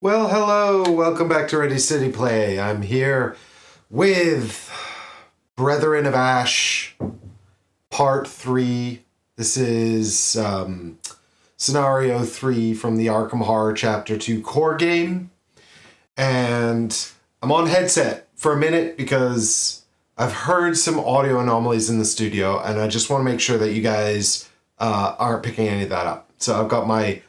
Well, hello, welcome back to Ready City Play. I'm here with Brethren of Ash, Part 3. This is Scenario 3 from the Arkham Horror Chapter 2 core game. And I'm on headset for a minute because I've heard some audio anomalies in the studio, and I just want to make sure that you guys aren't picking any of that up. So I've got my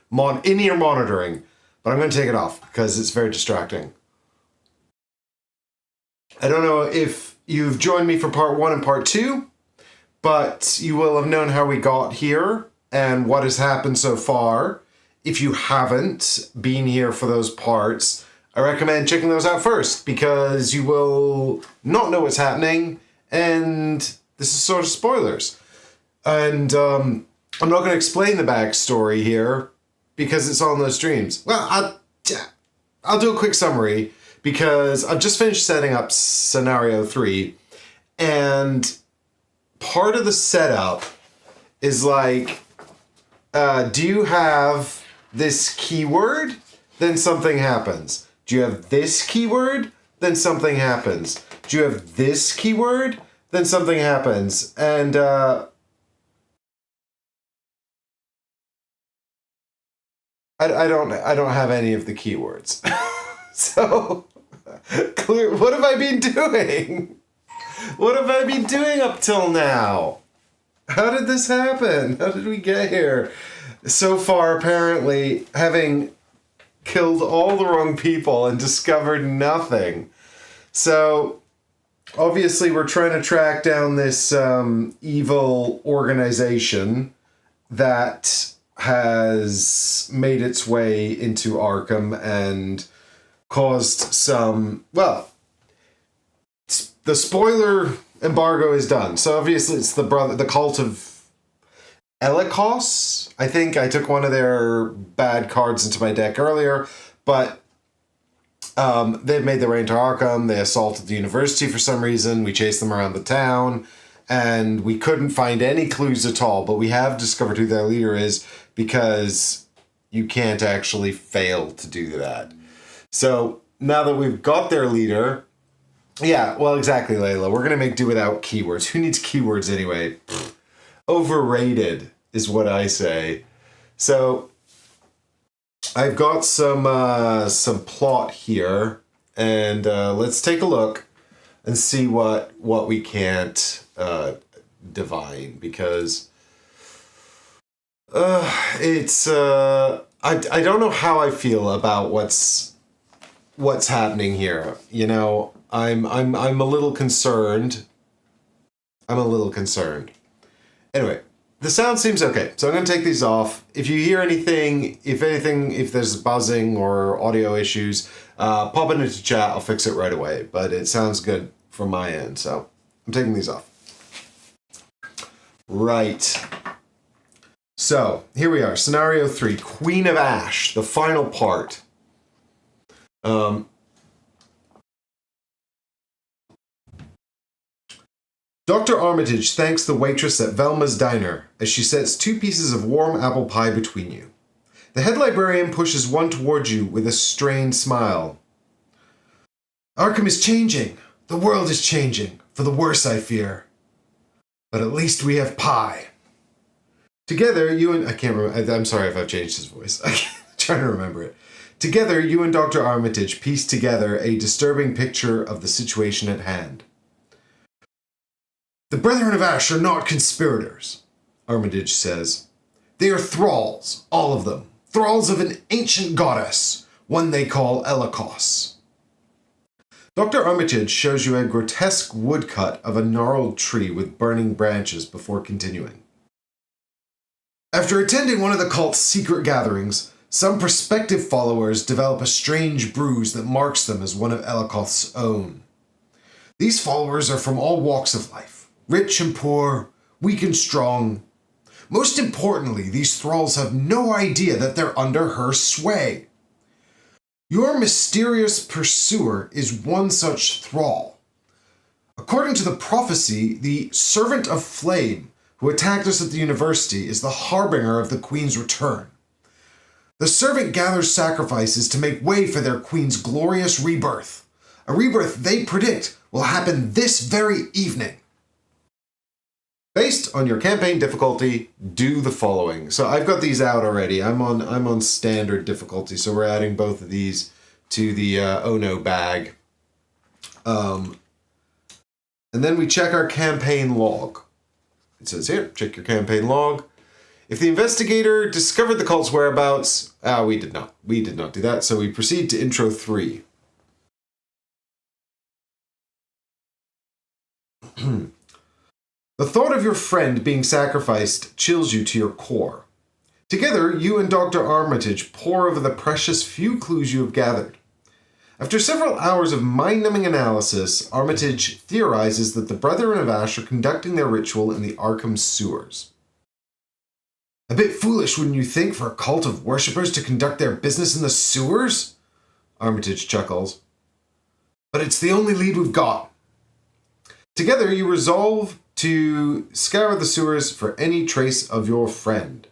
in-ear monitoring, but I'm going to take it off because it's very distracting. I don't know if you've joined me for part 1 and part 2, but you will have known how we got here and what has happened so far. If you haven't been here for those parts, I recommend checking those out first because you will not know what's happening, and this is sort of spoilers. And I'm not going to explain the backstory here because it's on those streams. Well, I'll do a quick summary because I've just finished setting up Scenario 3, and part of the setup is like, do you have this keyword? Then something happens. Do you have this keyword? Then something happens. Do you have this keyword? Then something happens. And I don't have any of the keywords. So clear. What have I been doing? What have I been doing up till now? How did this happen? How did we get here? So far, apparently, having killed all the wrong people and discovered nothing. So obviously, we're trying to track down this evil organization that has made its way into Arkham and caused some, well, the spoiler embargo is done. So obviously it's the cult of Elikos. I think I took one of their bad cards into my deck earlier, but they've made their way into Arkham. They assaulted the university for some reason. We chased them around the town, and we couldn't find any clues at all, but we have discovered who their leader is because you can't actually fail to do that. So now that we've got their leader, yeah, well, exactly, Layla. We're going to make do without keywords. Who needs keywords anyway? Pfft. Overrated is what I say. So I've got some plot here, and let's take a look and see what we can't divine, because it's I don't know how I feel about what's happening here. You know, I'm a little concerned. Anyway, the sound seems okay, so I'm going to take these off. If you hear anything, if there's buzzing or audio issues, pop it into chat. I'll fix it right away. But it sounds good from my end, so I'm taking these off. Right. So, here we are. Scenario 3, Queen of Ash, the final part. Dr. Armitage thanks the waitress at Velma's diner as she sets 2 pieces of warm apple pie between you. The head librarian pushes one towards you with a strained smile. Arkham is changing. The world is changing. For the worse, I fear. But at least we have pie. Together, you and... I can't remember. I'm sorry if I've changed his voice. I'm trying to remember it. Together, you and Dr. Armitage piece together a disturbing picture of the situation at hand. The Brethren of Ash are not conspirators, Armitage says. They are thralls, all of them. Thralls of an ancient goddess, one they call Elikos. Dr. Armitage shows you a grotesque woodcut of a gnarled tree with burning branches before continuing. After attending one of the cult's secret gatherings, some prospective followers develop a strange bruise that marks them as one of Elikos's own. These followers are from all walks of life. Rich and poor, weak and strong. Most importantly, these thralls have no idea that they're under her sway. Your mysterious pursuer is one such thrall. According to the prophecy, the Servant of Flame, who attacked us at the university, is the harbinger of the Queen's return. The servant gathers sacrifices to make way for their queen's glorious rebirth. A rebirth they predict will happen this very evening. Based on your campaign difficulty, do the following. So I've got these out already. I'm on standard difficulty, so we're adding both of these to the Oh No bag. And then we check our campaign log. It says here, check your campaign log. If the investigator discovered the cult's whereabouts, we did not. We did not do that, so we proceed to intro 3. The thought of your friend being sacrificed chills you to your core. Together, you and Dr. Armitage pore over the precious few clues you have gathered. After several hours of mind-numbing analysis, Armitage theorizes that the Brethren of Ash are conducting their ritual in the Arkham sewers. A bit foolish, wouldn't you think, for a cult of worshippers to conduct their business in the sewers? Armitage chuckles. But it's the only lead we've got. Together, you resolve to scour the sewers for any trace of your friend.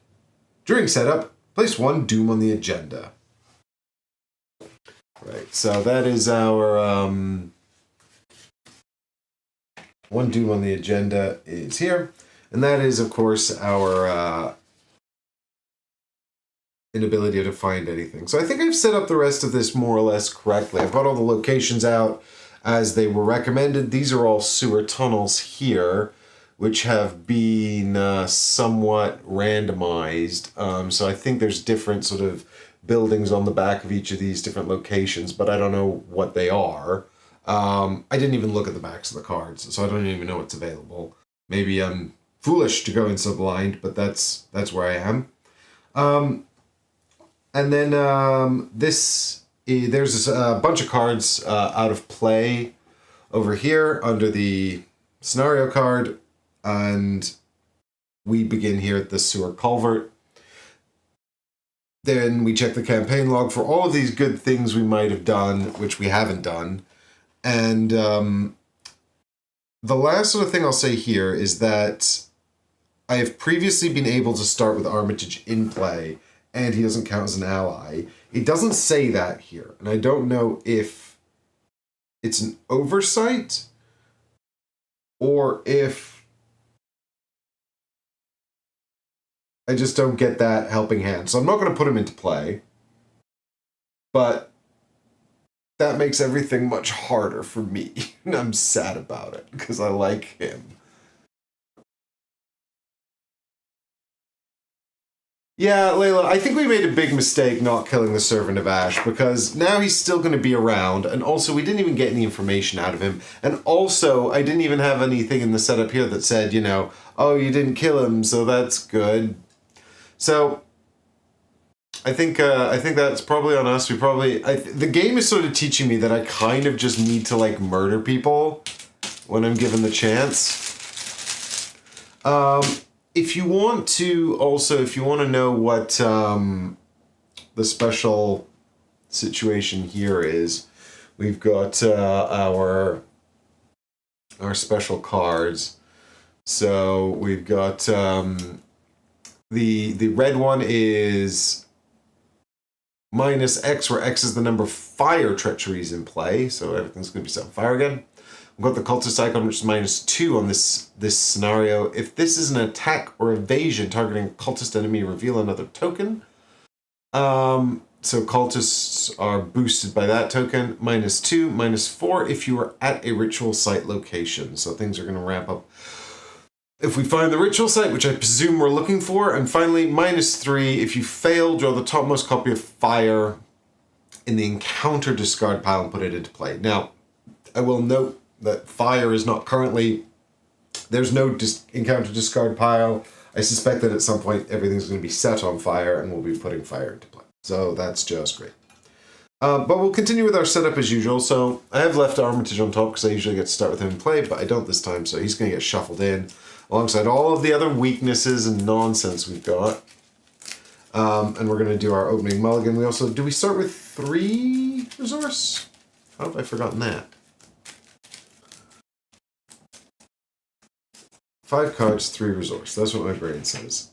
During setup, place 1 doom on the agenda. Right, so that is our 1 doom on the agenda is here. And that is, of course, our inability to find anything. So I think I've set up the rest of this more or less correctly. I've got all the locations out as they were recommended. These are all sewer tunnels here, which have been somewhat randomized. So I think there's different sort of buildings on the back of each of these different locations, but I don't know what they are. I didn't even look at the backs of the cards, so I don't even know what's available. Maybe I'm foolish to go in so blind, but that's where I am. And then there's a bunch of cards out of play over here under the scenario card, and we begin here at the sewer culvert. Then we check the campaign log for all of these good things we might have done, which we haven't done. And the last sort of thing I'll say here is that I have previously been able to start with Armitage in play, and he doesn't count as an ally. It doesn't say that here, and I don't know if it's an oversight or if I just don't get that helping hand. So I'm not going to put him into play, but that makes everything much harder for me. And I'm sad about it because I like him. Yeah, Layla, I think we made a big mistake not killing the Servant of Ash, because now he's still going to be around, and also we didn't even get any information out of him, and also I didn't even have anything in the setup here that said, you know, oh, you didn't kill him, so that's good. So I think that's probably on us. The game is sort of teaching me that I kind of just need to like murder people when I'm given the chance. If you want to know what the special situation here is, we've got our special cards. So we've got the red one is minus X, where X is the number of fire treacheries in play, so everything's going to be set on fire again. We've got the cultist icon, which is -2 on this scenario. If this is an attack or evasion targeting a cultist enemy, reveal another token. So cultists are boosted by that token. -2, -4 if you are at a ritual site location. So things are going to ramp up if we find the ritual site, which I presume we're looking for. And finally, -3 if you fail, draw the topmost copy of fire in the encounter discard pile and put it into play. Now, I will note that fire is not currently, there's no encounter discard pile. I suspect that at some point everything's going to be set on fire and we'll be putting fire into play. So that's just great. But we'll continue with our setup as usual. So I have left Armitage on top because I usually get to start with him in play, but I don't this time, so he's going to get shuffled in alongside all of the other weaknesses and nonsense we've got. And we're going to do our opening mulligan. Do we start with 3 resource? How have I forgotten that? 5 cards, 3 resource. That's what my brain says.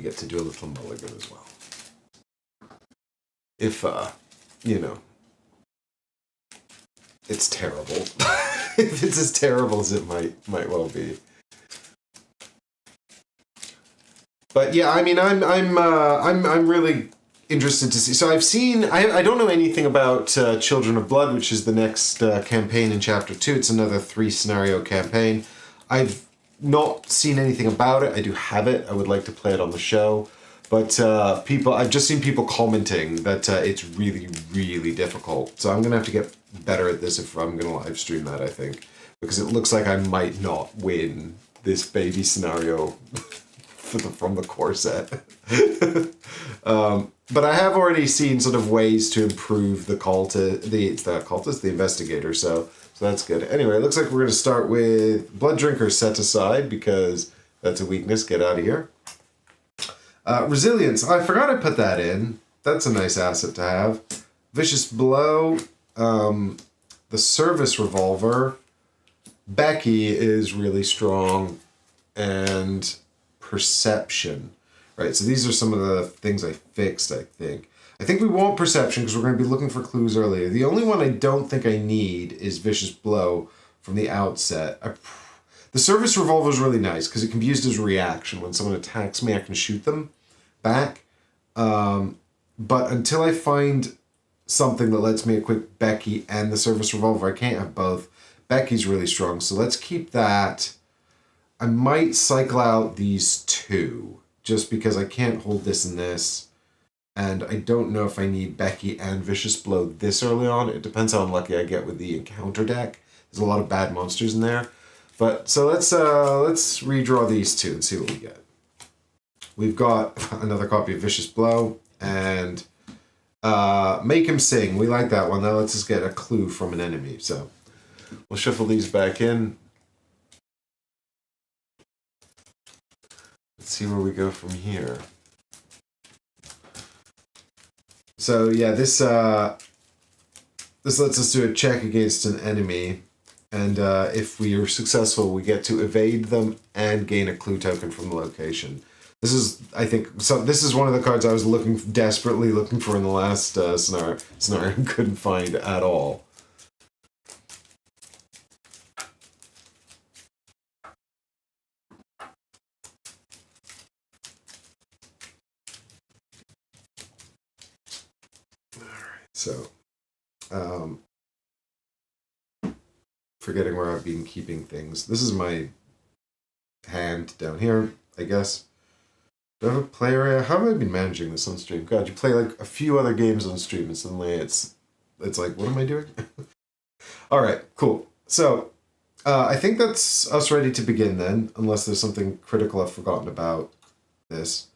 we get to do a little mulligan as well. If, you know, it's terrible. If it's as terrible as it might well be. But yeah, I mean, I'm really interested to see. So I've seen. I don't know anything about Children of Blood, which is the next campaign in Chapter 2. It's another 3-scenario campaign. I've not seen anything about it. I do have it. I would like to play it on the show. But I've just seen people commenting that it's really, really difficult. So I'm gonna have to get better at this if I'm gonna live stream that, I think, because it looks like I might not win this baby scenario from the core set. But I have already seen sort of ways to improve the investigator. So that's good. Anyway, it looks like we're going to start with Blood Drinker set aside because that's a weakness. Get out of here. Resilience. I forgot I put that in. That's a nice asset to have. Vicious Blow. The Service Revolver. Becky is really strong. And Perception. Right, so these are some of the things I fixed, I think. I think we want Perception because we're going to be looking for clues earlier. The only one I don't think I need is Vicious Blow from the outset. The Service Revolver is really nice because it can be used as a reaction. When someone attacks me, I can shoot them back. But until I find something that lets me equip Becky and the Service Revolver, I can't have both. Becky's really strong, so let's keep that. I might cycle out these two just because I can't hold this and this. And I don't know if I need Becky and Vicious Blow this early on. It depends how unlucky I get with the encounter deck. There's a lot of bad monsters in there. But so let's redraw these two and see what we get. We've got another copy of Vicious Blow and Make Him Sing. We like that one. That lets us get a clue from an enemy. So we'll shuffle these back in. Let's see where we go from here. So yeah, this lets us do a check against an enemy, and if we are successful, we get to evade them and gain a clue token from the location. This is, I think, so. This is one of the cards I was desperately looking for in the last scenario and couldn't find at all. So, forgetting where I've been keeping things. This is my hand down here, I guess. Do I have a play area? How have I been managing this on stream? God, you play like a few other games on stream and suddenly it's like, what am I doing? All right, cool. So, I think that's us ready to begin then, unless there's something critical I've forgotten about this.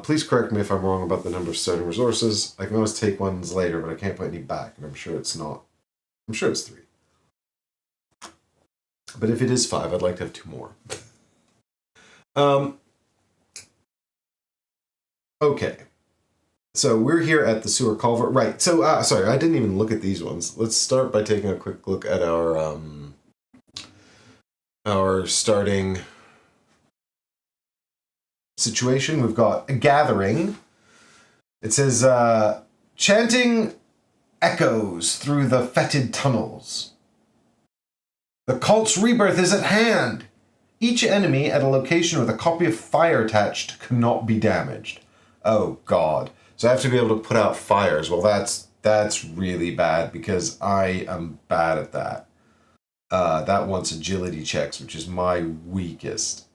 Please correct me if I'm wrong about the number of starting resources. I can always take ones later, but I can't put any back, and I'm sure it's not. I'm sure it's 3. But if it is 5, I'd like to have 2 more. Okay. So we're here at the sewer culvert. Right. So, sorry, I didn't even look at these ones. Let's start by taking a quick look at our starting situation. We've got a gathering. It says, chanting echoes through the fetid tunnels. The cult's rebirth is at hand. Each enemy at a location with a copy of fire attached cannot be damaged. Oh, God. So I have to be able to put out fires. Well, that's really bad because I am bad at that. That wants agility checks, which is my weakest.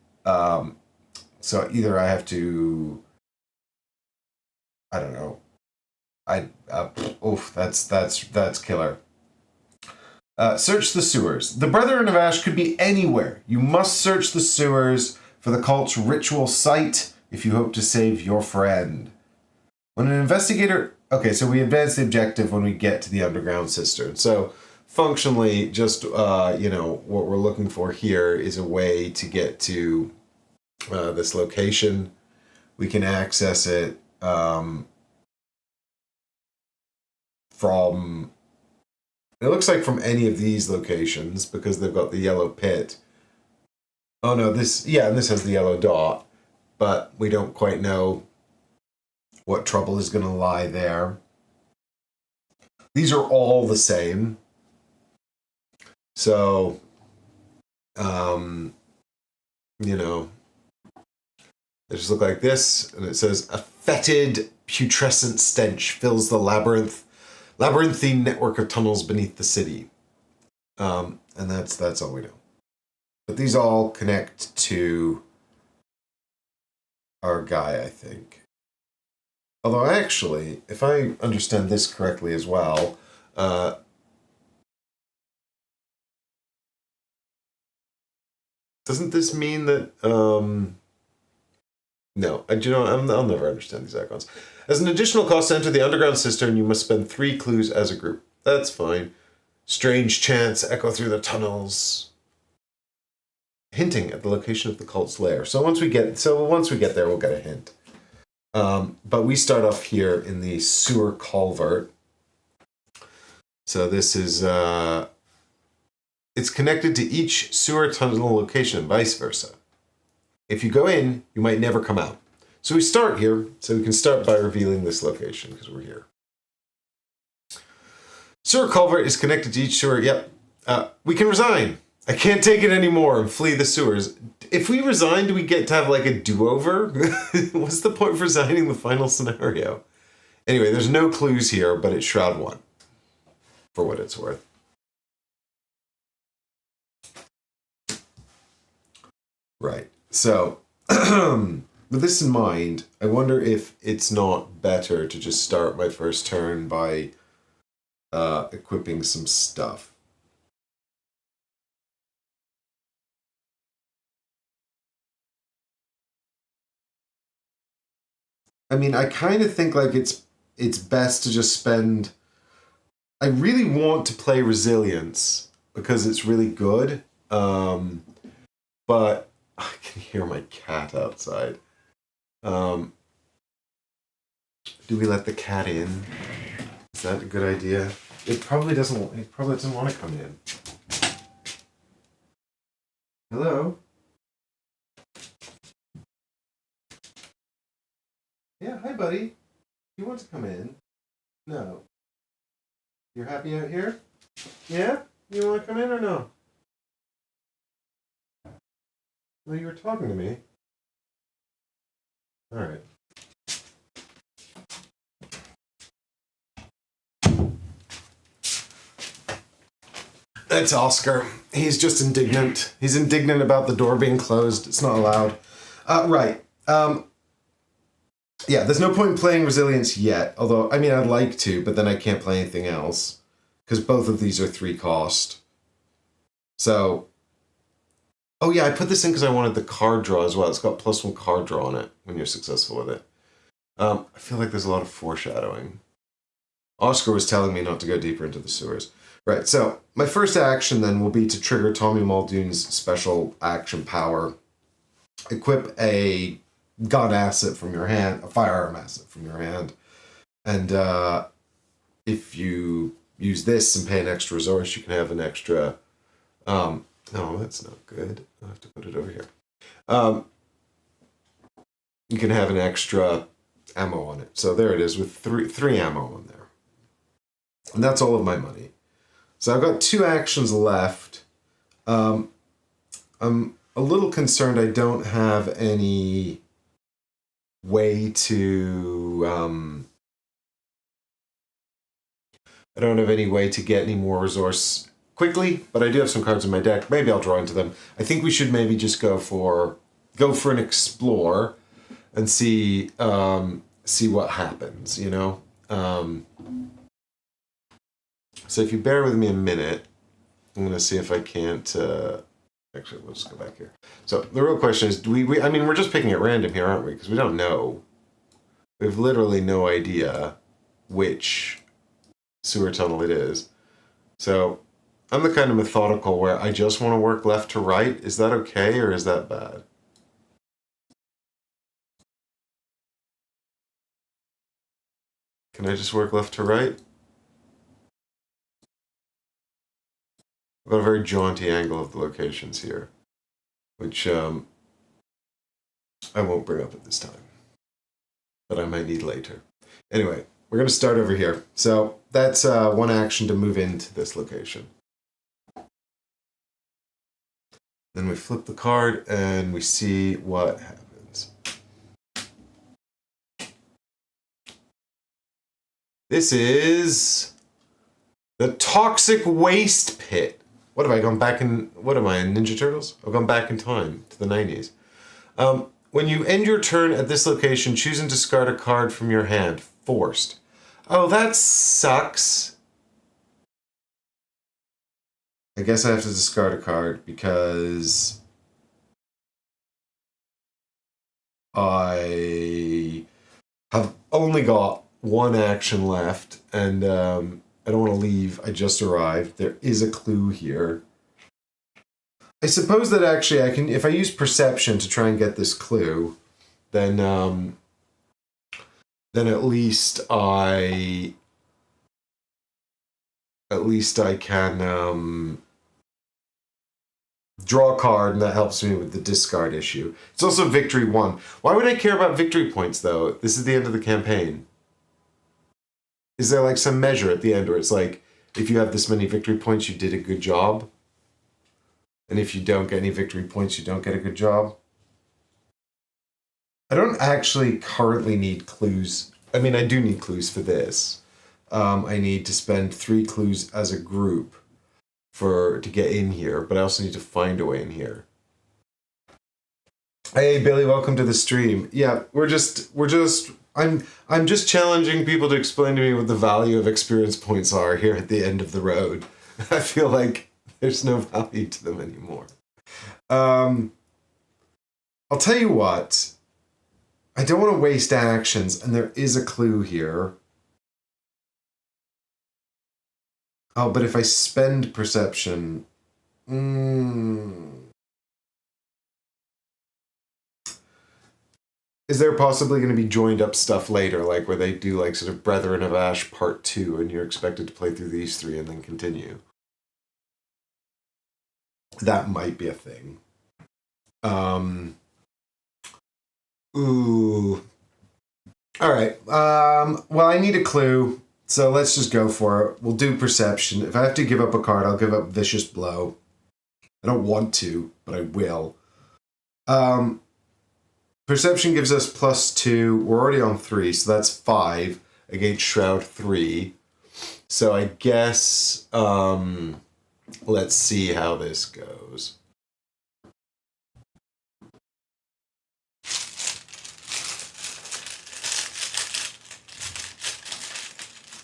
So either I have to, I don't know. That's killer. Search the sewers. The Brethren of Ash could be anywhere. You must search the sewers for the cult's ritual site if you hope to save your friend. When an investigator... Okay, so we advance the objective when we get to the underground cistern. So functionally, just, what we're looking for here is a way to get to this location. We can access it from... It looks like from any of these locations because they've got the yellow pit. Oh no, this has the yellow dot. but we don't quite know what trouble is going to lie there. These are all the same. So, you know, they just look like this, and it says, a fetid, putrescent stench fills the labyrinthine network of tunnels beneath the city. And that's all we know. But these all connect to our guy, I think. Although actually, if I understand this correctly as well, doesn't this mean that, no, I'll never understand these icons. As an additional cost to enter the underground cistern, you must spend 3 clues as a group. That's fine. Strange chants echo through the tunnels, hinting at the location of the cult's lair. So once we get there, we'll get a hint. But we start off here in the sewer culvert. So this is it's connected to each sewer tunnel location and vice versa. If you go in, you might never come out. So we start here, so we can start by revealing this location, because we're here. Sewer culvert is connected to each sewer. Yep. We can resign. I can't take it anymore and flee the sewers. If we resign, do we get to have like a do-over? What's the point of resigning the final scenario? Anyway, there's no clues here, but it's Shroud 1, for what it's worth. Right. So, with this in mind, I wonder if it's not better to just start my first turn by equipping some stuff. I mean, I kind of think like it's best to just spend... I really want to play Resilience because it's really good, but I can hear my cat outside. Do we let the cat in? Is that a good idea? It probably doesn't want to come in. Hello? Yeah, hi buddy. You want to come in? No. You're happy out here? Yeah? You want to come in or no? Well, you were talking to me. All right. That's Oscar. He's just indignant. He's indignant about the door being closed. It's not allowed. Right. Yeah, there's no point in playing Resilience yet. Although, I mean, I'd like to, but then I can't play anything else. Because both of these are 3 cost. So... Oh yeah, I put this in because I wanted the card draw as well. It's got +1 card draw on it when you're successful with it. I feel like there's a lot of foreshadowing. Oscar was telling me not to go deeper into the sewers. Right, so my first action then will be to trigger Tommy Muldoon's special action power. Equip a gun asset from your hand, a firearm asset from your hand. And if you use this and pay an extra resource, you can have an extra... no, that's not good. I'll have to put it over here. You can have an extra ammo on it. So there it is with three ammo on there. And that's all of my money. So I've got 2 actions left. I'm a little concerned I don't have any way to... I don't have any way to get any more resource quickly, but I do have some cards in my deck. Maybe I'll draw into them. I think we should maybe just go for an explore and see what happens, you know? So if you bear with me a minute, I'm going to see if I can't... Actually, we'll just go back here. So the real question is, I mean, we're just picking at random here, aren't we? Because we don't know. We have literally no idea which sewer tunnel it is. So I'm the kind of methodical where I just want to work left to right. Is that okay or is that bad? Can I just work left to right? I've got a very jaunty angle of the locations here, which I won't bring up at this time, but I might need later. Anyway, we're going to start over here. So that's one action to move into this location. Then we flip the card and we see what happens. This is the Toxic Waste Pit. What have I gone back in? What am I in Ninja Turtles? I've gone back in time to the 90s. When you end your turn at this location, choose and discard a card from your hand. Forced. Oh, that sucks. I guess I have to discard a card because I have only got one action left, and I don't want to leave. I just arrived. There is a clue here. I suppose that actually I can, if I use perception to try and get this clue, then at least I can draw a card, and that helps me with the discard issue. It's also victory 1. Why would I care about victory points though? This is the end of the campaign. Is there like some measure at the end where it's like, if you have this many victory points, you did a good job? And if you don't get any victory points, you don't get a good job? I don't actually currently need clues. I mean, I do need clues for this. I need to spend 3 clues as a group to get in here, but I also need to find a way in here. Hey Billy, welcome to the stream. Yeah, I'm just challenging people to explain to me what the value of experience points are here at the end of the road. I feel like there's no value to them anymore. I'll tell you what. I don't want to waste actions, and there is a clue here. Oh, but if I spend perception... Is there possibly going to be joined up stuff later, like where they do like sort of Brethren of Ash Part 2, and you're expected to play through these 3 and then continue? That might be a thing. Ooh. All right. Well, I need a clue, so let's just go for it. We'll do perception. If I have to give up a card, I'll give up Vicious Blow. I don't want to, but I will. Perception gives us +2. We're already on 3, so that's 5 against Shroud 3. So I guess, let's see how this goes.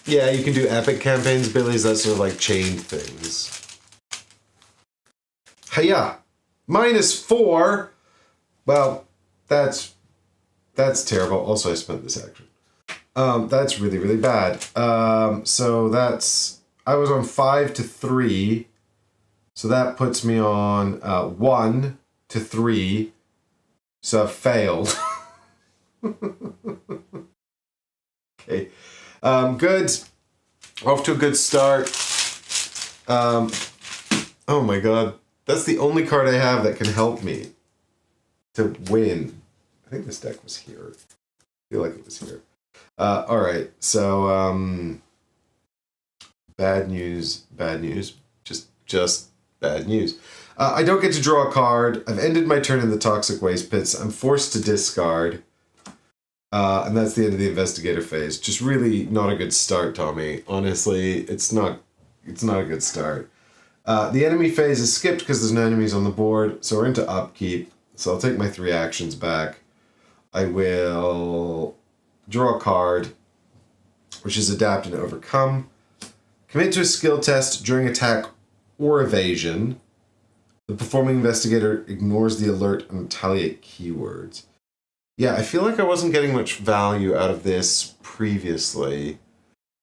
Yeah, you can do epic campaigns, Billy's. That's sort of like chain things. Hiya! -4! Well, that's terrible. Also, I spent this action. That's really, really bad. So that's... I was on 5 to 3. So that puts me on 1 to 3. So I've failed. Okay. Good. Off to a good start. Oh my god. That's the only card I have that can help me to win. I think this deck was here. I feel like it was here. Alright, so bad news. Just bad news. I don't get to draw a card. I've ended my turn in the Toxic Waste Pits. I'm forced to discard. And that's the end of the investigator phase. Just really not a good start, Tommy. Honestly, it's not a good start. The enemy phase is skipped because there's no enemies on the board, so we're into upkeep. So I'll take my 3 actions back. I will draw a card, which is adapt and overcome. Commit to a skill test during attack or evasion. The performing investigator ignores the alert and retaliate keywords. Yeah, I feel like I wasn't getting much value out of this previously,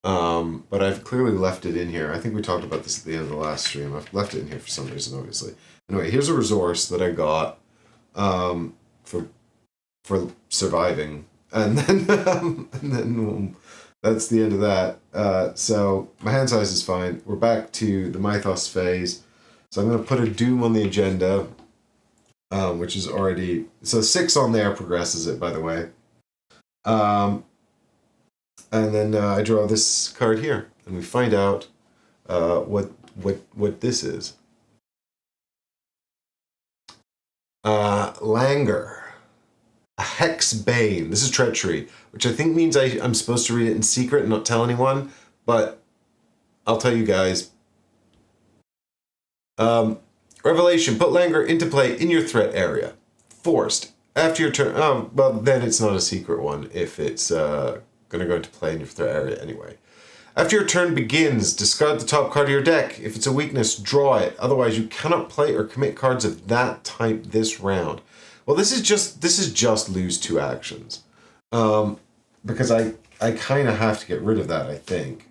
but I've clearly left it in here. I think we talked about this at the end of the last stream. I've left it in here for some reason, obviously. Anyway, here's a resource that I got for surviving, and then that's the end of that. So my hand size is fine. We're back to the Mythos phase. So I'm going to put a Doom on the agenda. which is already... So 6 on there progresses it, by the way. And then I draw this card here, and we find out what this is. Languor. A Hex Bane. This is treachery, which I think means I'm supposed to read it in secret and not tell anyone, but I'll tell you guys. Revelation. Put Languor into play in your threat area. Forced. After your turn... Oh, well, then it's not a secret one if it's going to go into play in your threat area anyway. After your turn begins, discard the top card of your deck. If it's a weakness, draw it. Otherwise, you cannot play or commit cards of that type this round. Well, this is just lose 2 actions. Because I kind of have to get rid of that, I think.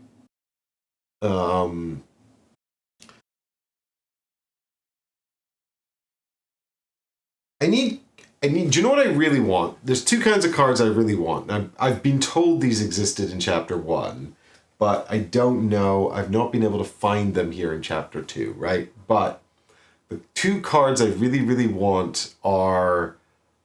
I need, do you know what I really want? There's 2 kinds of cards I really want. I've been told these existed in Chapter 1, but I don't know. I've not been able to find them here in Chapter 2, right? But the 2 cards I really, really want are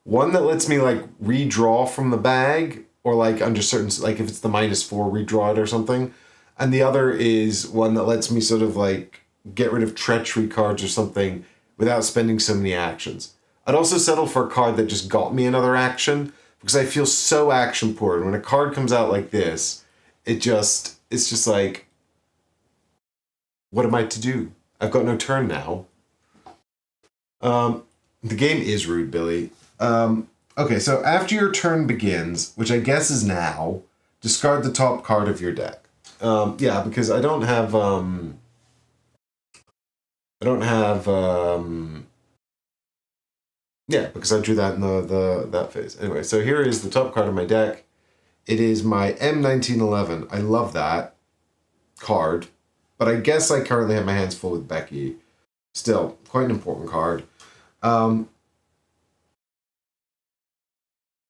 one that lets me, like, redraw from the bag, or, like, under certain, like, if it's the -4, redraw it or something. And the other is one that lets me sort of, like, get rid of treachery cards or something without spending so many actions. I'd also settle for a card that just got me another action, because I feel so action poor. And when a card comes out like this, it's just like, what am I to do? I've got no turn now. The game is rude, Billy. Okay, so after your turn begins, which I guess is now, discard the top card of your deck. Yeah, because I don't have, yeah, because I drew that in that phase. Anyway, so here is the top card of my deck. It is my M1911. I love that card, but I guess I currently have my hands full with Becky. Still, quite an important card.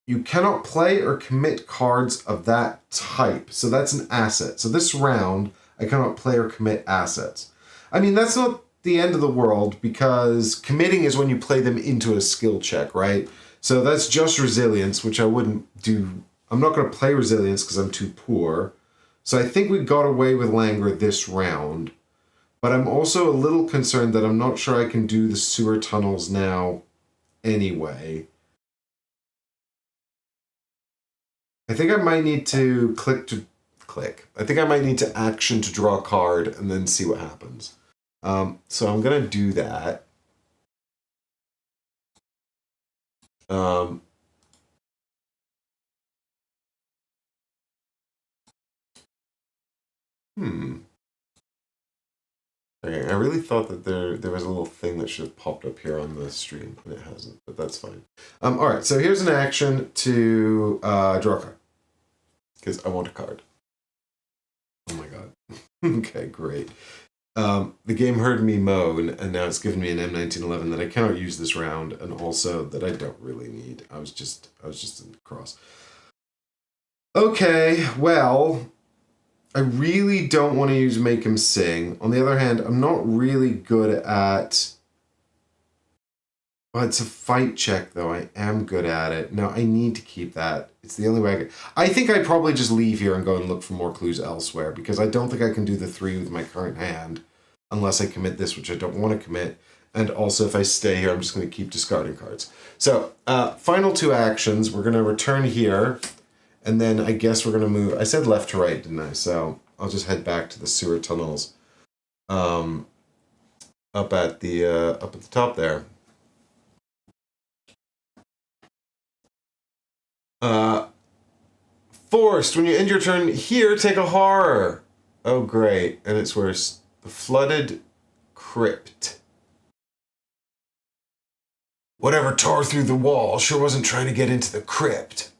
You cannot play or commit cards of that type. So that's an asset. So this round, I cannot play or commit assets. I mean, that's not the end of the world, because committing is when you play them into a skill check, right? So that's just resilience, which I wouldn't do. I'm not going to play resilience because I'm too poor. So I think we got away with Languor this round. But I'm also a little concerned that I'm not sure I can do the sewer tunnels now anyway. I think I might need to I think I might need to action to draw a card and then see what happens. So I'm going to do that. Okay, I really thought that there was a little thing that should have popped up here on the stream, and it hasn't, but that's fine. All right, so here's an action to draw a card, because I want a card. Oh my god. Okay, great. The game heard me moan, and now it's given me an M1911 that I cannot use this round, and also that I don't really need. I was just cross. Okay, well, I really don't want to use Make Him Sing. On the other hand, I'm not really good at... Well, it's a fight check, though. I am good at it. No, I need to keep that. It's the only way I can... I think I'd probably just leave here and go and look for more clues elsewhere, because I don't think I can do the 3 with my current hand unless I commit this, which I don't want to commit. And also, if I stay here, I'm just going to keep discarding cards. So, final 2 actions. We're going to return here, and then I guess we're going to move... I said left to right, didn't I? So, I'll just head back to the sewer tunnels up at the top there. Forced. When you end your turn here, take a horror. Oh, great. And it's worse. The Flooded Crypt. Whatever tore through the wall sure wasn't trying to get into the crypt.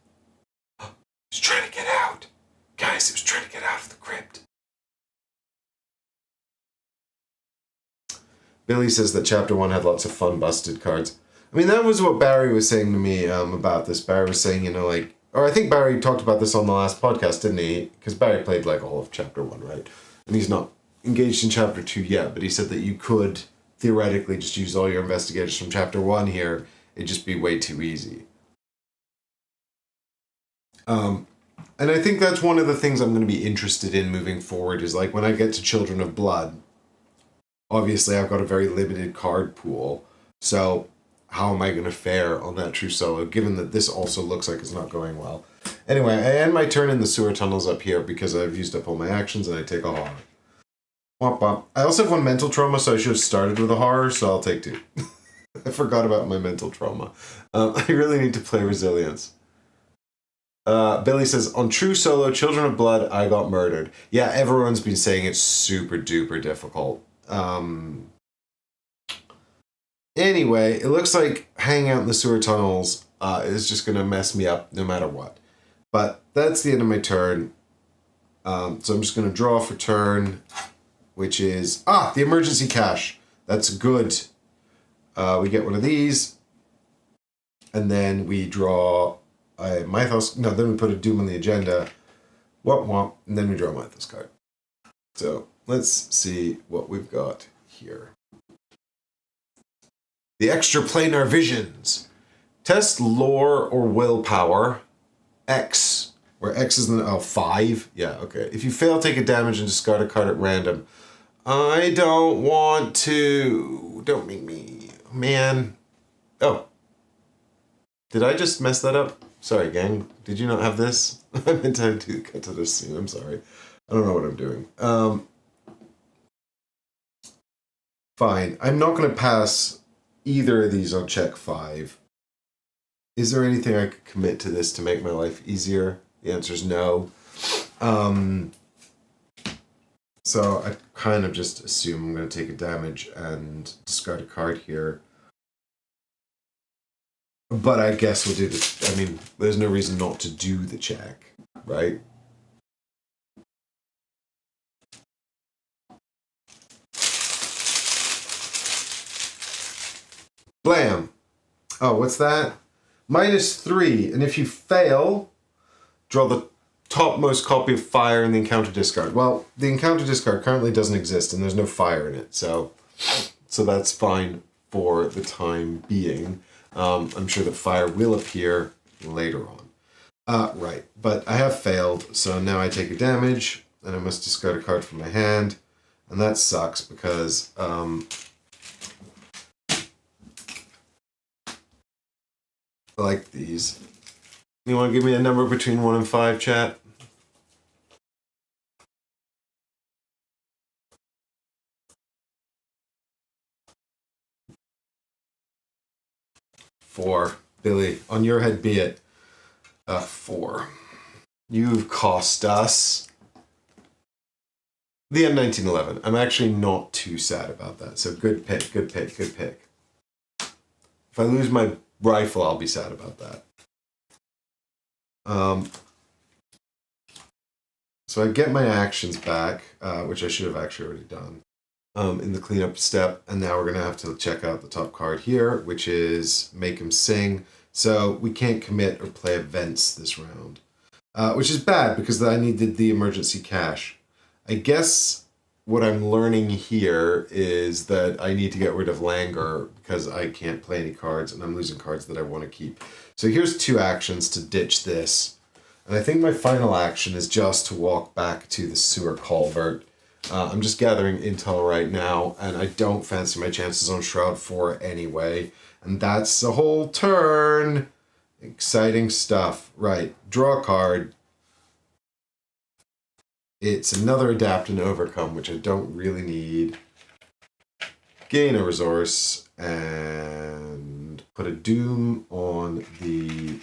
It was trying to get out. Guys, it was trying to get out of the crypt. Billy says that Chapter 1 had lots of fun busted cards. I mean, that was what Barry was saying to me about this. Barry was saying, you know, like... Or I think Barry talked about this on the last podcast, didn't he? Because Barry played like all of Chapter 1, right? And he's not engaged in Chapter 2 yet, but he said that you could theoretically just use all your investigators from chapter 1 here, it'd just be way too easy. And I think that's one of the things I'm going to be interested in moving forward is like when I get to Children of Blood, obviously I've got a very limited card pool. So how am I going to fare on that true solo, given that this also looks like it's not going well? Anyway, I end my turn in the sewer tunnels up here because I've used up all my actions and I take a horror. Womp womp. I also have 1 mental trauma, so I should have started with a horror, so I'll take 2. I forgot about my mental trauma. I really need to play resilience. Billy says, on true solo, Children of Blood, I got murdered. Yeah, everyone's been saying it's super duper difficult. Anyway, it looks like hanging out in the sewer tunnels is just going to mess me up no matter what. But that's the end of my turn. So I'm just going to draw for turn, which is... the emergency cache. That's good. We get one of these. And then we draw... Mythos, no, then we put a Doom on the agenda. Womp womp, and then we draw a Mythos card. So let's see what we've got here. The extraplanar visions. Test lore or willpower. X, where X is 5. Yeah, okay. If you fail, take a damage and discard a card at random. I don't want to. Don't make me. Man. Oh. Did I just mess that up? Sorry, gang. Did you not have this? I meant to cut to this scene. I'm sorry. I don't know what I'm doing. Fine. I'm not going to pass either of these on check 5. Is there anything I could commit to this to make my life easier? The answer is no. So I kind of just assume I'm going to take a damage and discard a card here. But I guess we'll do the... I mean, there's no reason not to do the check, right? Blam! Oh, what's that? -3, and if you fail, draw the topmost copy of fire in the encounter discard. Well, the encounter discard currently doesn't exist, and there's no fire in it, so that's fine for the time being. I'm sure that fire will appear later on. Right, but I have failed, so now I take a damage, and I must discard a card from my hand, and that sucks because I like these. You want to give me a number between 1 and 5, chat? Four. Billy, on your head be it. 4. You've cost us the M1911. I'm actually not too sad about that. So good pick, good pick, good pick. If I lose my rifle, I'll be sad about that. So I get my actions back, which I should have actually already done, in the cleanup step. And now we're going to have to check out the top card here, which is Make Him Sing. So we can't commit or play events this round, which is bad because I needed the emergency cache. I guess what I'm learning here is that I need to get rid of Languor because I can't play any cards and I'm losing cards that I want to keep. So here's 2 actions to ditch this. And I think my final action is just to walk back to the sewer culvert. I'm just gathering intel right now, and I don't fancy my chances on Shroud 4 anyway. And that's the whole turn. Exciting stuff. Right, draw a card. It's another Adapt and Overcome, which I don't really need. Gain a resource, and put a Doom on the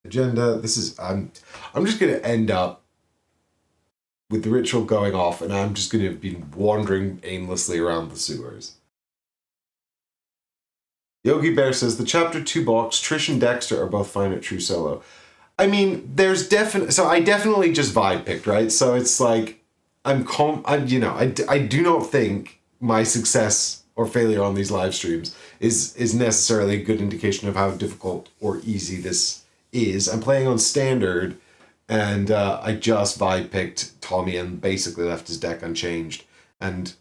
agenda. This is... I'm just going to end up with the ritual going off, and I'm just going to be wandering aimlessly around the sewers. Yogi Bear says, the Chapter 2 box, Trish and Dexter are both fine at True Solo. I mean, there's definitely... So I definitely just vibe picked, right? So it's like, I do not think my success or failure on these live streams is necessarily a good indication of how difficult or easy this is. I'm playing on standard, and I just vibe picked Tommy and basically left his deck unchanged. And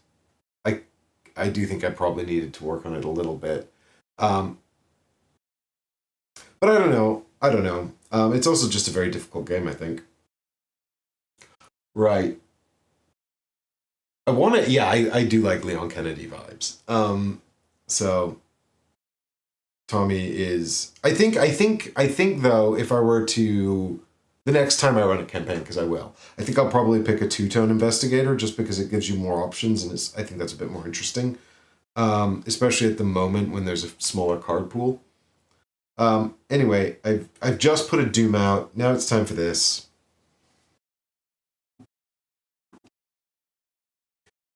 I do think I probably needed to work on it a little bit. But I don't know. It's also just a very difficult game, I think. Right. I want to. Yeah, I do like Leon Kennedy vibes. So Tommy is. I think though, if I were to, the next time I run a campaign, because I will, I think I'll probably pick a two-tone investigator just because it gives you more options, and I think that's a bit more interesting, especially at the moment when there's a smaller card pool. Anyway, I've just put a Doom out. Now it's time for this.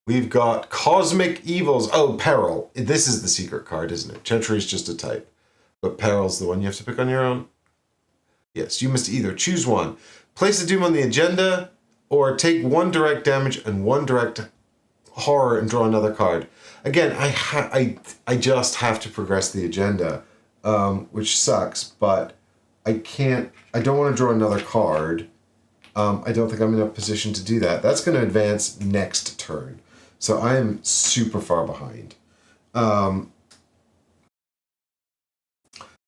We've got Cosmic Evils. Oh, Peril. This is the secret card, isn't it? Treachery is just a type. But Peril's the one you have to pick on your own. Yes, you must either choose one. Place a Doom on the agenda, or take 1 direct damage and 1 direct horror and draw another card. Again, I just have to progress the agenda, which sucks, but I don't want to draw another card. I don't think I'm in a position to do that. That's going to advance next turn. So I am super far behind.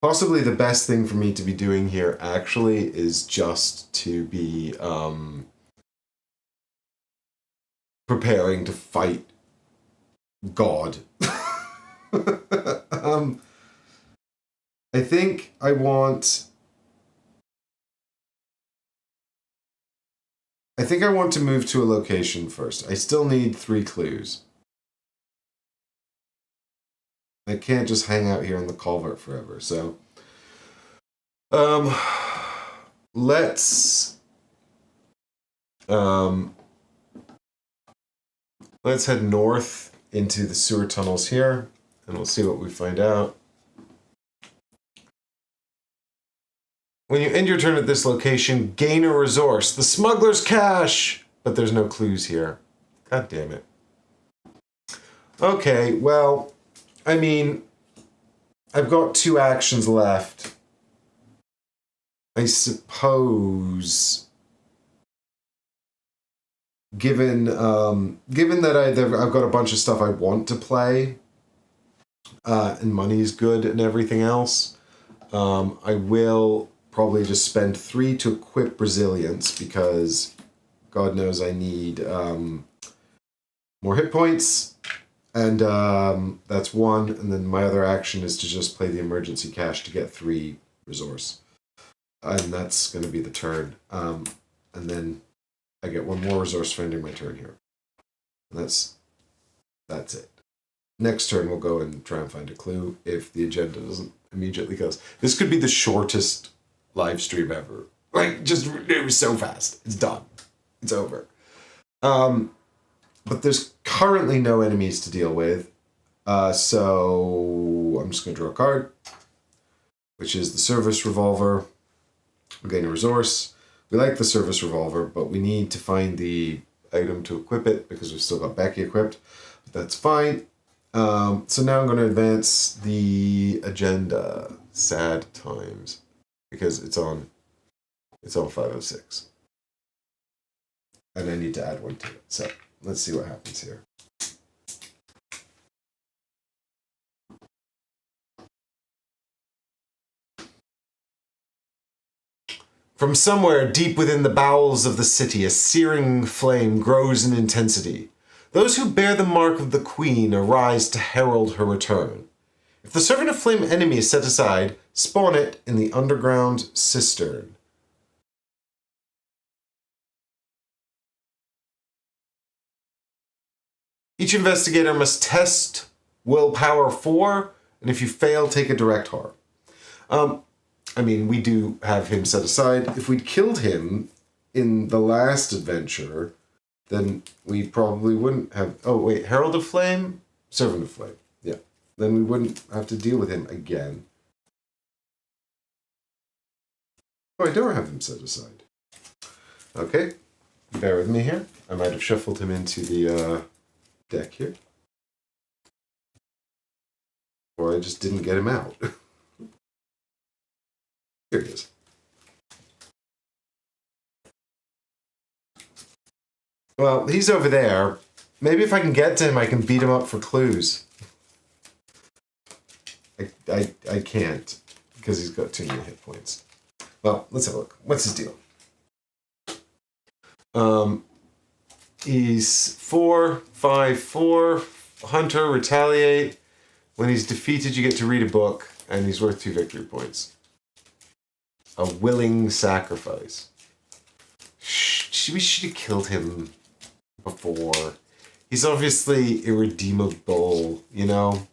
Possibly the best thing for me to be doing here actually is just to be preparing to fight God. I think I want to move to a location first. I still need 3 clues. I can't just hang out here in the culvert forever. So, let's head north into the sewer tunnels here, and we'll see what we find out. When you end your turn at this location, gain a resource. The smuggler's cache! But there's no clues here. God damn it. Okay, well, I mean, I've got 2 actions left. I suppose, given that I've got a bunch of stuff I want to play, and money's good and everything else, I will probably just spend 3 to equip Resilience, because God knows I need more hit points. And that's 1, and then my other action is to just play the emergency cache to get 3 resource. And that's going to be the turn. And then I get 1 more resource for ending my turn here. And that's it. Next turn we'll go and try and find a clue if the agenda doesn't immediately go. This could be the shortest live stream ever. Like, just, it was so fast. It's done. It's over. But there's currently no enemies to deal with, so I'm just going to draw a card, which is the Service Revolver. We'll gain a resource. We like the Service Revolver, but we need to find the item to equip it, because we've still got Becky equipped, but that's fine. So now I'm going to advance the agenda. Sad times, because it's on 506. And I need to add 1 to it, so let's see what happens here. From somewhere deep within the bowels of the city, a searing flame grows in intensity. Those who bear the mark of the Queen arise to herald her return. If the Servant of Flame enemy is set aside, spawn it in the underground cistern. Each investigator must test willpower 4, and if you fail, take a direct horror. I mean, we do have him set aside. If we'd killed him in the last adventure, then we probably wouldn't have... Oh, wait, Herald of Flame? Servant of Flame, yeah. Then we wouldn't have to deal with him again. Oh, I don't have him set aside. Okay, bear with me here. I might have shuffled him into the deck here. Or I just didn't get him out. Here he is. Well, he's over there. Maybe if I can get to him, I can beat him up for clues. I can't, because he's got too many hit points. Well, let's have a look. What's his deal? He's 4/5/4. Hunter, retaliate. When he's defeated, you get to read a book, and he's worth 2 victory points. A willing sacrifice. We should have killed him before. He's obviously irredeemable, you know?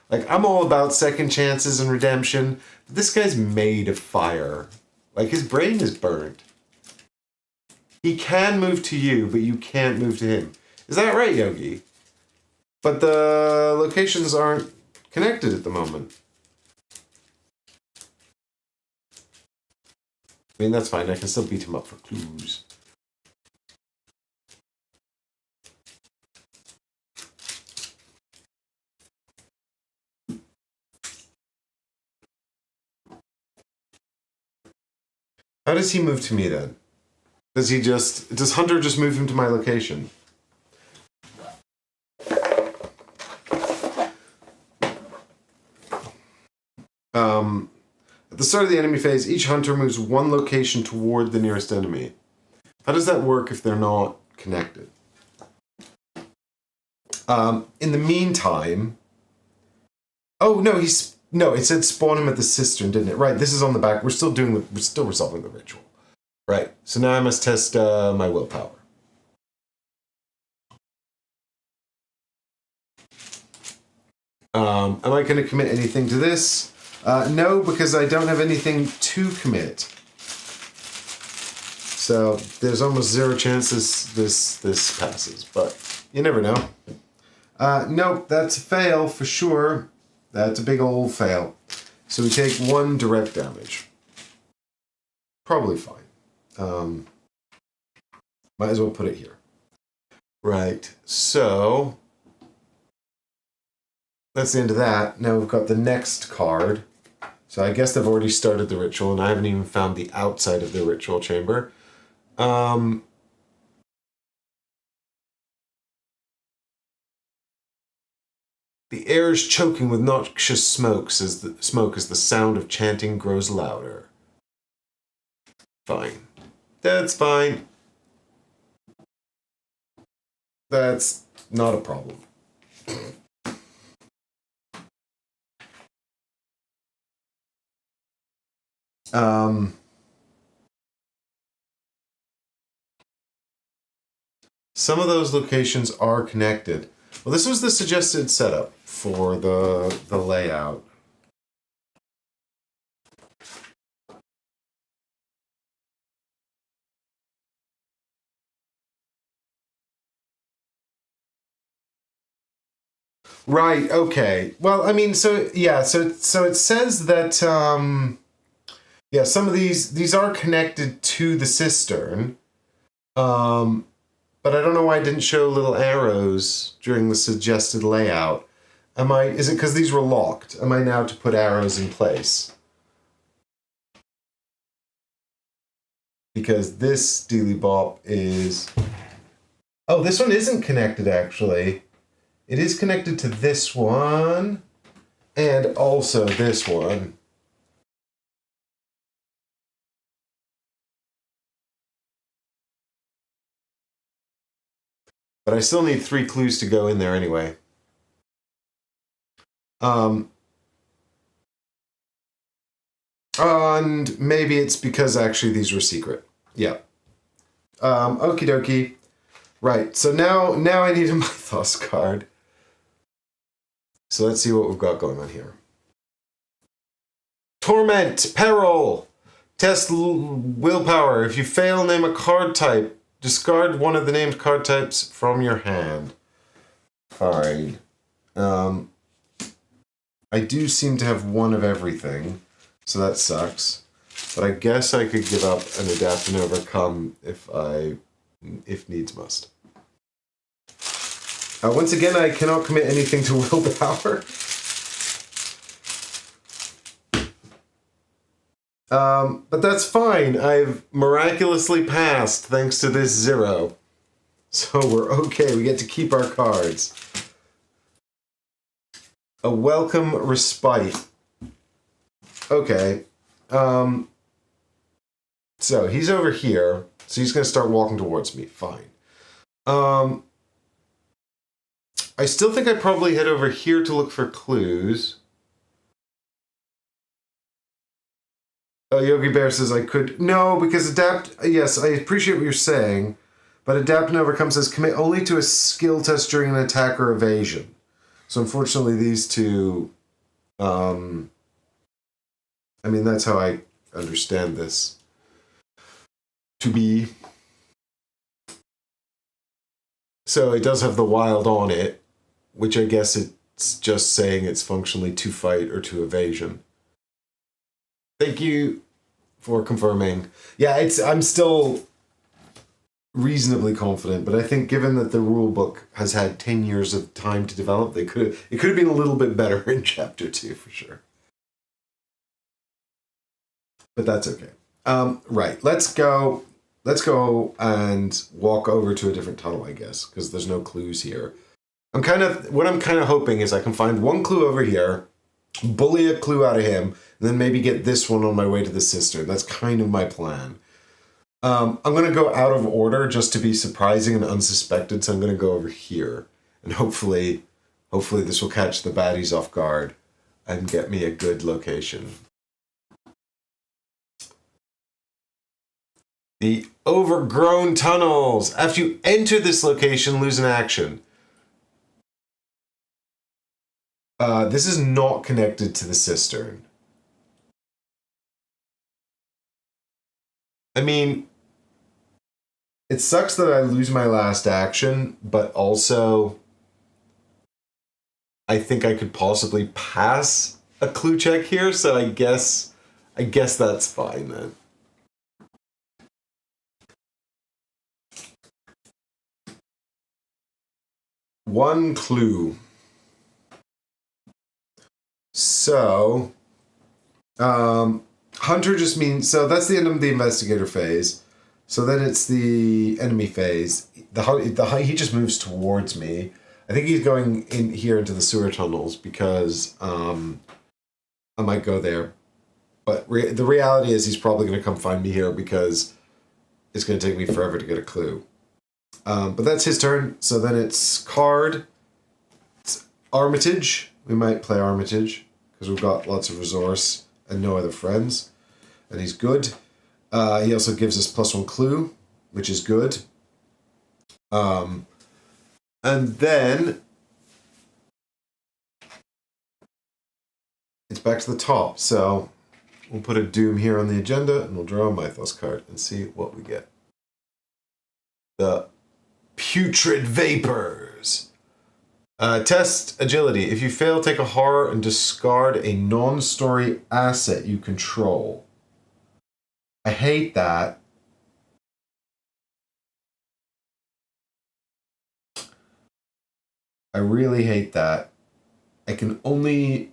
Like, I'm all about second chances and redemption, but this guy's made of fire. Like, his brain is burned. He can move to you, but you can't move to him. Is that right, Yogi? But the locations aren't connected at the moment. I mean, that's fine. I can still beat him up for clues. How does he move to me then? Does Hunter just move him to my location? At the start of the enemy phase, each hunter moves 1 location toward the nearest enemy. How does that work if they're not connected? In the meantime... Oh, no, it said spawn him at the cistern, didn't it? Right, this is on the back. We're still resolving the ritual. Right, so now I must test my willpower. Am I going to commit anything to this? No, because I don't have anything to commit. So there's almost 0 chances this passes, but you never know. Nope, that's a fail for sure. That's a big old fail. So we take 1 direct damage. Probably fine. Might as well put it here. Right, so that's the end of that. Now we've got the next card. So I guess they've already started the ritual, and I haven't even found the outside of the ritual chamber. The air is choking with noxious smoke as the sound of chanting grows louder. Fine. That's fine. That's not a problem. Some of those locations are connected. Well, this was the suggested setup for the layout. Right, okay. Well, I mean, so it says that yeah, some of these are connected to the cistern. But I don't know why I didn't show little arrows during the suggested layout. Is it because these were locked? Am I now to put arrows in place? Because this Dealy Bop is... Oh, this one isn't connected, actually. It is connected to this one, and also this one. But I still need 3 clues to go in there anyway. And maybe it's because actually these were secret. Yeah. Okie dokie. Right, so now I need a Mythos card. So let's see what we've got going on here. Torment, Peril. Test willpower. If you fail, name a card type. Discard one of the named card types from your hand. Fine. I do seem to have 1 of everything, so that sucks. But I guess I could give up and adapt and overcome if needs must. Once again, I cannot commit anything to willpower. But that's fine. I've miraculously passed thanks to this 0. So we're okay. We get to keep our cards. A welcome respite. Okay. So he's over here. So he's going to start walking towards me. Fine. I still think I'd probably head over here to look for clues. Oh, Yogi Bear says I could... No, because adapt... Yes, I appreciate what you're saying. But adapt and overcome says commit only to a skill test during an attack or evasion. So unfortunately these two... I mean, that's how I understand this to be. So it does have the wild on it, which I guess it's just saying it's functionally to fight or to evasion. Thank you for confirming. Yeah, I'm still reasonably confident, but I think given that the rule book has had 10 years of time to develop, it could have been a little bit better in chapter 2 for sure. But that's okay. Right, let's go and walk over to a different tunnel, I guess, because there's no clues here. What I'm kind of hoping is I can find one clue over here, bully a clue out of him, and then maybe get this one on my way to the cistern. That's kind of my plan. I'm going to go out of order just to be surprising and unsuspected, so I'm going to go over here. And hopefully this will catch the baddies off guard and get me a good location. The overgrown tunnels. After you enter this location, lose an action. This is not connected to the cistern. I mean, it sucks that I lose my last action, but also I think I could possibly pass a clue check here, so I guess that's fine then. One clue. So, hunter just means, so that's the end of the investigator phase. So then it's the enemy phase. He just moves towards me. I think he's going in here into the sewer tunnels because I might go there. But the reality is he's probably going to come find me here because it's going to take me forever to get a clue. But that's his turn. So then it's card. It's Armitage. We might play Armitage because we've got lots of resource and no other friends. And he's good. He also gives us +1 clue, which is good. And then it's back to the top. So we'll put a Doom here on the agenda and we'll draw a Mythos card and see what we get. The Putrid Vapors. Test agility. If you fail, take a horror and discard a non-story asset you control. I hate that. I really hate that. I can only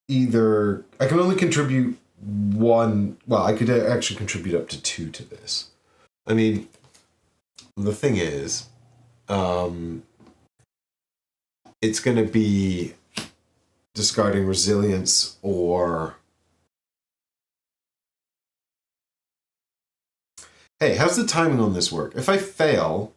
contribute one. Well, I could actually contribute up to 2 to this. I mean, the thing is, it's going to be discarding resilience or... Hey, how's the timing on this work? If I fail...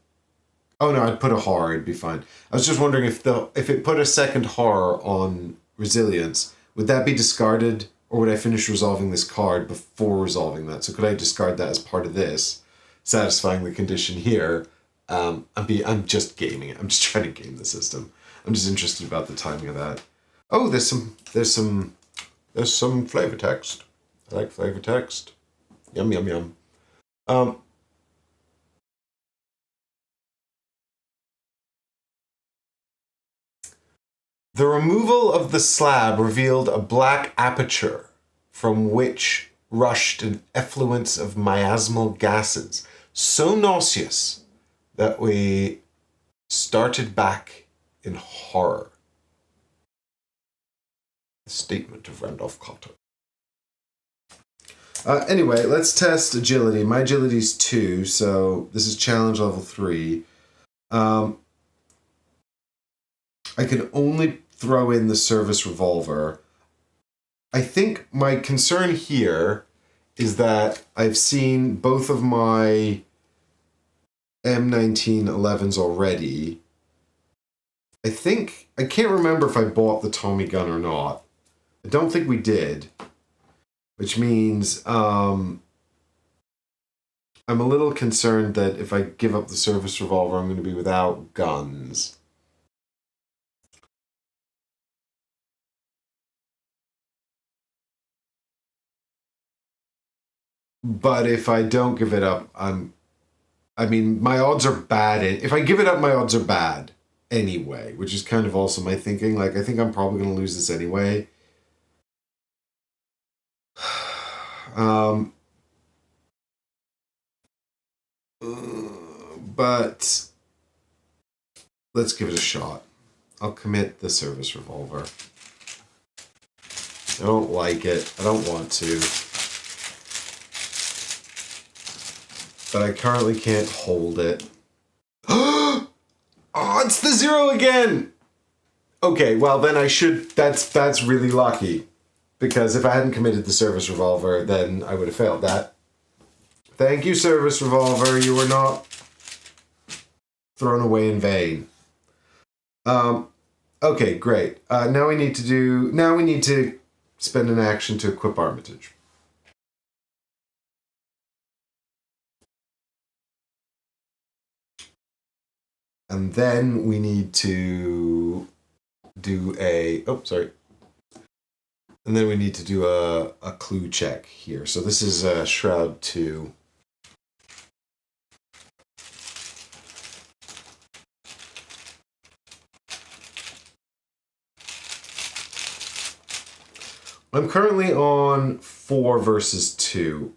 Oh no, I'd put a horror, it'd be fine. I was just wondering if it put a second horror on resilience, would that be discarded, or would I finish resolving this card before resolving that? So could I discard that as part of this, satisfying the condition here? I'm just gaming it. I'm just trying to game the system. I'm just interested about the timing of that. Oh, there's some flavor text. I like flavor text. Yum yum yum. The removal of the slab revealed a black aperture from which rushed an effluence of miasmal gases, so nauseous that we started back in horror. The statement of Randolph Carter. Anyway, let's test agility. My agility is 2, so this is challenge level 3. I can only throw in the service revolver. I think my concern here is that I've seen both of my M1911s already. I can't remember if I bought the Tommy gun or not. I don't think we did. Which means I'm a little concerned that if I give up the service revolver, I'm going to be without guns. But if I don't give it up, my odds are bad. If I give it up, my odds are bad anyway, which is kind of also my thinking. Like, I think I'm probably going to lose this anyway. But let's give it a shot. I'll commit the service revolver. I don't like it. I don't want to. But I currently can't hold it. Oh, it's the 0 again! Okay, well then I should... That's really lucky. Because if I hadn't committed the service revolver, then I would have failed that. Thank you, service revolver. You were not thrown away in vain. Okay, great. Now we need to spend an action to equip Armitage. And then we need to do a... Oh, sorry. And then we need to do a clue check here. So this is Shroud 2. I'm currently on 4 versus 2.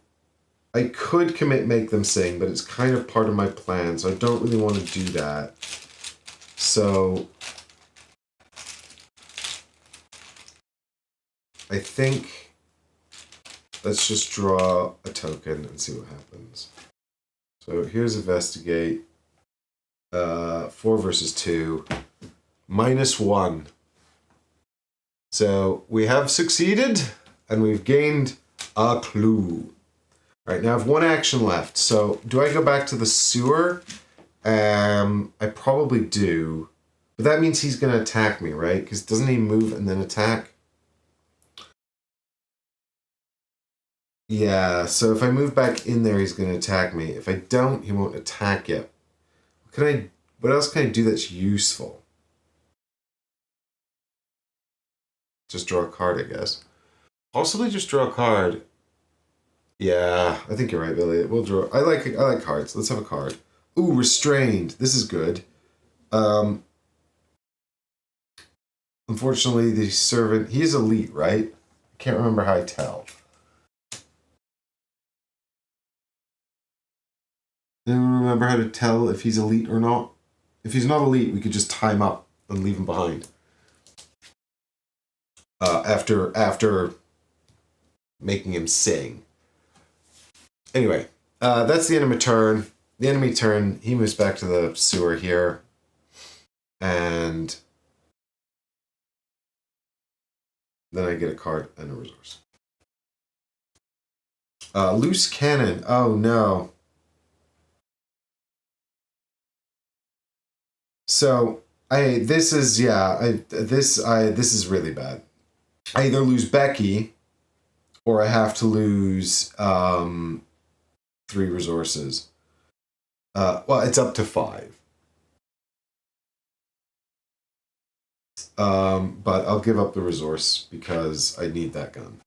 I could commit Make Them Sing, but it's kind of part of my plan, so I don't really want to do that. So I think let's just draw a token and see what happens. So here's Investigate. 4 versus 2. -1. So we have succeeded, and we've gained a clue. All right, now I have 1 action left. So do I go back to the sewer? I probably do. But that means he's going to attack me, right? Because doesn't he move and then attack? Yeah, so if I move back in there, he's going to attack me. If I don't, he won't attack yet. What else can I do that's useful? Just draw a card, I guess. Possibly just draw a card. Yeah, I think you're right, Billy. We'll draw. I like cards. Let's have a card. Ooh, Restrained. This is good. Unfortunately, the servant... He is elite, right? I can't remember how I tell. Anyone remember how to tell if he's elite or not? If he's not elite, we could just tie him up and leave him behind. After making him sing. Anyway, that's the end of my turn. The enemy turn, he moves back to the sewer here. And then I get a card and a resource. Loose cannon. Oh no. So this is really bad. I either lose Becky or I have to lose 3 resources. Well, it's up to 5. But I'll give up the resource because I need that gun.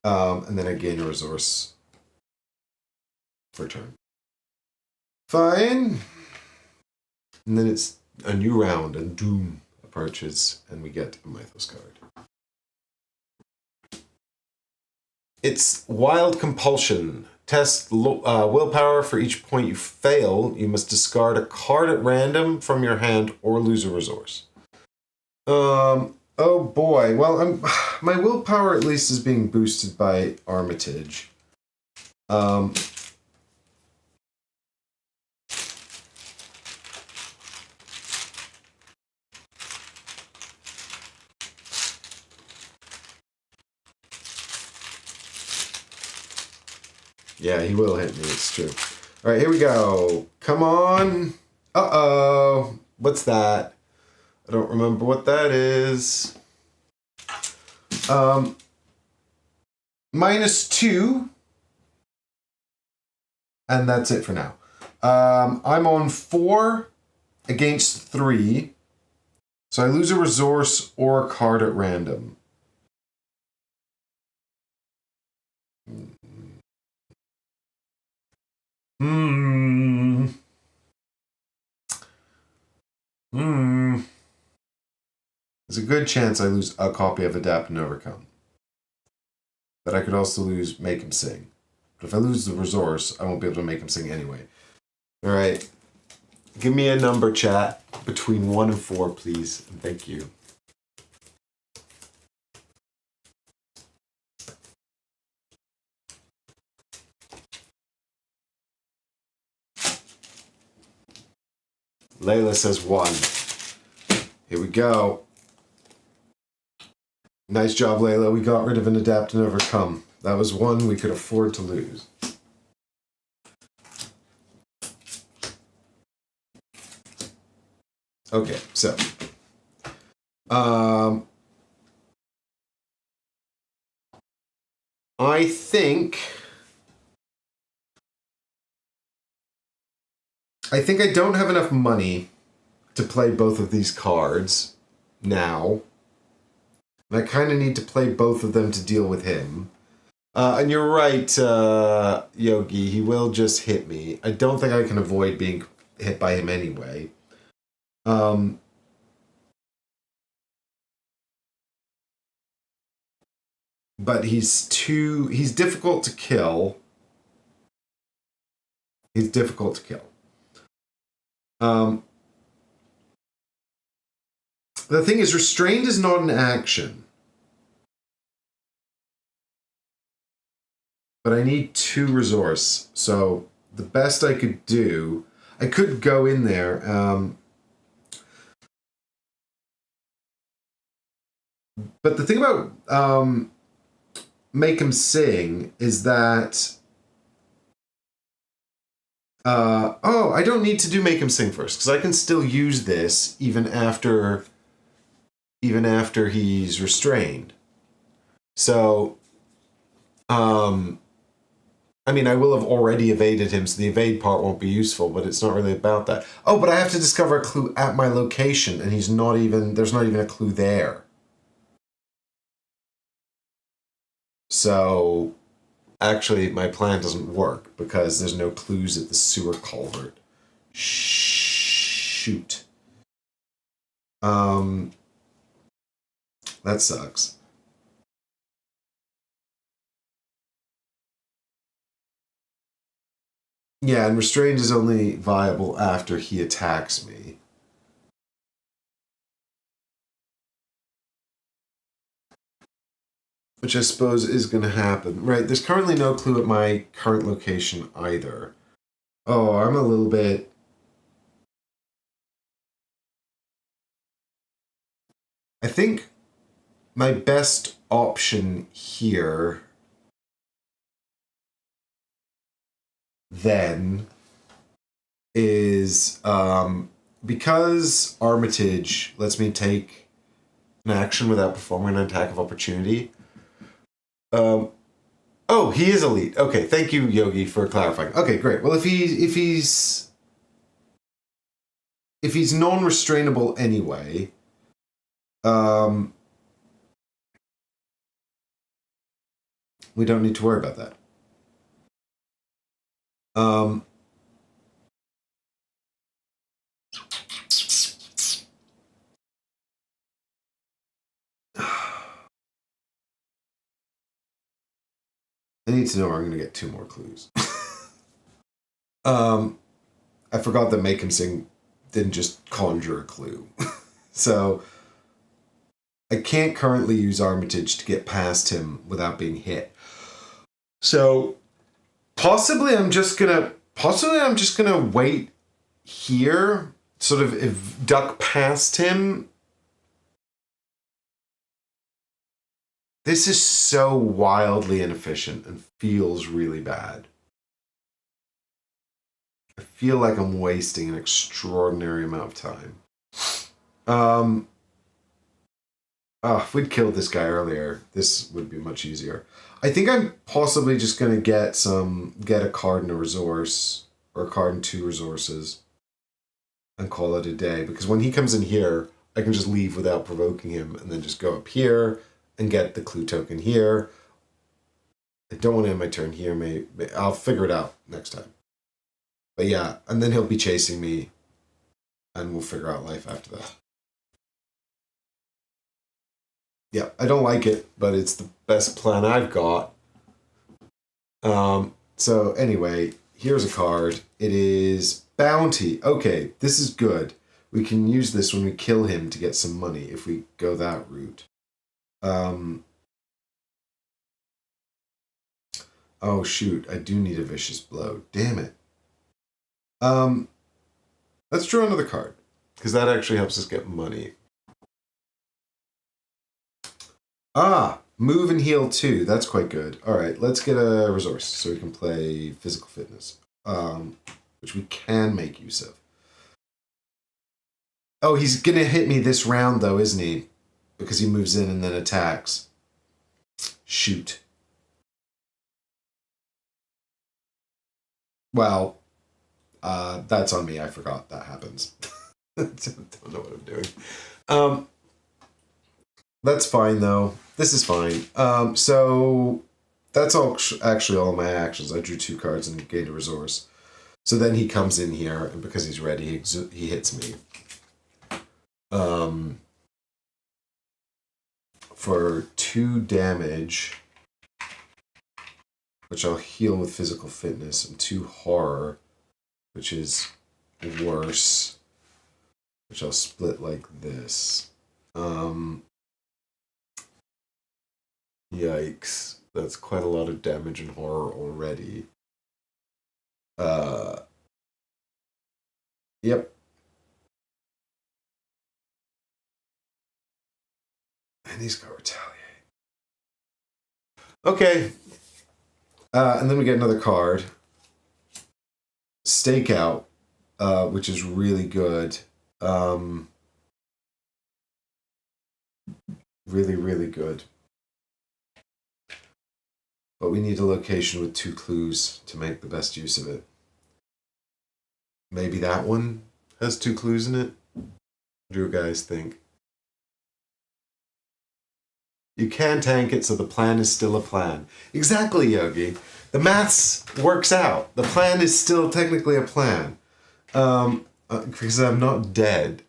And then I gain a resource for turn. Fine. And then it's a new round and Doom approaches and we get a Mythos card. It's Wild Compulsion. Test willpower. For each point you fail, you must discard a card at random from your hand or lose a resource. Oh boy. Well, my willpower at least is being boosted by Armitage. Yeah, he will hit me. It's true. All right, here we go. Come on. Uh-oh. What's that? I don't remember what that is. -2. And that's it for now. I'm on 4 against 3. So I lose a resource or a card at random. There's a good chance I lose a copy of Adapt and Overcome. But I could also lose Make Him Sing. But if I lose the resource, I won't be able to make him sing anyway. Alright. Give me a number, chat, between 1 and 4, please. Thank you. Layla says 1. Here we go. Nice job, Layla. We got rid of an Adapt and Overcome. That was one we could afford to lose. Okay, so. I think I don't have enough money to play both of these cards now. And I kind of need to play both of them to deal with him. And you're right, Yogi, he will just hit me. I don't think I can avoid being hit by him anyway. But he's difficult to kill. He's difficult to kill. The thing is, restrained is not an action. But I need 2 resource. So the best I could do, I could go in there. But the thing about Make Him Sing is that I don't need to do Make Him Sing first, because I can still use this even after he's restrained. So I mean, I will have already evaded him, so the evade part won't be useful, but it's not really about that. Oh, but I have to discover a clue at my location, and there's not even a clue there. So, actually, my plan doesn't work, because there's no clues at the sewer culvert. Shoot. That sucks. Yeah, and restrained is only viable after he attacks me. Which I suppose is going to happen. Right, there's currently no clue at my current location either. Oh, I'm a little bit... I think my best option here then is because Armitage lets me take an action without performing an attack of opportunity. Oh, he is elite. Okay, thank you, Yogi, for clarifying. Okay, great. Well, if he's non-restrainable anyway, we don't need to worry about that. I need to know where I'm going to get 2 more clues. I forgot that Make Him Sing didn't just conjure a clue. So I can't currently use Armitage to get past him without being hit. So possibly I'm just gonna wait here, sort of duck past him. This is so wildly inefficient and feels really bad. I feel like I'm wasting an extraordinary amount of time. If we'd killed this guy earlier, this would be much easier. I think I'm possibly just gonna get a card and a resource, or a card and 2 resources, and call it a day. Because when he comes in here, I can just leave without provoking him, and then just go up here and get the clue token here. I don't want to end my turn here. Maybe I'll figure it out next time. But yeah, and then he'll be chasing me, and we'll figure out life after that. Yeah, I don't like it, but it's the best plan I've got. So anyway, here's a card. It is Bounty. Okay, this is good. We can use this when we kill him to get some money if we go that route. Oh shoot, I do need a Vicious Blow. Damn it. Let's draw another card, because that actually helps us get money. Move and heal 2. That's quite good. All right, let's get a resource so we can play physical fitness, which we can make use of. Oh, he's going to hit me this round, though, isn't he? Because he moves in and then attacks. Shoot. Well, that's on me. I forgot that happens. Don't know what I'm doing. That's fine, though. This is fine. So that's actually all my actions. I drew 2 cards and gained a resource. So then he comes in here, and because he's ready, he hits me. For 2 damage, which I'll heal with physical fitness, and 2 horror, which is worse, which I'll split like this. Yikes. That's quite a lot of damage and horror already. Yep. And he's got retaliate. Okay. And then we get another card. Stakeout, which is really good. Really, really good. But we need a location with 2 clues to make the best use of it. Maybe that one has 2 clues in it? What do you guys think? You can tank it, so the plan is still a plan. Exactly, Yogi. The maths works out. The plan is still technically a plan. Because I'm not dead.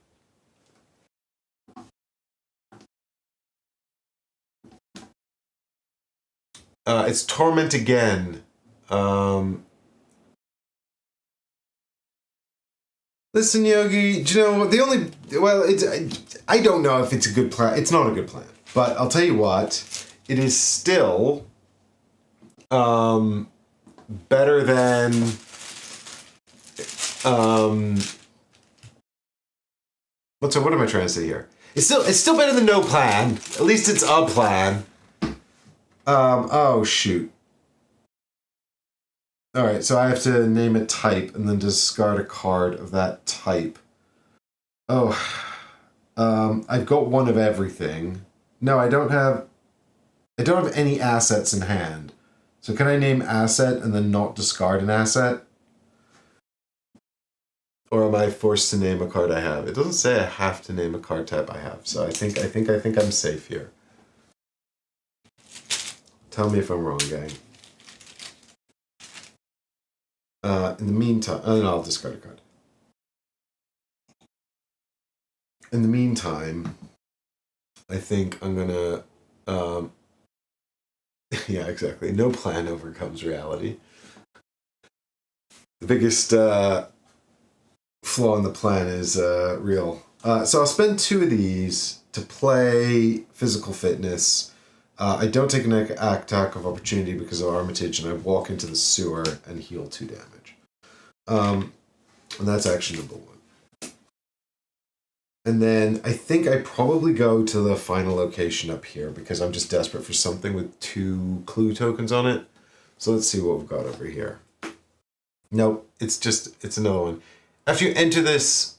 It's Torment again. Listen, Yogi, do you know, I don't know if it's a good plan. It's not a good plan. But I'll tell you what, it is still better than what am I trying to say here? It's still better than no plan. At least it's a plan. Oh shoot. Alright, so I have to name a type and then discard a card of that type. Oh. I've got one of everything. No, I don't have any assets in hand. So can I name asset and then not discard an asset? Or am I forced to name a card I have? It doesn't say I have to name a card type I have. So I think I'm safe here. Tell me if I'm wrong, gang. In the meantime, no, I'll discard a card. In the meantime, I think I'm gonna, yeah, exactly. No plan overcomes reality. The biggest flaw in the plan is real. So I'll spend 2 of these to play physical fitness. I don't take an attack of opportunity because of Armitage, and I walk into the sewer and heal 2 damage. And that's action number 1. And then I think I probably go to the final location up here because I'm just desperate for something with 2 clue tokens on it. So let's see what we've got over here. Nope, it's another one. After you enter this...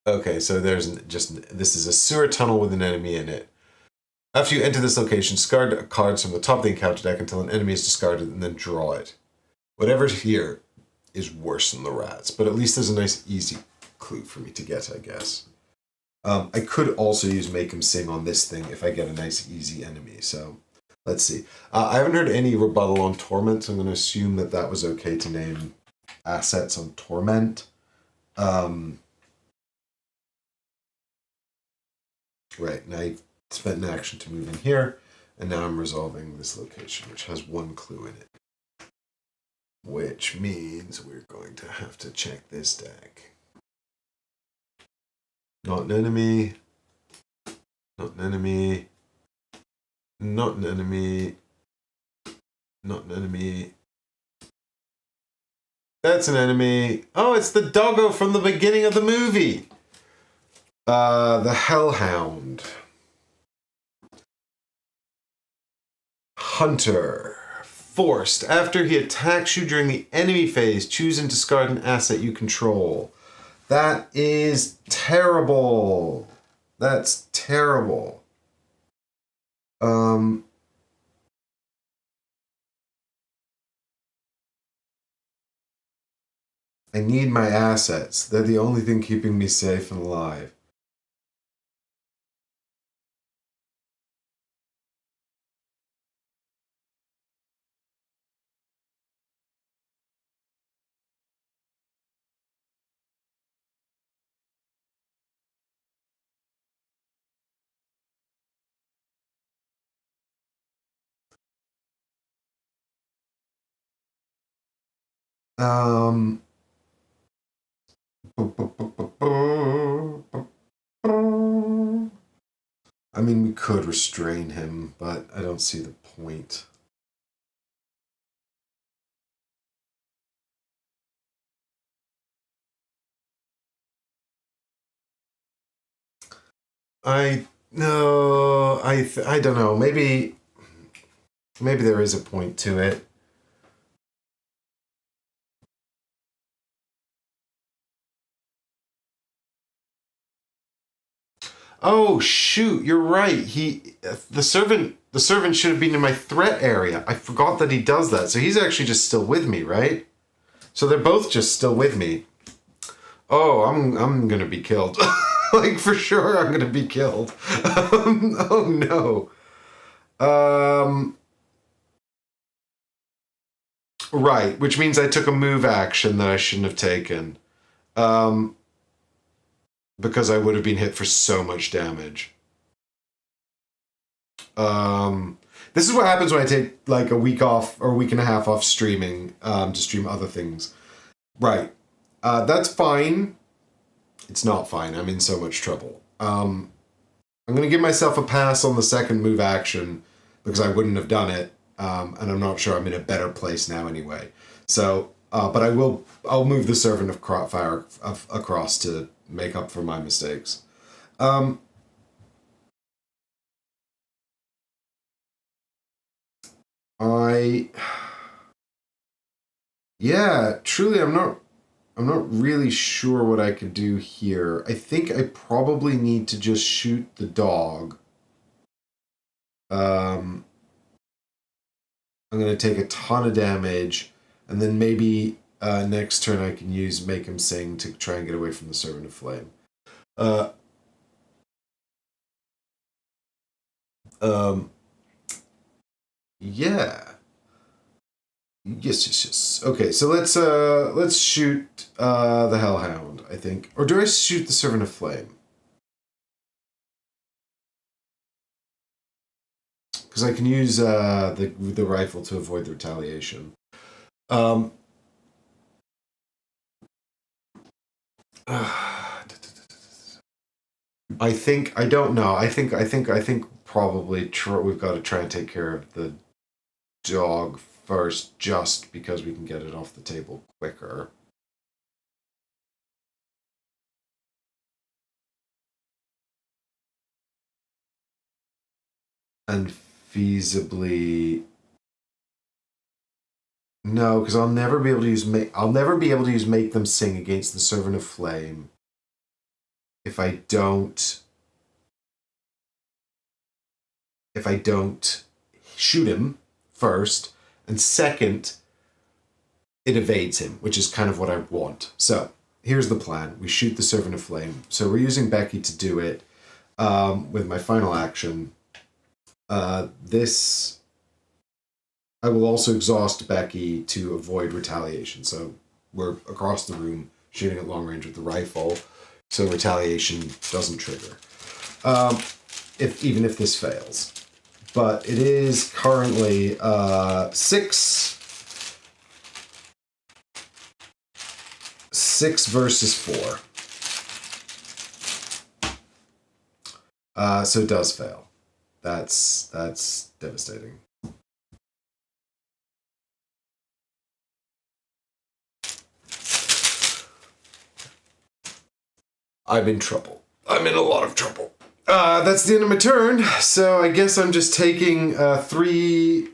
Okay, so this is a sewer tunnel with an enemy in it. After you enter this location, discard cards from the top of the encounter deck until an enemy is discarded and then draw it. Whatever's here is worse than the rats, but at least there's a nice easy clue for me to get, I guess. I could also use Make 'em Sing on this thing if I get a nice easy enemy, so let's see. I haven't heard any rebuttal on Torment, so I'm going to assume that that was okay to name assets on Torment. Right, now I've spent an action to move in here, and now I'm resolving this location, which has one clue in it. Which means we're going to have to check this deck. Not an enemy. Not an enemy. Not an enemy. Not an enemy. That's an enemy. Oh, it's the doggo from the beginning of the movie. The Hellhound. Hunter. Forced. After he attacks you during the enemy phase, choose and discard an asset you control. That is terrible. That's terrible. I need my assets. They're the only thing keeping me safe and alive. I mean, we could restrain him, but I don't see the point. I don't know. Maybe there is a point to it. Oh shoot, you're right. The servant should have been in my threat area. I forgot that he does that. So he's actually just still with me, right? So they're both just still with me. Oh, I'm gonna be killed. Like for sure, I'm gonna be killed. Oh no. Right, which means I took a move action that I shouldn't have taken. Because I would have been hit for so much damage. This is what happens when I take like a week off or a week and a half off streaming to stream other things. Right. That's fine. It's not fine. I'm in so much trouble. I'm going to give myself a pass on the second move action because I wouldn't have done it. And I'm not sure I'm in a better place now anyway. So, but I'll move the Servant of Fire across to make up for my mistakes. Yeah, truly, I'm not really sure what I could do here. I think I probably need to just shoot the dog. I'm going to take a ton of damage, and then maybe next turn I can use Make 'em Sing to try and get away from the Servant of Flame. Yeah. Yes. Okay, so let's shoot the Hellhound, I think. Or do I shoot the Servant of Flame? Because I can use the rifle to avoid the retaliation. I think I don't know. I think probably we've got to try and take care of the dog first, just because we can get it off the table quicker. And feasibly No, because I'll never be able to use make them sing against the Servant of Flame if I don't shoot him first, and second, it evades him, which is kind of what I want. So here's the plan. We shoot the Servant of Flame. So we're using Becky to do it with my final action. This, I will also exhaust Becky to avoid retaliation. So we're across the room shooting at long range with the rifle, so retaliation doesn't trigger. Even if this fails. But it is currently 6 versus 4. So it does fail. That's devastating. I'm in trouble. I'm in a lot of trouble. That's the end of my turn, so I guess I'm just taking 3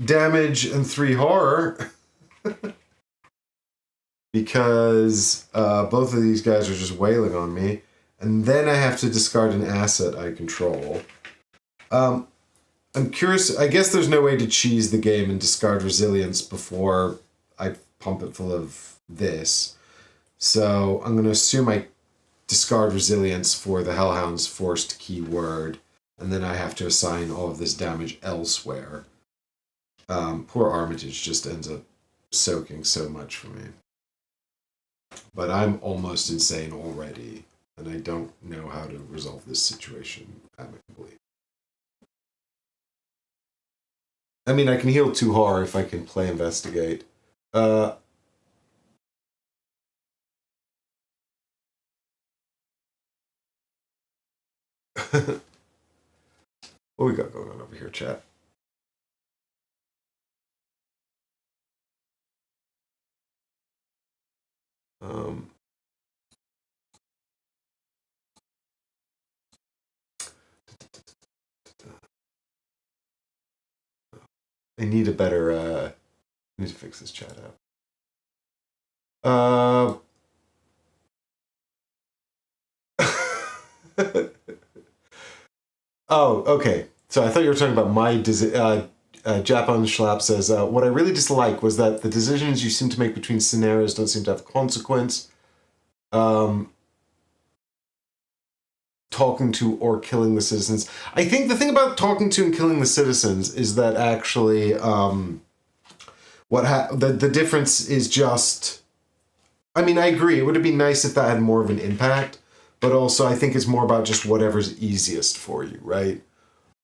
damage and 3 horror. Because both of these guys are just wailing on me. And then I have to discard an asset I control. I'm curious, I guess there's no way to cheese the game and discard resilience before I pump it full of this. So I'm going to assume I discard resilience for the Hellhound's forced keyword, and then I have to assign all of this damage elsewhere. Poor Armitage just ends up soaking so much for me. But I'm almost insane already, and I don't know how to resolve this situation amicably. I mean, I can heal 2 horror if I can play investigate. What we got going on over here, chat? I need a better, I need to fix this chat up. Oh, okay. So I thought you were talking about my Japan Schlapp says, what I really dislike was that the decisions you seem to make between scenarios don't seem to have consequence. Talking to or killing the citizens. I think the thing about talking to and killing the citizens is that actually the difference is just, I mean, I agree. It would have been nice if that had more of an impact, but also I think it's more about just whatever's easiest for you, right?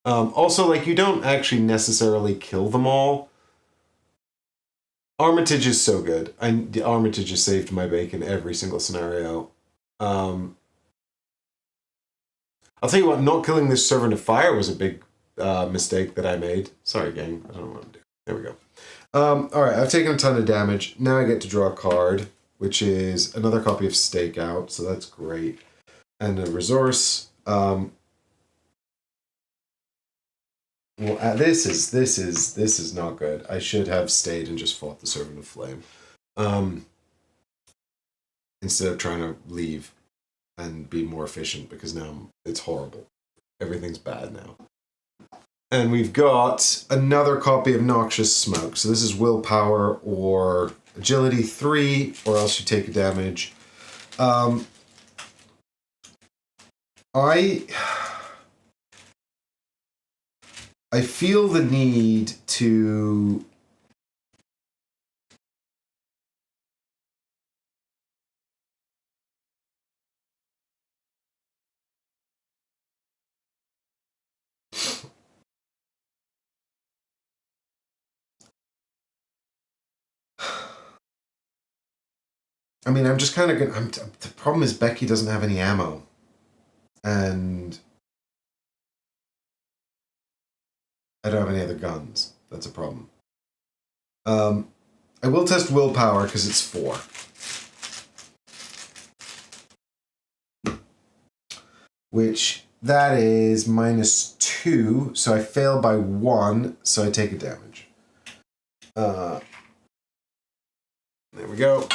Also, like, you don't actually necessarily kill them all. Armitage is so good. The Armitage has saved my bacon every single scenario. I'll tell you what, not killing this Servant of Fire was a big mistake that I made. Sorry, gang. I don't know what I'm doing. There we go. Alright, I've taken a ton of damage. Now I get to draw a card, which is another copy of Stakeout, so that's great. And a resource. Well, this is not good. I should have stayed and just fought the Servant of Flame. Instead of trying to leave and be more efficient, because now it's horrible. Everything's bad now. And we've got another copy of Noxious Smoke. So this is willpower or agility 3, or else you take a damage. I feel the need to I mean, I'm just kind of gonna. The problem is Becky doesn't have any ammo, and I don't have any other guns. That's a problem. I will test willpower because it's 4. Which, that is -2, so I fail by 1, so I take a damage. There we go.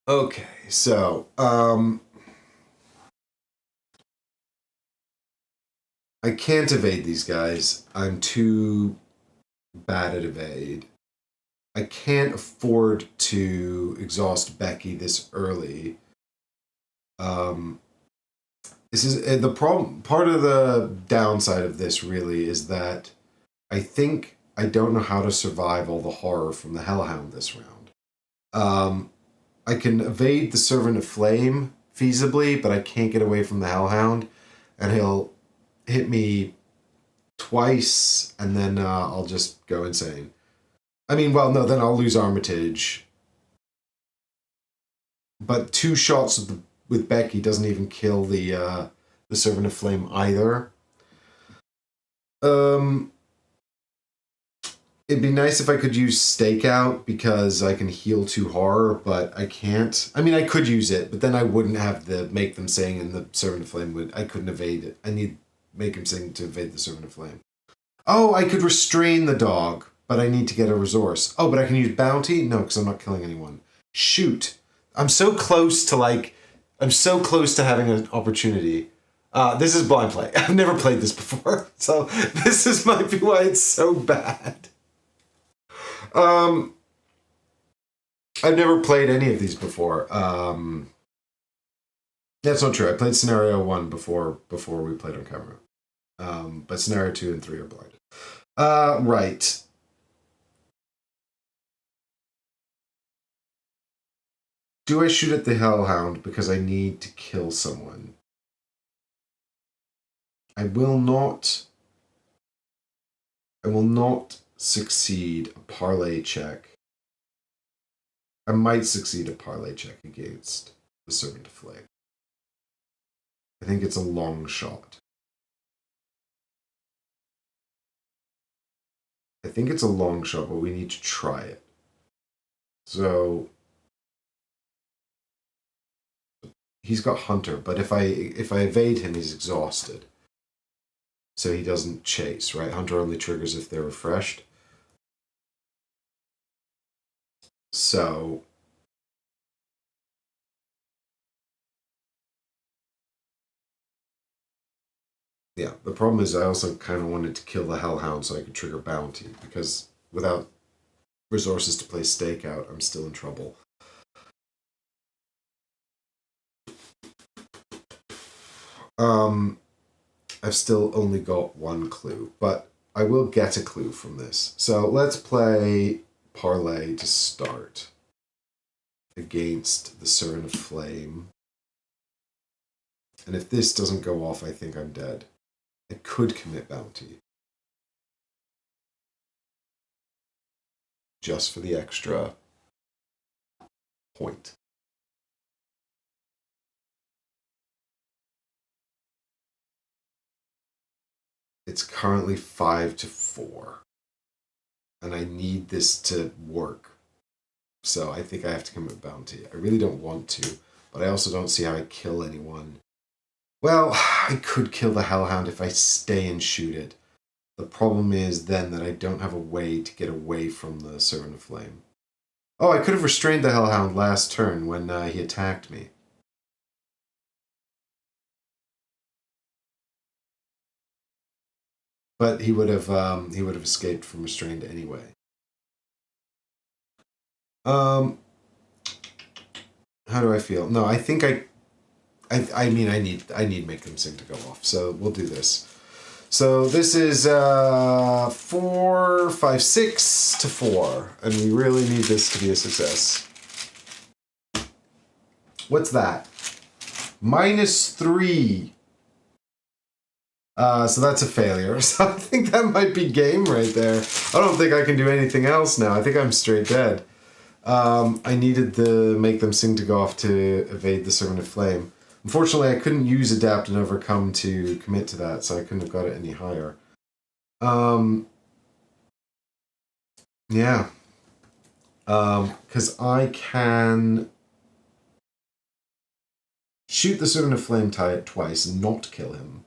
Okay, so, I can't evade these guys. I'm too bad at evade. I can't afford to exhaust Becky this early. This is the problem. Part of the downside of this really is that I think I don't know how to survive all the horror from the Hellhound this round. I can evade the Servant of Flame feasibly, but I can't get away from the Hellhound, and he'll hit me twice, and then I'll just go insane. I mean, well, no, then I'll lose Armitage. But 2 shots with Becky doesn't even kill the Servant of Flame either. It'd be nice if I could use Stakeout because I can heal 2 horror, but I can't. I mean, I could use it, but then I wouldn't have the Make Them Sing, and the Servant of Flame I couldn't evade it. I need Make Them Sing to evade the Servant of Flame. Oh, I could restrain the dog, but I need to get a resource. Oh, but I can use Bounty? No, because I'm not killing anyone. Shoot. I'm so close to having an opportunity. This is blind play. I've never played this before, so this might be why it's so bad. I've never played any of these before. That's not true. I played Scenario 1 before we played on camera. But Scenario 2 and 3 are blind. Right. Do I shoot at the Hellhound because I need to kill someone? I will not succeed a parlay check. I might succeed a parlay check against the Servant of Flame. I think it's a long shot. I think it's a long shot, but we need to try it. So he's got Hunter, but if I evade him, he's exhausted. So he doesn't chase, right? Hunter only triggers if they're refreshed. So yeah, the problem is I also kind of wanted to kill the Hellhound so I could trigger Bounty, because without resources to play Stakeout, I'm still in trouble. I've still only got 1 clue, but I will get a clue from this. So let's play Parlay to start against the Servant of Flame. And if this doesn't go off, I think I'm dead. I could commit Bounty. Just for the extra point. It's currently 5-4. And I need this to work. So I think I have to commit Bounty. I really don't want to, but I also don't see how I kill anyone. Well, I could kill the Hellhound if I stay and shoot it. The problem is then that I don't have a way to get away from the Servant of Flame. Oh, I could have restrained the Hellhound last turn when he attacked me. But he would have escaped from restrained anyway. How do I feel? No, I think I need Make Them Sing to go off. So we'll do this. So this is 4, 5, 6 to 4, and we really need this to be a success. What's that? -3. So that's a failure. So I think that might be game right there. I don't think I can do anything else now. I think I'm straight dead. I needed the Make Them Sing to go off to evade the Servant of Flame. Unfortunately, I couldn't use Adapt and Overcome to commit to that, so I couldn't have got it any higher. Yeah. Because I can shoot the Servant of Flame twice and not kill him.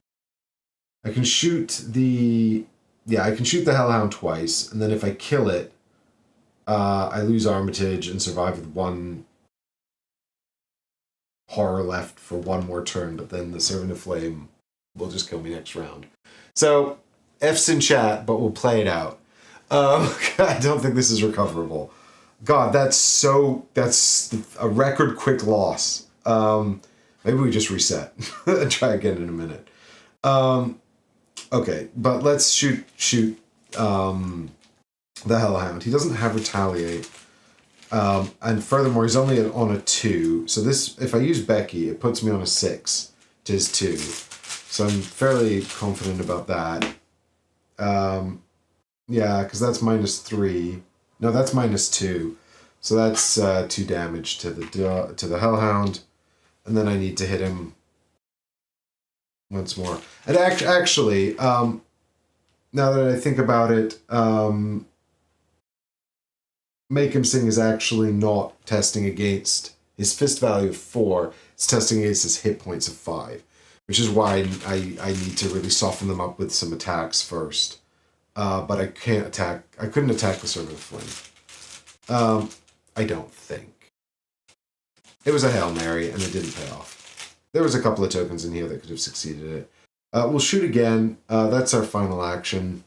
I can shoot the... Yeah, I can shoot the Hellhound twice, and then if I kill it, I lose Armitage and survive with 1 horror left for 1 more turn, but then the Servant of Flame will just kill me next round. So, F's in chat, but we'll play it out. I don't think this is recoverable. God, that's a record quick loss. Maybe we just reset and try again in a minute. Okay, but let's shoot the Hellhound. He doesn't have Retaliate. And furthermore, he's only on a 2. So this, if I use Becky, it puts me on a 6 to his 2. So I'm fairly confident about that. Yeah, because that's -3. No, that's -2. So that's 2 damage to the Hellhound. And then I need to hit him once more. And actually, now that I think about it, Make Him Sing is actually not testing against his fist value of 4. It's testing against his hit points of 5, which is why I need to really soften them up with some attacks first. But I couldn't attack the Servant of Flame. I don't think. It was a Hail Mary, and it didn't pay off. There was a couple of tokens in here that could have succeeded it. We'll shoot again. That's our final action.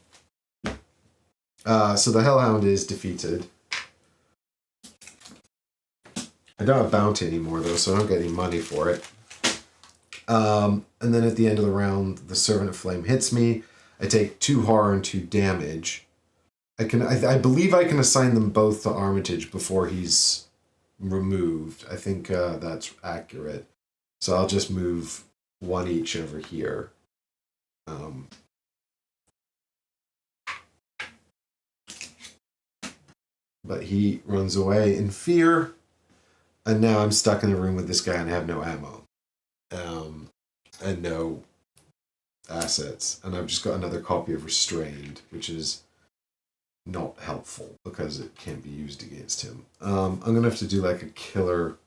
So the Hellhound is defeated. I don't have bounty anymore, though, so I don't get any money for it. And then at the end of the round, the Servant of Flame hits me. I take 2 horror and 2 damage. I believe I can assign them both to Armitage before he's removed. I think that's accurate. So I'll just move 1 each over here. But he runs away in fear. And now I'm stuck in the room with this guy and I have no ammo. And no assets. And I've just got another copy of Restrained, which is not helpful because it can't be used against him. I'm going to have to do like a killer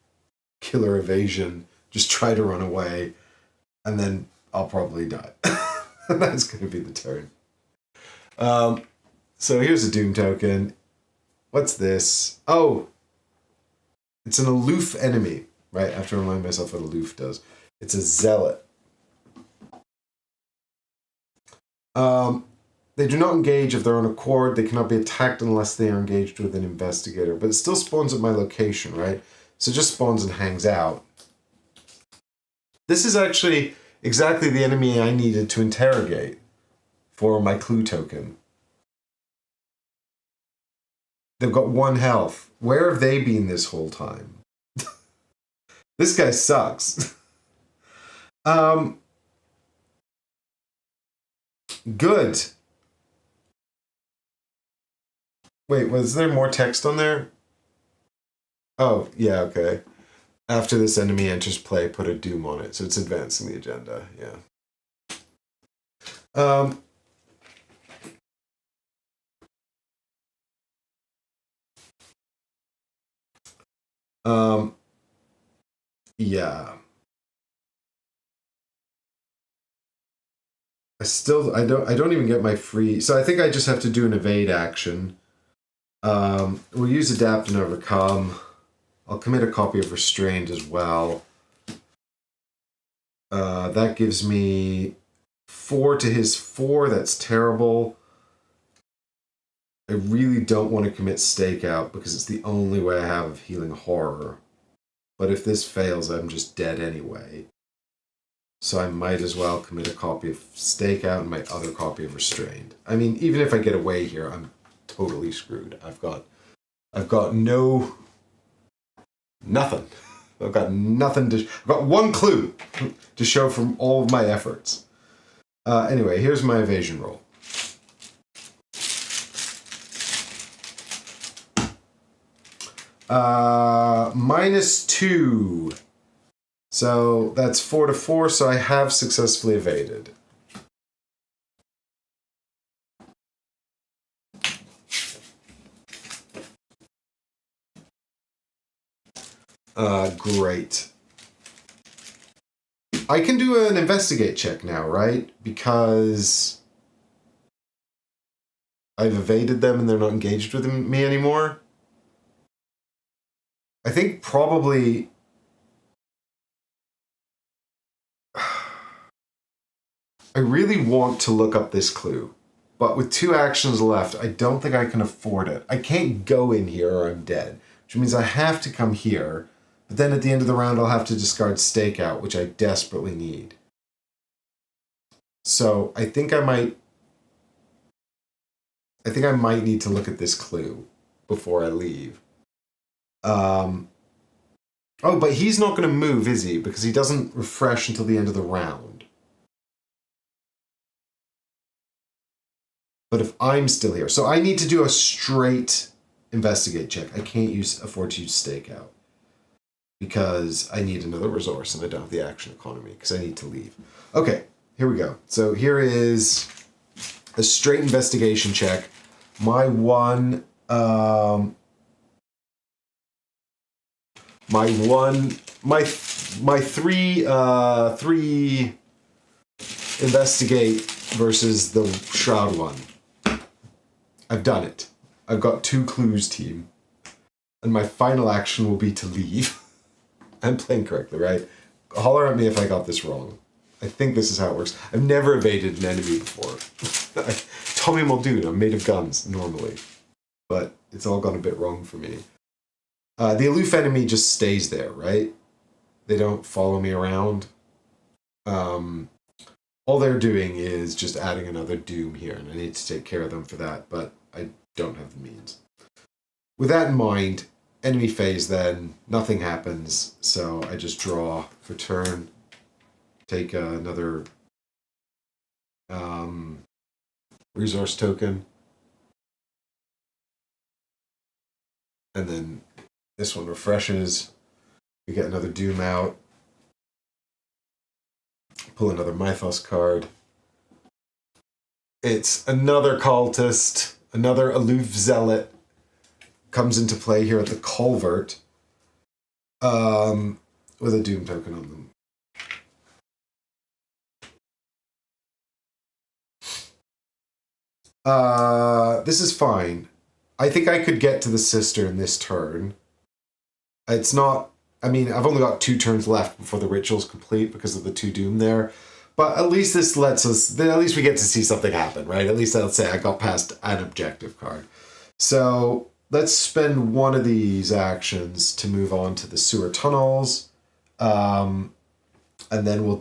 evasion. Just try to run away. And then I'll probably die. And that's going to be the turn. So here's a Doom token. What's this? Oh! It's an aloof enemy, right? I have to remind myself what aloof does. It's a zealot. They do not engage of their own accord. They cannot be attacked unless they are engaged with an investigator. But it still spawns at my location, right? So it just spawns and hangs out. This is actually exactly the enemy I needed to interrogate for my clue token. They've got 1 health. Where have they been this whole time? This guy sucks. Good. Wait, was there more text on there? Oh, yeah, okay. After this enemy enters play, put a Doom on it. So it's advancing the agenda, yeah. Yeah. I don't even get my free, so I think I just have to do an evade action. We'll use adapt and overcome. I'll commit a copy of Restrained as well. That gives me 4 to his 4. That's terrible. I really don't want to commit Stakeout because it's the only way I have of healing horror. But if this fails, I'm just dead anyway. So I might as well commit a copy of Stakeout and my other copy of Restrained. I mean, even if I get away here, I'm totally screwed. I've got nothing. I've got nothing I've got 1 clue to show from all of my efforts. Anyway, here's my evasion roll. -2. So that's 4 to 4, so I have successfully evaded. Great. I can do an investigate check now, right? Because I've evaded them and they're not engaged with me anymore. I think probably... I really want to look up this clue. But with 2 actions left, I don't think I can afford it. I can't go in here or I'm dead. Which means I have to come here. But then at the end of the round, I'll have to discard stakeout, which I desperately need. So I think I might need to look at this clue before I leave. Oh, but he's not going to move, is he? Because he doesn't refresh until the end of the round. But if I'm still here... So I need to do a straight investigate check. I can't afford to use stakeout. Because I need another resource and I don't have the action economy because I need to leave. Okay, here we go. So here is a straight investigation check. My three investigate versus the shroud one. I've done it. I've got 2 clues, team. And my final action will be to leave. I'm playing correctly, right? Holler at me if I got this wrong. I think this is how it works. I've never evaded an enemy before. Tommy Muldoon, I'm made of guns, normally. But it's all gone a bit wrong for me. The aloof enemy just stays there, right? They don't follow me around. All they're doing is just adding another doom here, and I need to take care of them for that, but I don't have the means. With that in mind, enemy phase then, nothing happens, so I just draw for turn, take another resource token, and then this one refreshes, we get another doom out, pull another Mythos card. It's another cultist, another aloof zealot comes into play here at the culvert with a doom token on them. This is fine. I think I could get to the cistern this turn. It's not... I mean, I've only got 2 turns left before the ritual's complete because of the 2 doom there. But at least this lets us... At least we get to see something happen, right? At least I'll say I got past an objective card. So let's spend one of these actions to move on to the sewer tunnels. And then we'll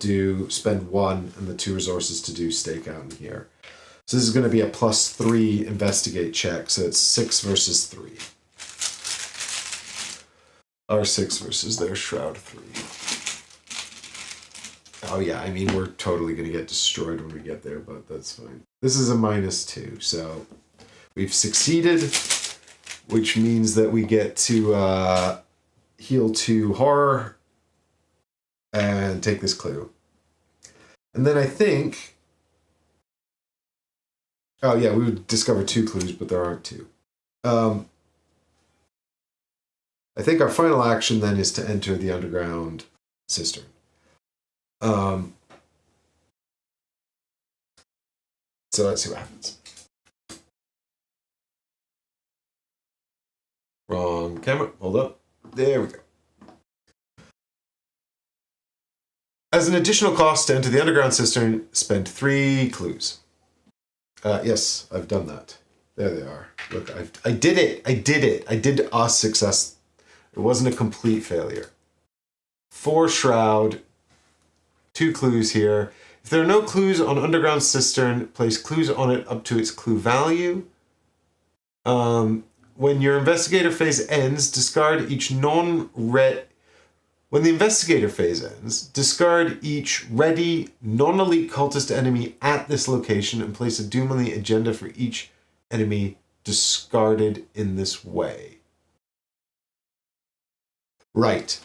spend 1 and the 2 resources to do stakeout in here. So this is going to be a +3 investigate check. So it's 6 versus 3. Our 6 versus their shroud 3. Oh yeah, I mean, we're totally going to get destroyed when we get there, but that's fine. This is a -2, so we've succeeded, which means that we get to heal 2 horror and take this clue. And then I think... Oh yeah, we would discover 2 clues, but there aren't 2. I think our final action then is to enter the underground cistern. So let's see what happens. Wrong camera. Hold up. There we go. As an additional cost to enter the underground cistern, spend 3 clues. Yes, I've done that. There they are. Look, I did it. I did it. I did a success. It wasn't a complete failure. 4 shroud, 2 clues here. If there are no clues on underground cistern, place clues on it up to its clue value. When your investigator phase ends, discard each When the investigator phase ends, discard each ready non-elite cultist enemy at this location and place a doom on the agenda for each enemy discarded in this way. Right.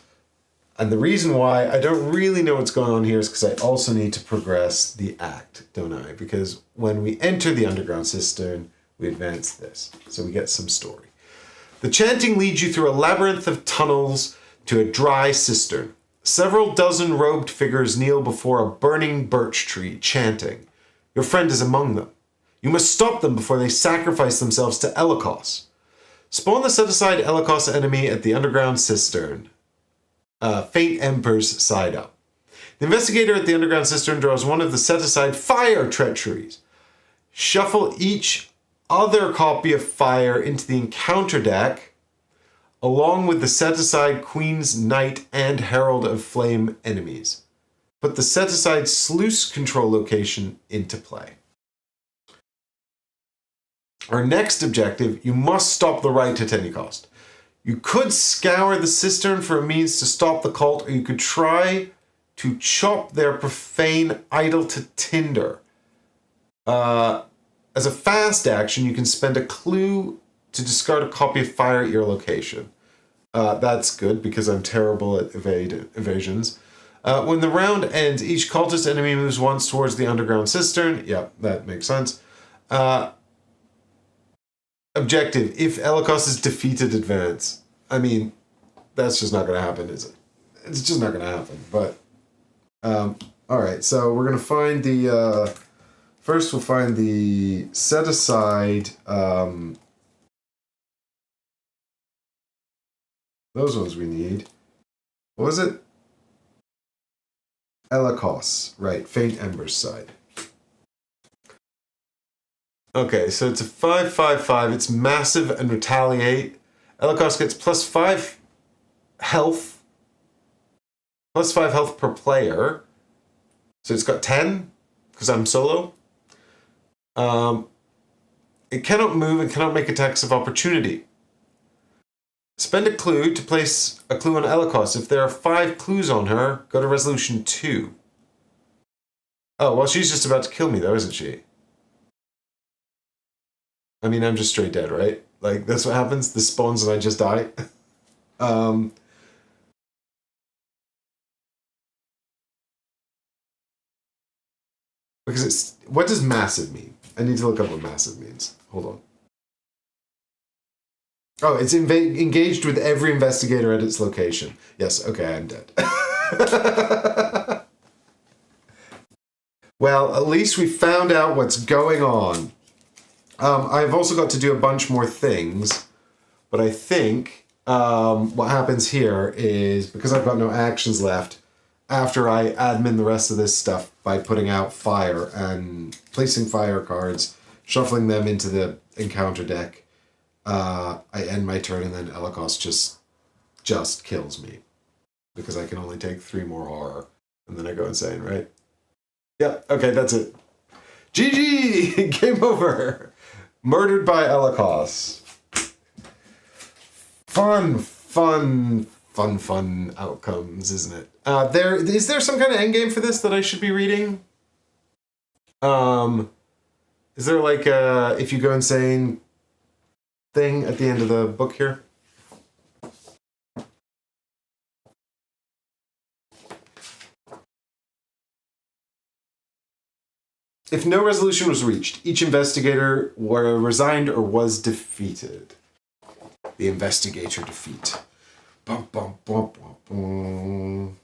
And the reason why I don't really know what's going on here is because I also need to progress the act, don't I? Because when we enter the underground cistern, we advance this. So we get some story. The chanting leads you through a labyrinth of tunnels to a dry cistern. Several dozen robed figures kneel before a burning birch tree, chanting. Your friend is among them. You must stop them before they sacrifice themselves to Elikos. Spawn the set-aside Elikos enemy at the underground cistern. Faint Ember's side up. The investigator at the underground cistern draws one of the set-aside fire treacheries. Shuffle each other copy of fire into the encounter deck, along with the set-aside Queen's Knight and Herald of Flame enemies. Put the set-aside Sluice control location into play. Our next objective, you must stop the rite at any cost. You could scour the cistern for a means to stop the cult, or you could try to chop their profane idol to tinder. As a fast action, you can spend a clue to discard a copy of fire at your location. That's good, because I'm terrible at evasions. When the round ends, each cultist enemy moves once towards the underground cistern. Yep, that makes sense. Objective, if Elikos is defeated, advance. I mean, that's just not going to happen, is it? It's just not going to happen, but... Alright, so we're going to find the... First, we'll find the set-aside... those ones we need. What was it? Elikos. Right, Faint Ember's side. Okay, so it's a 5/5/5. It's massive and retaliate. Elikos gets +5 health. +5 health per player. So it's got 10, because I'm solo. It cannot move and cannot make attacks of opportunity. Spend a clue to place a clue on Elikos. If there are 5 clues on her, go to resolution 2. Oh, well, she's just about to kill me, though, isn't she? I mean, I'm just straight dead, right? Like, that's what happens? This spawns and I just die? Because it's... What does massive mean? I need to look up what massive means. Hold on. Oh, it's engaged with every investigator at its location. Yes, okay, I'm dead. Well, at least we found out what's going on. I've also got to do a bunch more things, but I think what happens here is, because I've got no actions left, after I admin the rest of this stuff by putting out fire and placing fire cards, shuffling them into the encounter deck, I end my turn, and then Elikos just kills me. Because I can only take 3 more horror, and then I go insane, right? Yep, okay, that's it. GG! Game over! Murdered by Elikos. Fun outcomes, isn't it? Is there some kind of endgame for this that I should be reading? Is there like a if you go insane thing at the end of the book here? If no resolution was reached, each investigator were resigned or was defeated. The investigator defeat. Bum, bum, bum, bum, bum.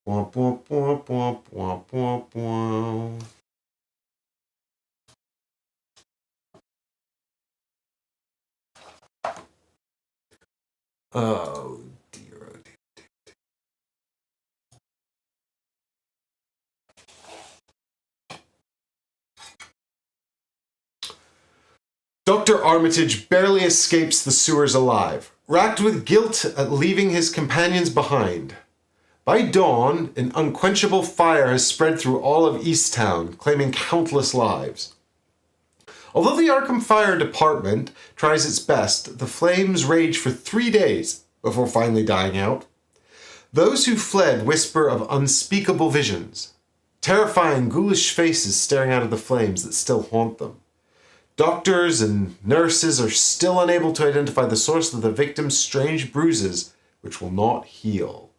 Bum, bum, bum, bum, bum, bum, bum. Oh dear, oh dear. Dr. Armitage barely escapes the sewers alive, racked with guilt at leaving his companions behind. By dawn, an unquenchable fire has spread through all of Easttown, claiming countless lives. Although the Arkham Fire Department tries its best, the flames rage for 3 days before finally dying out. Those who fled whisper of unspeakable visions, terrifying ghoulish faces staring out of the flames that still haunt them. Doctors and nurses are still unable to identify the source of the victim's strange bruises, which will not heal.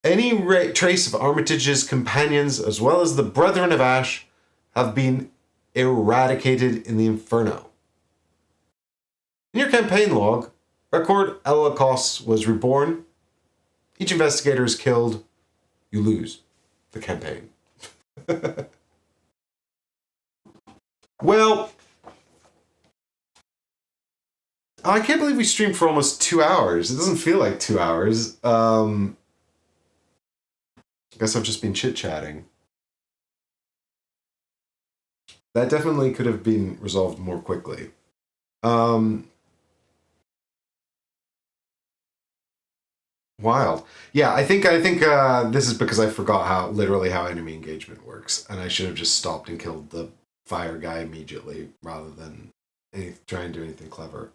Any trace of Armitage's companions, as well as the Brethren of Ash, have been eradicated in the Inferno. In your campaign log, Record, Elakos was reborn. Each investigator is killed. You lose the campaign. Well, I can't believe we streamed for almost 2 hours. It doesn't feel like 2 hours. I guess I've just been chit-chatting. That definitely could have been resolved more quickly. Wild. Yeah, I think this is because I forgot how enemy engagement works, and I should have just stopped and killed the fire guy immediately rather than try and do anything clever.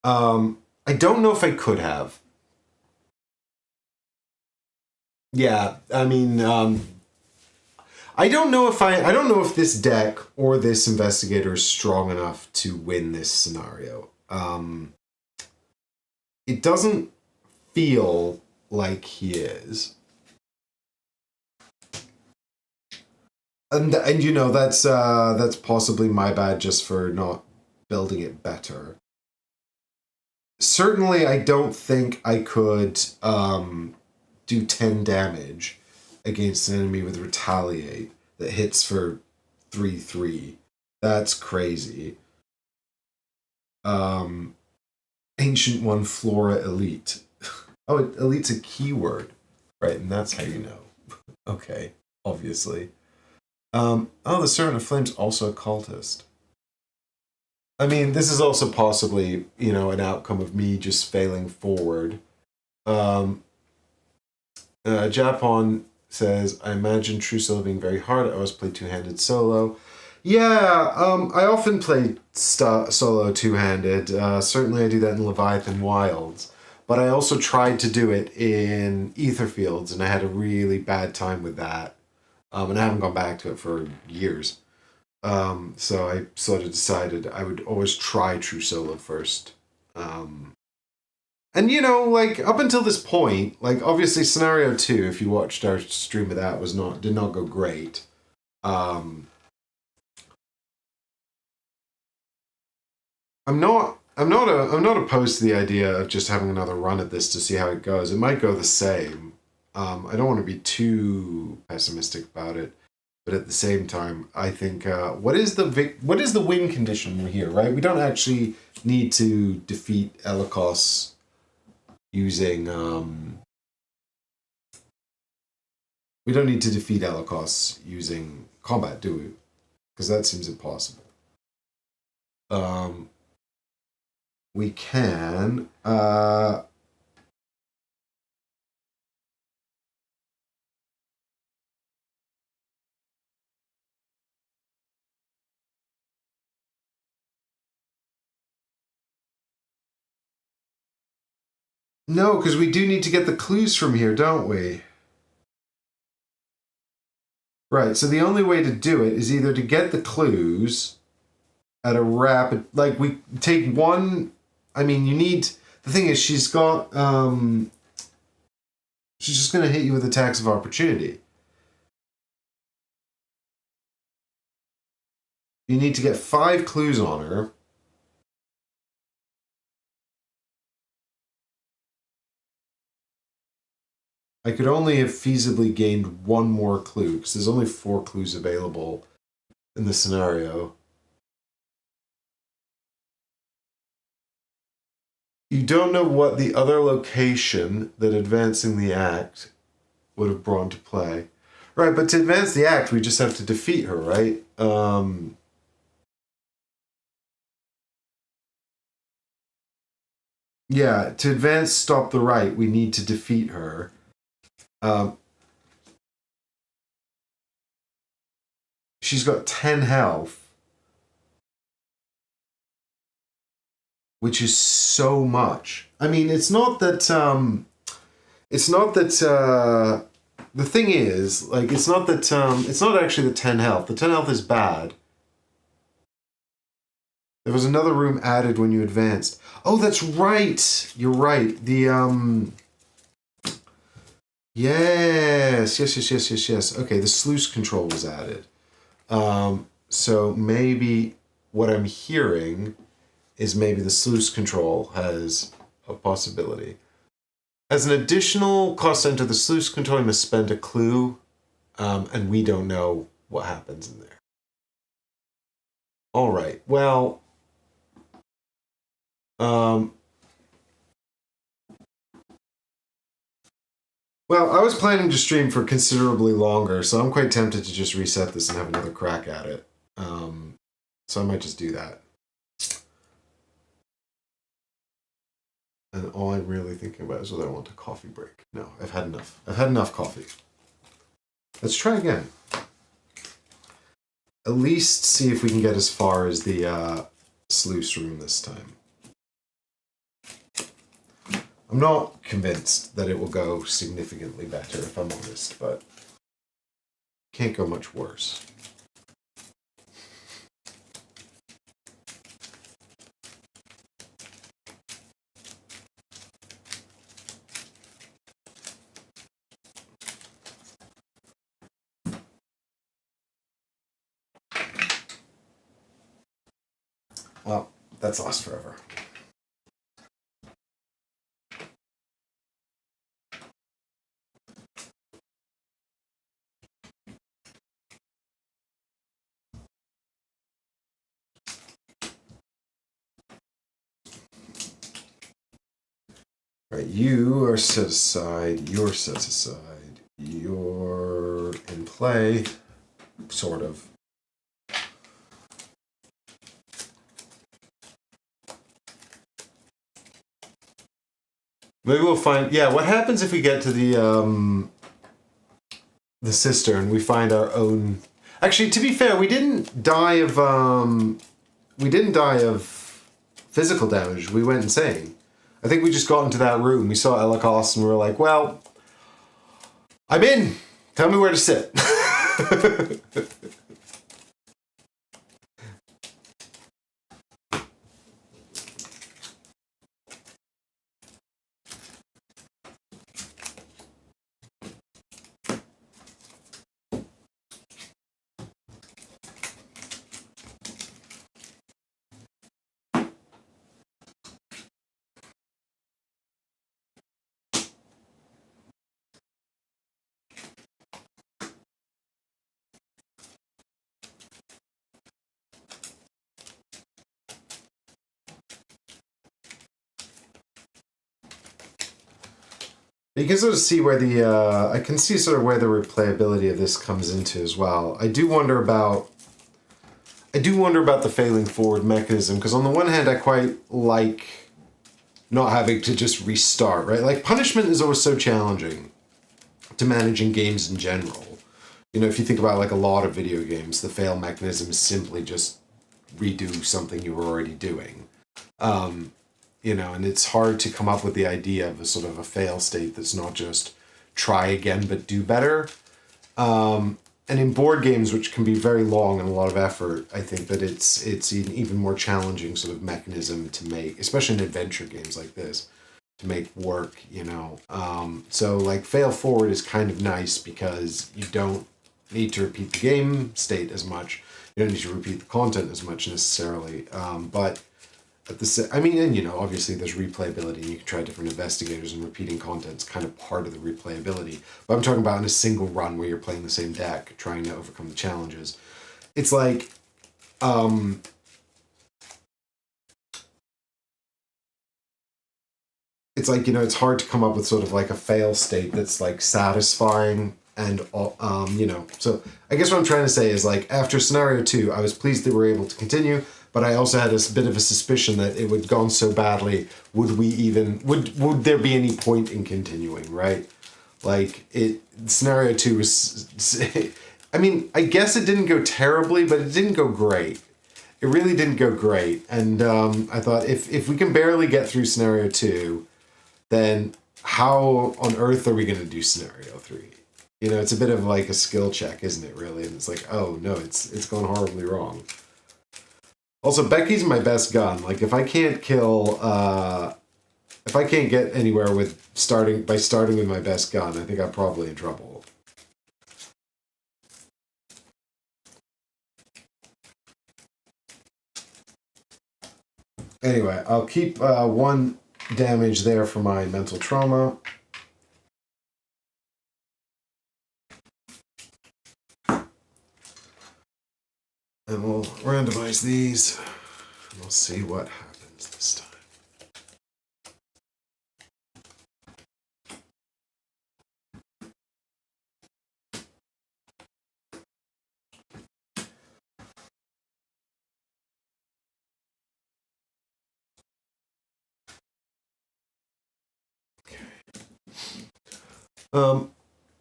I don't know if I could have. Yeah, I mean, I don't know if this deck or this investigator is strong enough to win this scenario. It doesn't feel like he is. And you know, that's possibly my bad just for not building it better. Certainly, I don't think I could do 10 damage against an enemy with Retaliate that hits for 3/3. That's crazy. Ancient One Flora Elite. Oh, Elite's a keyword. Right, and that's how you know. Okay, obviously. Oh, the Servant of Flame's also a cultist. I mean, this is also possibly, you know, an outcome of me just failing forward. Japon says, I imagine True Solo being very hard. I always play two-handed solo. Yeah, I often play solo two-handed. Certainly I do that in Leviathan Wilds. But I also tried to do it in Etherfields, and I had a really bad time with that. And I haven't gone back to it for years. So I sort of decided I would always try True Solo first. And you know, like up until this point, like obviously Scenario 2, if you watched our stream of that, did not go great. I'm not opposed to the idea of just having another run at this to see how it goes. It might go the same. I don't want to be too pessimistic about it, but at the same time, I think what is the win condition here, right? We don't actually need to defeat Elakos using we don't need to defeat Elakos using combat, do we? Because that seems impossible. We can no, because we do need to get the clues from here, don't we? Right, so the only way to do it is either to get the clues at a rapid, like we take one, I mean, you need, the thing is she's got, she's just going to hit you with attacks of opportunity. You need to get 5 clues on her. I could only have feasibly gained 1 more clue, because there's only 4 clues available in the scenario. You don't know what the other location that advancing the act would have brought to play. Right, but to advance the act, we just have to defeat her, right? Yeah, to advance Stop the Right, we need to defeat her. She's got 10 health, which is so much. I mean, it's not that the thing is, like, it's not actually the 10 health. The 10 health is bad. There was another room added when you advanced. Oh, that's right. You're right. The yes. Okay, the sluice control was added. So maybe what I'm hearing is maybe the sluice control has a possibility. As an additional cost center, the sluice controller must spend a clue, and we don't know what happens in there. All right, well, well, I was planning to stream for considerably longer, so I'm quite tempted to just reset this and have another crack at it. So I might just do that. And all I'm really thinking about is whether I want a coffee break. No, I've had enough. I've had enough coffee. Let's try again. At least see if we can get as far as the sluice room this time. I'm not convinced that it will go significantly better, if I'm honest, but can't go much worse. Well, that's lost forever. Right, you are set aside, you're set aside, you're in play, sort of. Maybe we'll find, yeah, what happens if we get to the cistern, we find our own... Actually, to be fair, we didn't die of physical damage, we went insane. I think we just got into that room, we saw Elakos, and we were like, well, I'm in! Tell me where to sit. You can sort of see where I can see sort of where the replayability of this comes into as well. I do wonder about the failing forward mechanism, because on the one hand I quite like not having to just restart, right? Like, punishment is always so challenging to manage in games in general. You know, if you think about like a lot of video games, the fail mechanism is simply just redo something you were already doing. You know, and it's hard to come up with the idea of a sort of a fail state that's not just try again but do better. And in board games, which can be very long and a lot of effort, I think that it's an even more challenging sort of mechanism to make, especially in adventure games like this, to make work, you know. So like fail forward is kind of nice because you don't need to repeat the game state as much. You don't need to repeat the content as much necessarily. But at the I mean, and you know, obviously there's replayability, and you can try different investigators, and repeating content's kind of part of the replayability. But I'm talking about in a single run where you're playing the same deck, trying to overcome the challenges. It's like, it's like, you know, it's hard to come up with sort of like a fail state that's like satisfying and, you know, so I guess what I'm trying to say is like after scenario 2, I was pleased that we were able to continue. But I also had a bit of a suspicion that it would gone so badly. Would there be any point in continuing? Right? Like scenario 2 was. I mean, I guess it didn't go terribly, but it didn't go great. It really didn't go great, and I thought if we can barely get through scenario 2, then how on earth are we going to do scenario 3? You know, it's a bit of like a skill check, isn't it? Really, and it's like, oh no, it's gone horribly wrong. Also, Becky's my best gun. Like, if I can't kill, if I can't get anywhere with starting with my best gun, I think I'm probably in trouble. Anyway, I'll keep one damage there for my mental trauma. And we'll randomize these, and we'll see what happens this time.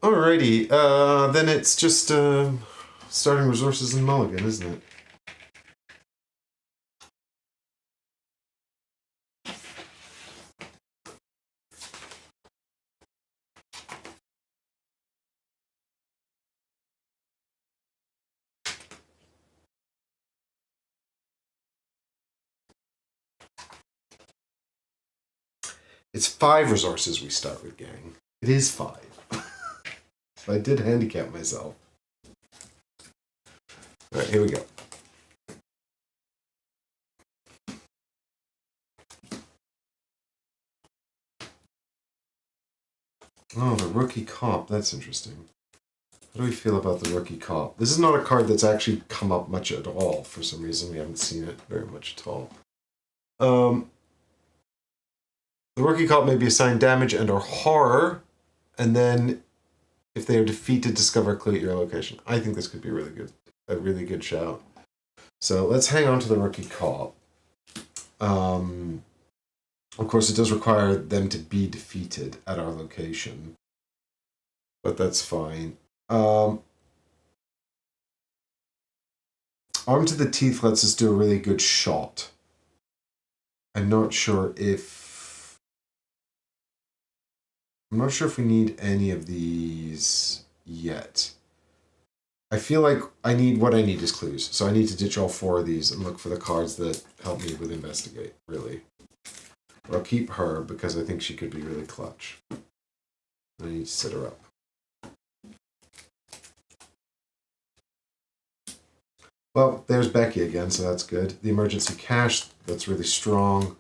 Alrighty, then it's just starting resources in Mulligan, isn't it? It's 5 resources we start with, gang. It is 5. So I did handicap myself. Alright, here we go. Oh, the Rookie Cop. That's interesting. How do we feel about the Rookie Cop? This is not a card that's actually come up much at all. For some reason, we haven't seen it very much at all. The Rookie Cop may be assigned damage and or horror, and then if they are defeated, discover a clue at your location. I think this could be a really good shout. So let's hang on to the Rookie Cop. Of course, it does require them to be defeated at our location, but that's fine. Arm to the Teeth lets us do a really good shot. I'm not sure if we need any of these yet. I feel like what I need is clues. So I need to ditch all 4 of these and look for the cards that help me with investigate, really. Or I'll keep her because I think she could be really clutch. I need to set her up. Well, there's Becky again, so that's good. The emergency cash, that's really strong.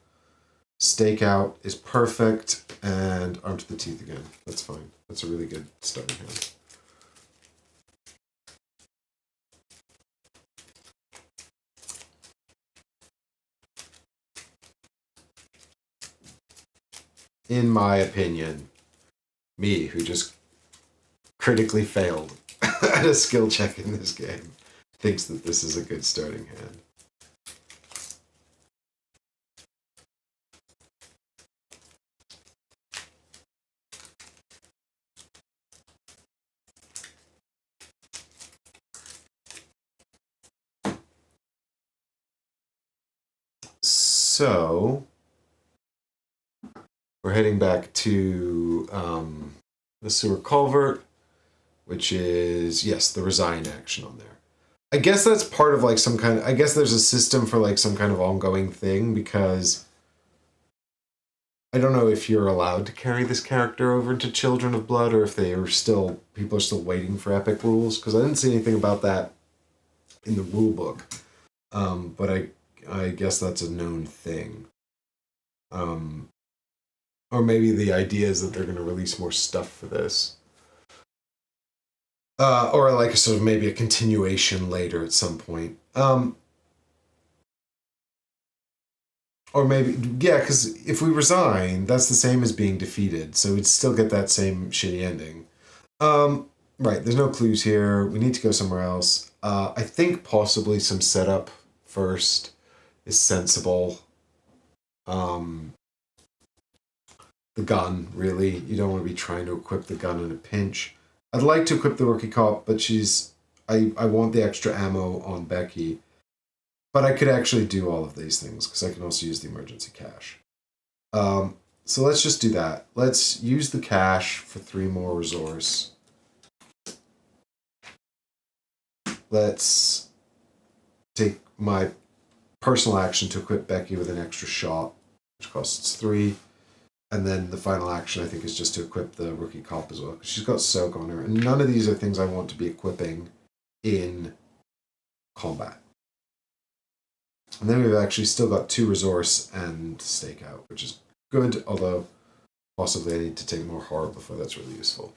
Stakeout is perfect. And Arm to the Teeth again. That's fine. That's a really good starting hand. In my opinion, me, who just critically failed at a skill check in this game, thinks that this is a good starting hand. So we're heading back to the sewer culvert, which is, yes, the resign action on there. I guess that's part of like some kind of, I guess there's a system for like some kind of ongoing thing, because I don't know if you're allowed to carry this character over to Children of Blood, or if people are still waiting for epic rules, because I didn't see anything about that in the rule book. But I guess that's a known thing. Or maybe the idea is that they're going to release more stuff for this. Or like a sort of maybe a continuation later at some point. Or maybe, yeah, because if we resign, that's the same as being defeated, so we'd still get that same shitty ending. Right, there's no clues here. We need to go somewhere else. I think possibly some setup first is sensible. The gun, really. You don't want to be trying to equip the gun in a pinch. I'd like to equip the Rookie Cop, but I want the extra ammo on Becky. But I could actually do all of these things, because I can also use the emergency cash. So let's just do that. Let's use the cash for 3 more resource. Let's take my personal action to equip Becky with an extra shot, which costs 3. And then the final action, I think, is just to equip the Rookie Cop as well, because she's got Soak on her. And none of these are things I want to be equipping in combat. And then we've actually still got 2 resource and Stakeout, which is good, although possibly I need to take more horror before that's really useful.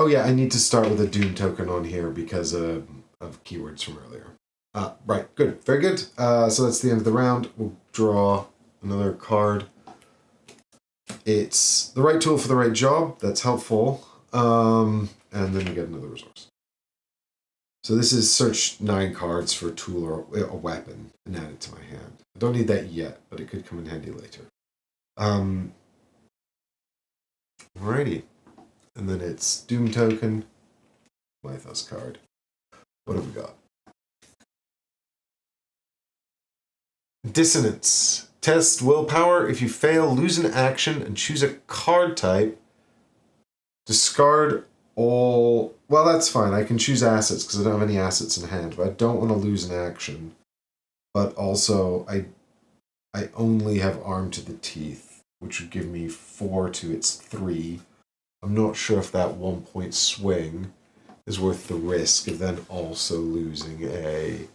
Oh yeah, I need to start with a Doom token on here because of keywords from earlier. Right, good, very good. So that's the end of the round. We'll draw another card. It's the right tool for the right job. That's helpful. And then we get another resource. So this is search 9 cards for a tool or a weapon and add it to my hand. I don't need that yet, but it could come in handy later. Alrighty. And then it's Doom token, Mythos card. What have we got? Dissonance. Test willpower. If you fail, lose an action and choose a card type. Discard all... Well, that's fine. I can choose assets because I don't have any assets in hand, but I don't want to lose an action. But also, I only have arm to the teeth, which would give me 4 to its 3. I'm not sure if that 1 point swing is worth the risk of then also losing a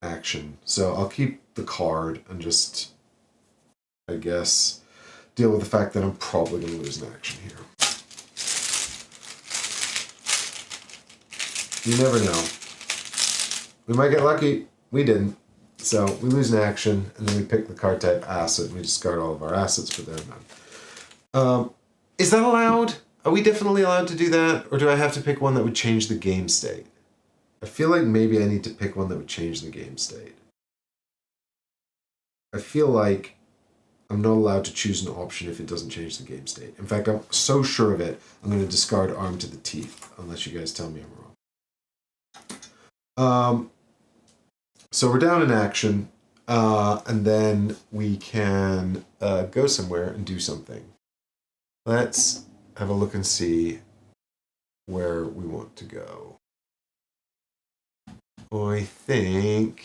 action. So I'll keep the card and just, I guess, deal with the fact that I'm probably going to lose an action here. You never know. We might get lucky. We didn't. So we lose an action, and then we pick the card type asset, and we discard all of our assets, but there are none. Is that allowed? Are we definitely allowed to do that? Or do I have to pick one that would change the game state? I feel like maybe I need to pick one that would change the game state. I feel like I'm not allowed to choose an option if it doesn't change the game state. In fact, I'm so sure of it, I'm going to discard arm to the teeth, unless you guys tell me I'm wrong. So we're down in action, and then we can go somewhere and do something. Let's have a look and see where we want to go. I think...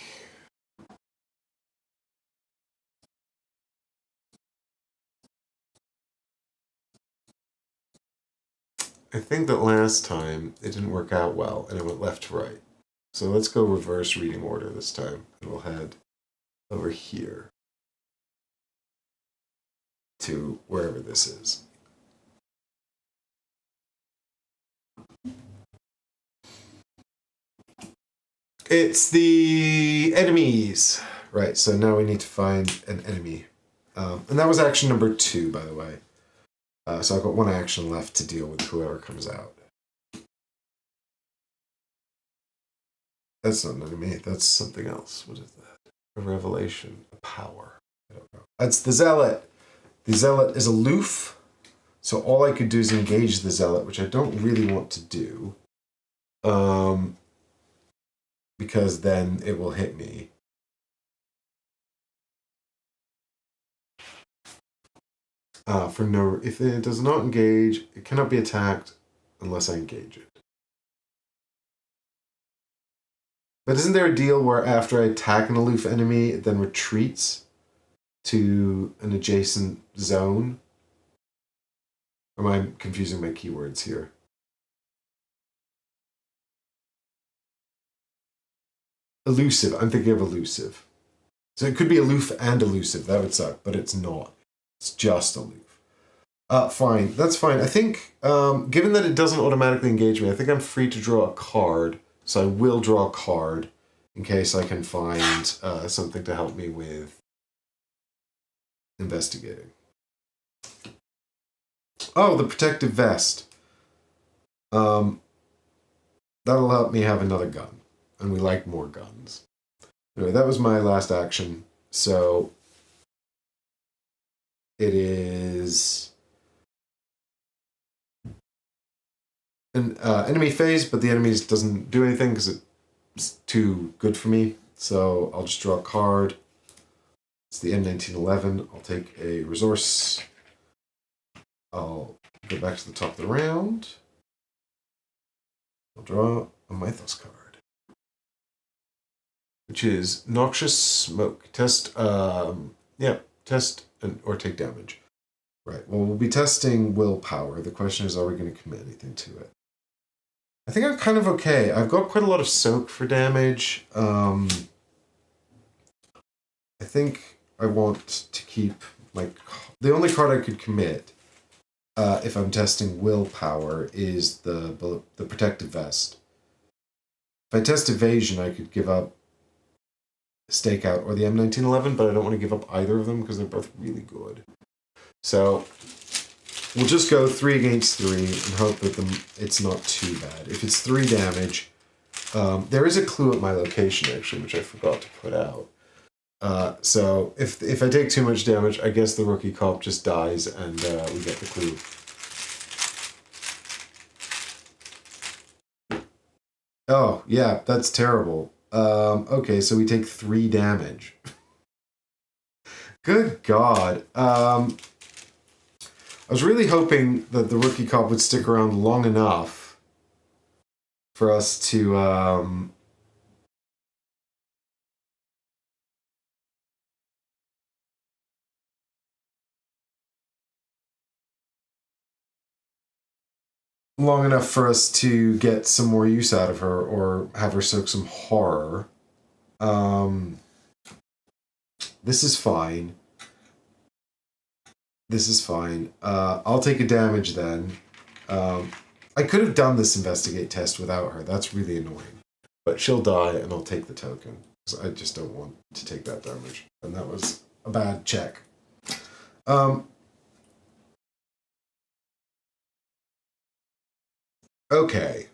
that last time it didn't work out well, and it went left to right. So let's go reverse reading order this time, and we'll head over here to wherever this is. It's the enemies. Right, so now we need to find an enemy. And that was action number 2, by the way. So I've got 1 action left to deal with whoever comes out. That's not an enemy, that's something else. What is that? A revelation, a power. I don't know. That's the Zealot. The Zealot is aloof, so all I could do is engage the Zealot, which I don't really want to do. Because then it will hit me. If it does not engage, it cannot be attacked unless I engage it. But isn't there a deal where after I attack an aloof enemy, it then retreats to an adjacent zone? Or am I confusing my keywords here? Elusive. I'm thinking of elusive. So it could be aloof and elusive. That would suck, but it's not. It's just aloof. Fine. That's fine. I think, given that it doesn't automatically engage me, I think I'm free to draw a card. So I will draw a card in case I can find something to help me with investigating. Oh, the protective vest. That'll help me have another gun. And we like more guns. Anyway, that was my last action. So it is an enemy phase, but the enemy doesn't do anything because it's too good for me. So I'll just draw a card. It's the M1911. I'll take a resource. I'll go back to the top of the round. I'll draw a Mythos card, which is Noxious Smoke. Test, yeah, Test or take damage. Right. Well, we'll be testing willpower. The question is, are we going to commit anything to it? I think I'm kind of okay. I've got quite a lot of soak for damage. I think I want to keep the only card I could commit if I'm testing willpower is the protective vest. If I test evasion, I could give up stakeout or the M1911, but I don't want to give up either of them because they're both really good. So we'll just go 3 against 3 and hope that it's not too bad. If it's 3 damage, there is a clue at my location actually, which I forgot to put out. So if I take too much damage, I guess the rookie cop just dies and we get the clue. Oh, yeah, that's terrible. Okay, so we take 3 damage. Good God. I was really hoping that the rookie cop would stick around long enough for us to get some more use out of her or have her soak some horror. This is fine. This is fine. I'll take a damage then. I could have done this investigate test without her. That's really annoying. But she'll die and I'll take the token. Because I just don't want to take that damage. And that was a bad check. Okay.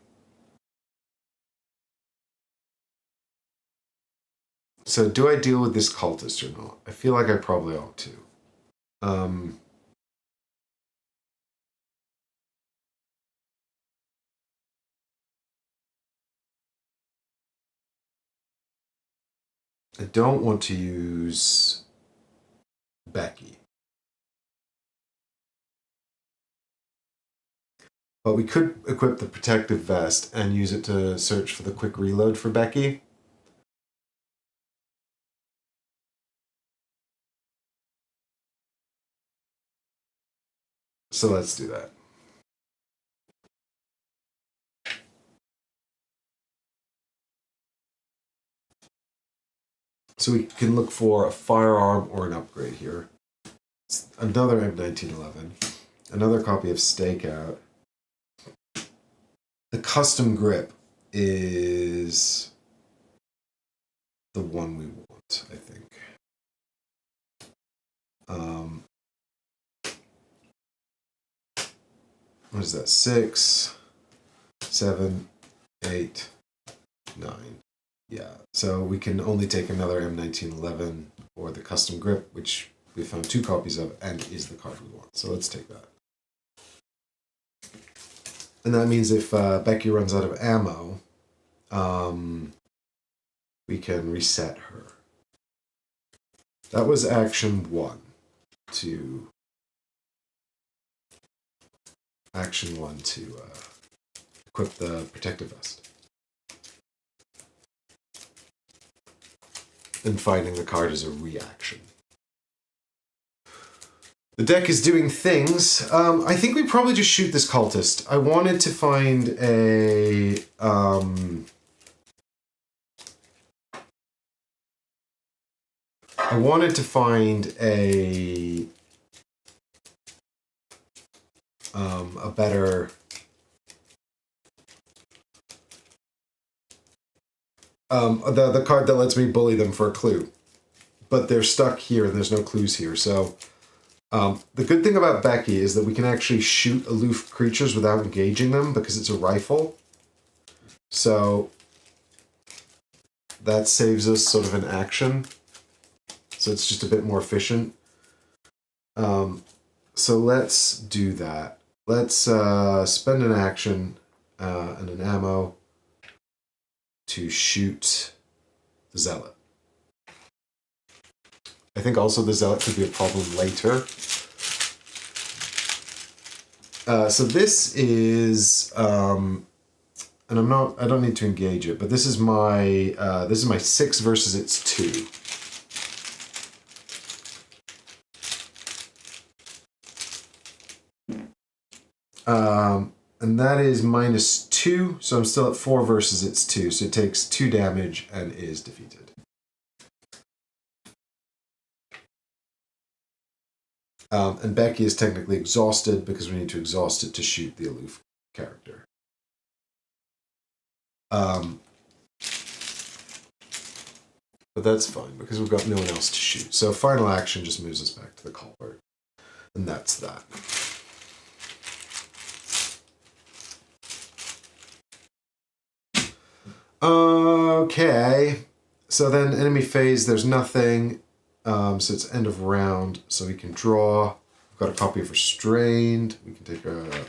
So do I deal with this cultist or not? I feel like I probably ought to. I don't want to use Becky. But we could equip the protective vest and use it to search for the quick reload for Becky. So let's do that. So we can look for a firearm or an upgrade here. It's another M1911. Another copy of Stakeout. The custom grip is the one we want, I think. What is that? 6, 7, 8, 9. Yeah, so we can only take another M1911 or the custom grip, which we found 2 copies of and is the card we want. So let's take that. And that means if Becky runs out of ammo, we can reset her. That was action 1 to... Action 1 to equip the protective vest. And finding the card is a reaction. The deck is doing things. I think we probably just shoot this cultist. I wanted to find a... a better... the card that lets me bully them for a clue. But they're stuck here and there's no clues here, so... the good thing about Becky is that we can actually shoot aloof creatures without engaging them because it's a rifle. So that saves us sort of an action. So it's just a bit more efficient. So let's do that. Let's spend an action and an ammo to shoot the Zealot. I think also the Zealot could be a problem later. So this is, and I don't need to engage it, but this is my 6 versus its 2. And that is -2, so I'm still at 4 versus its 2, so it takes 2 damage and is defeated. And Becky is technically exhausted because we need to exhaust it to shoot the aloof character. But that's fine because we've got no one else to shoot. So final action just moves us back to the culvert. And that's that. Okay. So then enemy phase, there's nothing. So it's end of round, so we can draw. We've got a copy of Restrained. We can take a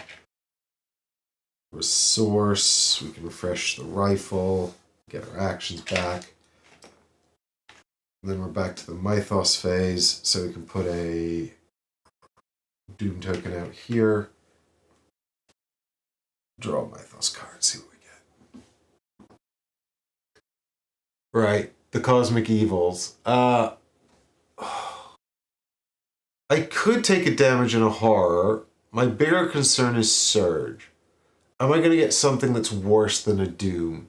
resource. We can refresh the rifle. Get our actions back. And then we're back to the Mythos phase, so we can put a Doom token out here. Draw a Mythos card, see what we get. Right, the Cosmic Evils. I could take a damage in a horror. My bigger concern is Surge. Am I going to get something that's worse than a Doom?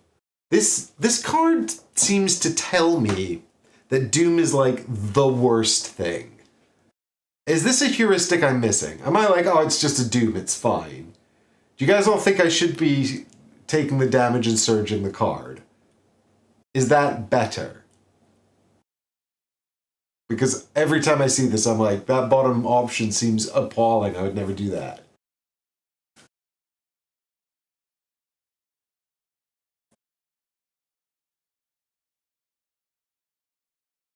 This card seems to tell me that Doom is like the worst thing. Is this a heuristic I'm missing? Am I like, oh, it's just a Doom, it's fine? Do you guys all think I should be taking the damage and surging the card? Is that better? Because every time I see this, I'm like, that bottom option seems appalling. I would never do that.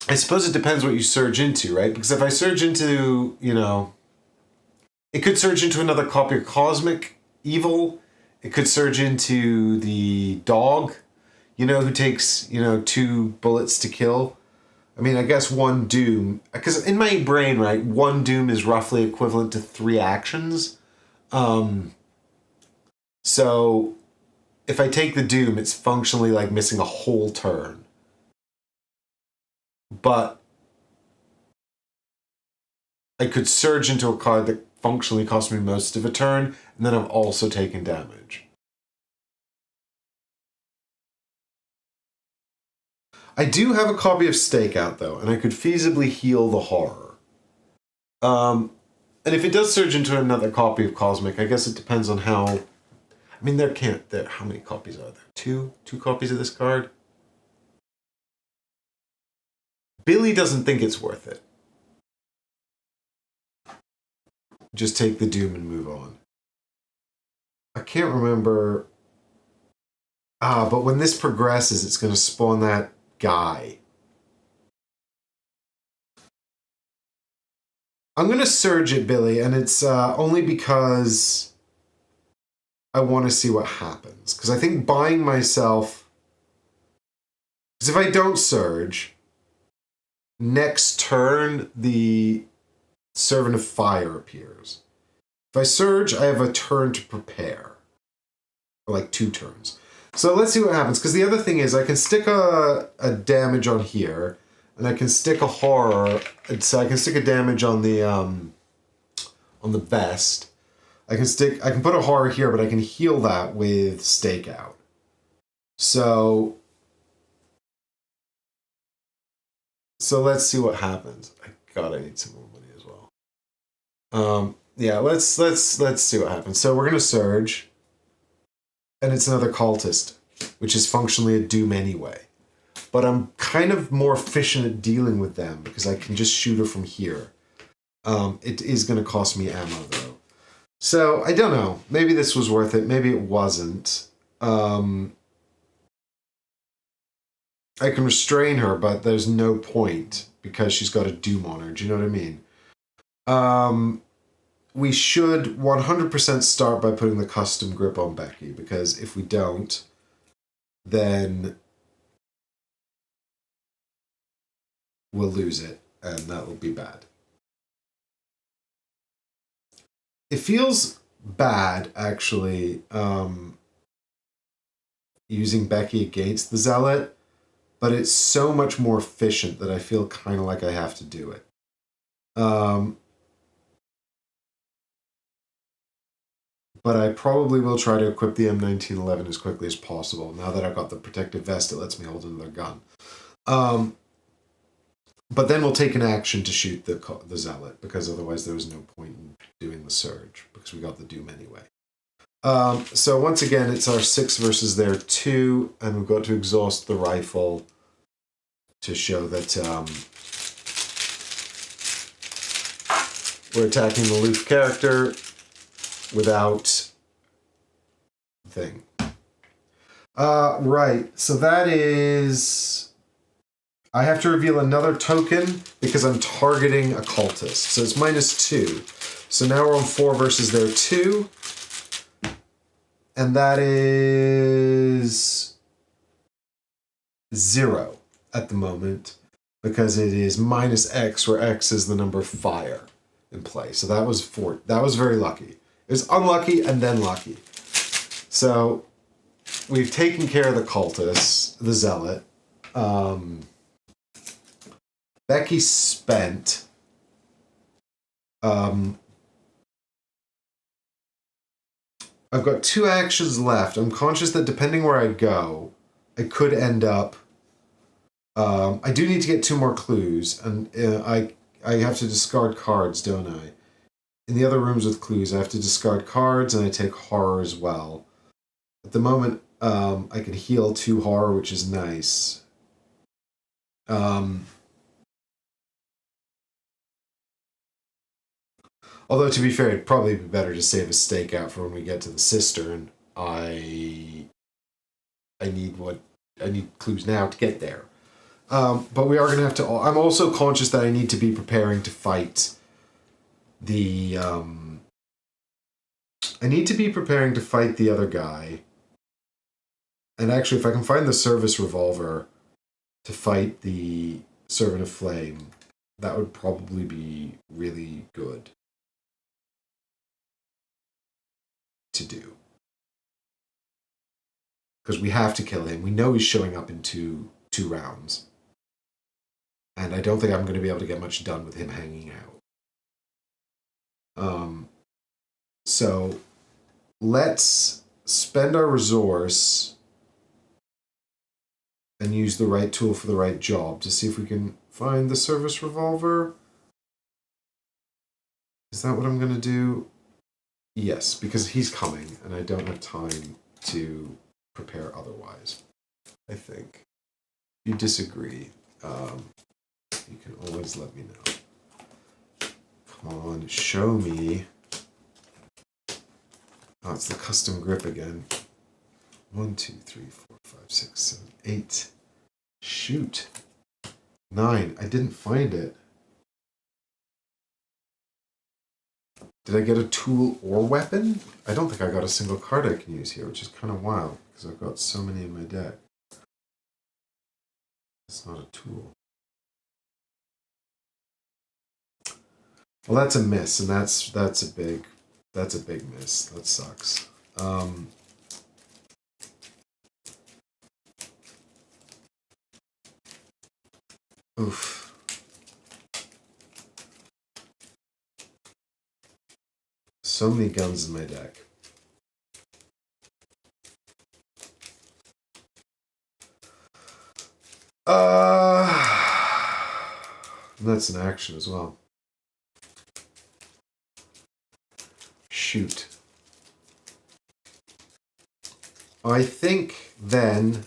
I suppose it depends what you surge into, right? Because if I surge into, you know, it could surge into another copy of Cosmic Evil. It could surge into the dog, you know, who takes, you know, 2 bullets to kill. I mean, I guess 1 Doom, because in my brain, right, 1 Doom is roughly equivalent to 3 actions. So if I take the Doom, it's functionally like missing a whole turn. But I could surge into a card that functionally cost me most of a turn, and then I've also taken damage. I do have a copy of Stakeout, though, and I could feasibly heal the horror. And if it does surge into another copy of Cosmic, I guess it depends on how... I mean, how many copies are there? 2? 2 copies of this card? Billy doesn't think it's worth it. Just take the Doom and move on. I can't remember... but when this progresses, it's going to spawn that guy. I'm going to surge it, Billy, and it's only because I want to see what happens. Because I think buying myself... Because if I don't surge, next turn, the Servant of Fire appears. If I surge, I have a turn to prepare. Or like 2 turns. So let's see what happens, because the other thing is I can stick a damage on here, and I can stick a horror, so I can stick a damage on the vest. I can put a horror here, but I can heal that with Stakeout. So let's see what happens. God, I need some more money as well. Yeah, let's see what happens. So we're gonna surge. And it's another cultist, which is functionally a Doom anyway. But I'm kind of more efficient at dealing with them because I can just shoot her from here. It is going to cost me ammo, though. So, I don't know. Maybe this was worth it. Maybe it wasn't. I can restrain her, but there's no point because she's got a Doom on her. Do you know what I mean? We should 100% start by putting the custom grip on Becky, because if we don't, then we'll lose it, and that will be bad. It feels bad, actually, using Becky against the Zealot, but it's so much more efficient that I feel kind of like I have to do it. But I probably will try to equip the M1911 as quickly as possible. Now that I've got the protective vest, it lets me hold another gun. But then we'll take an action to shoot the Zealot, because otherwise there was no point in doing the Surge, because we got the Doom anyway. So once again, it's our 6 versus their 2, and we've got to exhaust the rifle to show that we're attacking the Luke character without thing. Right, so that is... I have to reveal another token because I'm targeting a cultist. So it's -2. So now we're on 4 versus their 2. And that is 0 at the moment, because it is -X, where X is the number of fire in play. So that was 4. That was very lucky. It was unlucky and then lucky. So we've taken care of the cultist, the Zealot. Becky spent. I've got 2 actions left. I'm conscious that depending where I go, I could end up... I do need to get 2 more clues, and I have to discard cards, don't I? In the other rooms with clues, I have to discard cards, and I take horror as well. At the moment, I can heal 2 horror, which is nice. Although, to be fair, it'd probably be better to save a stake out for when we get to the cistern. I need clues now to get there. But we are going to have to... I'm also conscious that I need to be preparing to fight the... I need to be preparing to fight the other guy. And actually, if I can find the service revolver to fight the Servant of Flame, that would probably be really good to do. Because we have to kill him. We know he's showing up in two rounds. And I don't think I'm going to be able to get much done with him hanging out. So let's spend our resource and use the right tool for the right job to see if we can find the service revolver. Is that what I'm going to do? Yes, because he's coming and I don't have time to prepare otherwise, I think. If you disagree, you can always let me know. Come on, show me. Oh, it's the custom grip again. 1, 2, 3, 4, 5, 6, 7, 8. Shoot. 9. I didn't find it. Did I get a tool or weapon? I don't think I got a single card I can use here, which is kind of wild, because I've got so many in my deck. It's not a tool. Well, that's a miss, and that's a big miss. That sucks. Oof. So many guns in my deck. And that's an action as well. Shoot. I think then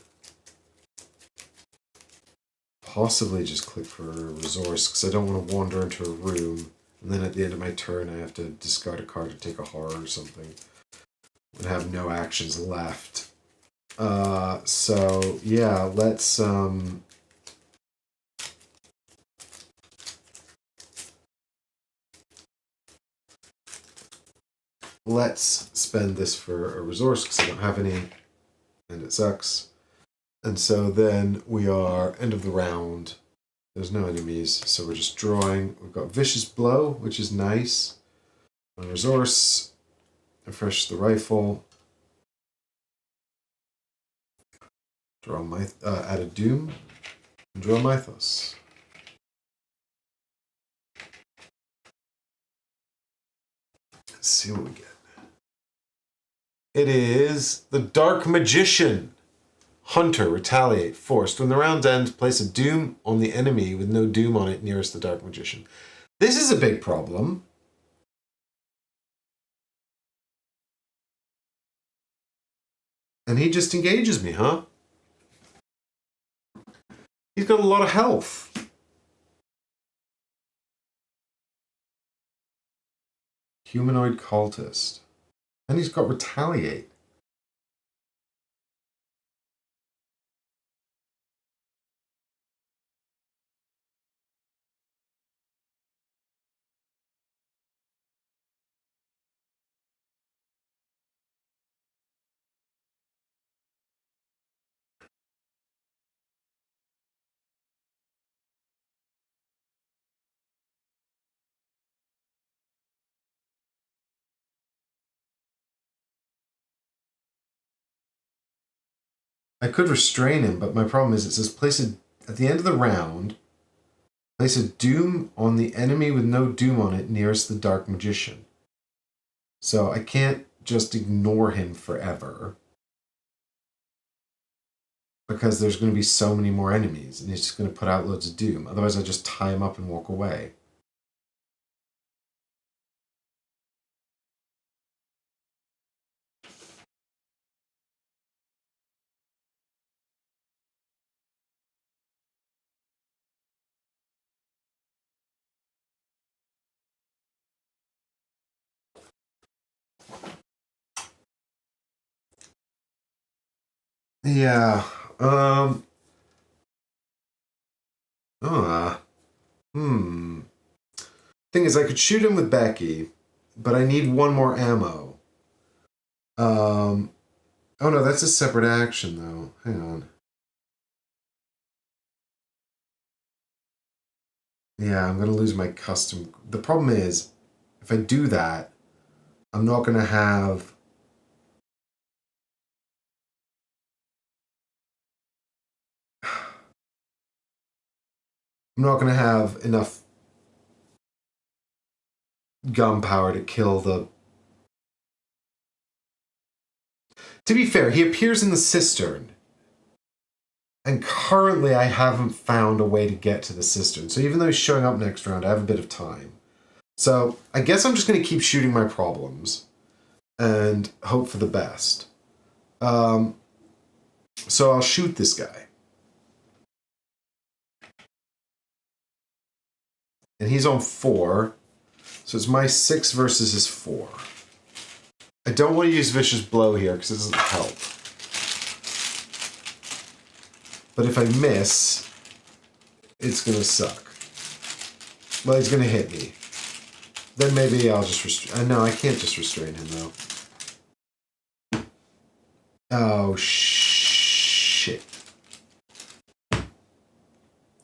possibly just click for a resource, because I don't want to wander into a room and then at the end of my turn I have to discard a card to take a horror or something and have no actions left. So yeah, let's spend this for a resource, because I don't have any, and it sucks. And so then we are end of the round. There's no enemies, so we're just drawing. We've got Vicious Blow, which is nice. On resource, refresh the rifle. Draw add a Doom, and draw Mythos. Let's see what we get. It is the Dark Magician. Hunter, retaliate, forced. When the round ends, place a doom on the enemy with no doom on it nearest the Dark Magician. This is a big problem. And he just engages me, huh? He's got a lot of health. Humanoid cultist. And he's got retaliate. I could restrain him, but my problem is it says at the end of the round, place a doom on the enemy with no doom on it nearest the Dark Magician. So I can't just ignore him forever. Because there's going to be so many more enemies, and he's just going to put out loads of doom. Otherwise, I just tie him up and walk away. Yeah. Thing is, I could shoot him with Becky, but I need one more ammo. Oh no, that's a separate action though. Hang on. Yeah, I'm gonna lose my custom. The problem is, if I do that, I'm not gonna have. I'm not gonna have enough gunpowder to kill the. To be fair, he appears in the cistern. And currently I haven't found a way to get to the cistern. So even though he's showing up next round, I have a bit of time. So I guess I'm just going to keep shooting my problems and hope for the best. So I'll shoot this guy. And he's on 4. So it's my 6 versus his 4. I don't want to use Vicious Blow here because it doesn't help. But if I miss, it's going to suck. Well, he's going to hit me. Then maybe I'll just restrain. No, I can't just restrain him, though. Oh, shit.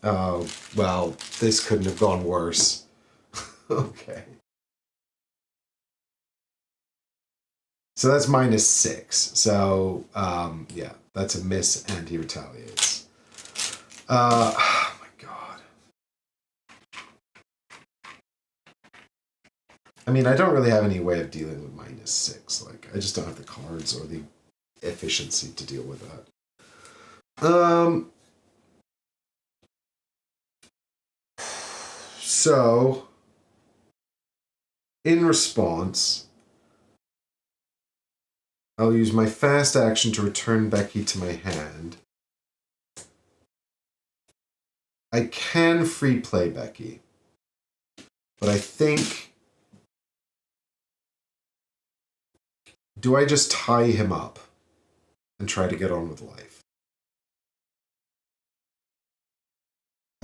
Oh, well, this couldn't have gone worse. Okay. So that's -6. So, yeah, that's a miss, and he retaliates. Oh my god. I mean, I don't really have any way of dealing with -6. Like, I just don't have the cards or the efficiency to deal with that. So, in response, I'll use my fast action to return Becky to my hand. I can free play Becky, but I think... Do I just tie him up and try to get on with life?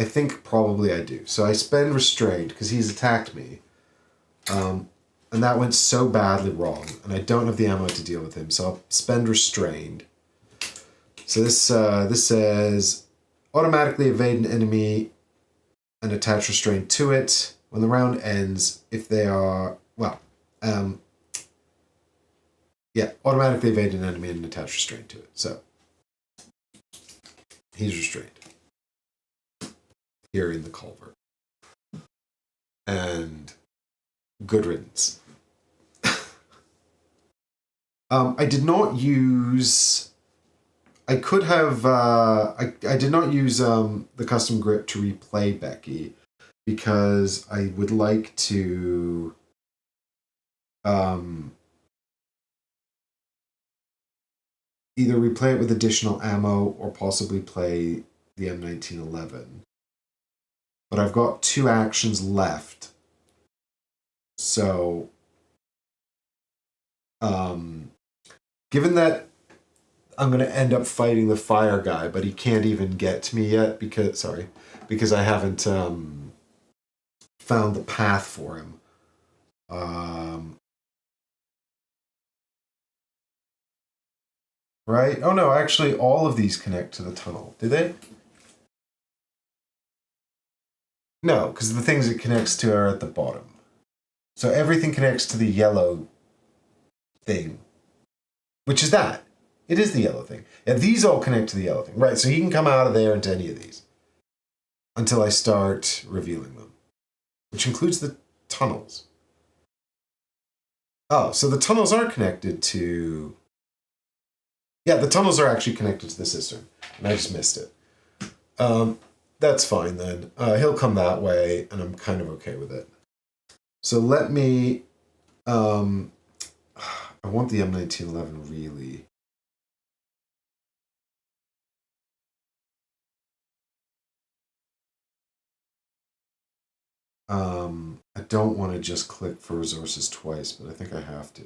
I think probably I do. So I spend restrained because he's attacked me. And that went so badly wrong, and I don't have the ammo to deal with him, so I'll spend restrained. So this says, automatically evade an enemy and attach restraint to it. When the round ends, if they are, automatically evade an enemy and attach restraint to it. So, he's restrained. Here in the culvert. And good riddance. I did not use... I could have... I did not use the custom grip to replay Becky because I would like to... either replay it with additional ammo or possibly play the M1911. But I've got 2 actions left. So... given that I'm going to end up fighting the fire guy, but he can't even get to me yet because I haven't found the path for him. Right? Oh no, actually all of these connect to the tunnel. Do they? No, because the things it connects to are at the bottom. So everything connects to the yellow thing. Which is that. It is the yellow thing. Yeah, these all connect to the yellow thing. Right, so he can come out of there into any of these. Until I start revealing them. Which includes the tunnels. Oh, so the tunnels are connected to... Yeah, the tunnels are actually connected to the cistern. And I just missed it. That's fine then. He'll come that way, and I'm kind of okay with it. So let me... I want the M1911 really... I don't want to just click for resources twice, but I think I have to.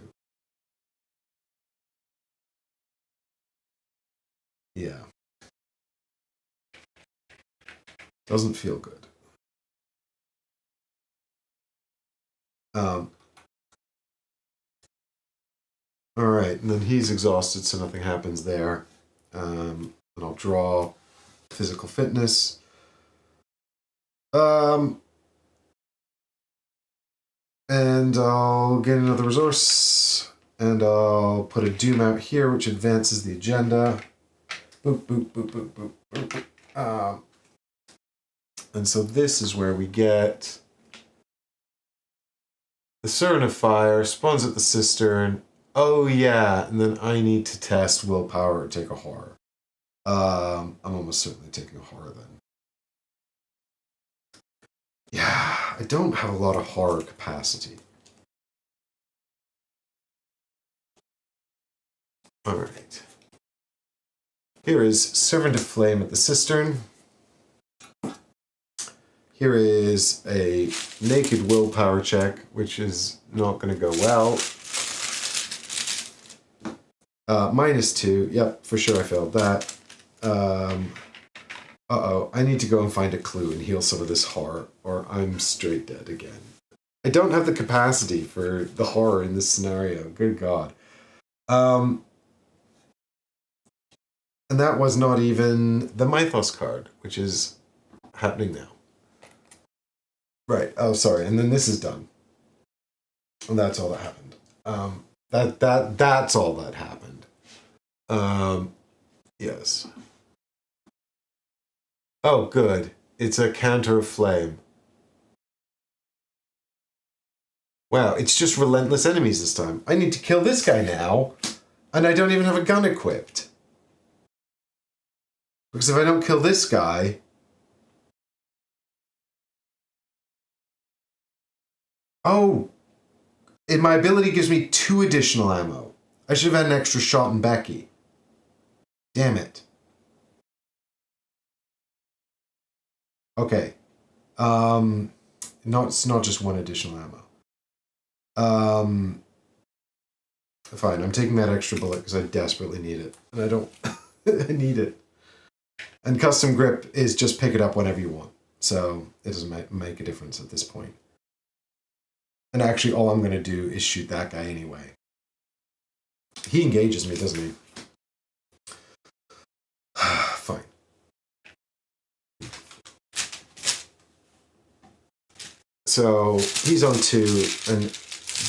Yeah. Doesn't feel good. Alright, and then he's exhausted, so nothing happens there. And I'll draw physical fitness. And I'll get another resource, and I'll put a doom out here, which advances the agenda. Boop, boop, boop, boop, boop, boop, boop. And so this is where we get the Servant of Fire spawns at the cistern. Oh yeah, and then I need to test willpower or take a horror. I'm almost certainly taking a horror then. Yeah, I don't have a lot of horror capacity. Alright. Here is Servant of Flame at the cistern. Here is a naked willpower check, which is not going to go well. -2. Yep, for sure I failed that. Uh-oh, I need to go and find a clue and heal some of this horror, or I'm straight dead again. I don't have the capacity for the horror in this scenario. Good God. And that was not even the Mythos card, which is happening now. Right, oh sorry, and then this is done. And that's all that happened. That's all that happened. Yes. Oh, good. It's a counter of flame. Wow, it's just relentless enemies this time. I need to kill this guy now, and I don't even have a gun equipped. Because if I don't kill this guy... Oh! My ability gives me 2 additional ammo. I should have had an extra shot in Becky. Damn it. Okay. It's not just 1 additional ammo. Fine, I'm taking that extra bullet because I desperately need it. And I don't... I need it. And custom grip is just pick it up whenever you want. So it doesn't make a difference at this point. And actually all I'm going to do is shoot that guy anyway. He engages me, doesn't he? Fine. So he's on 2, and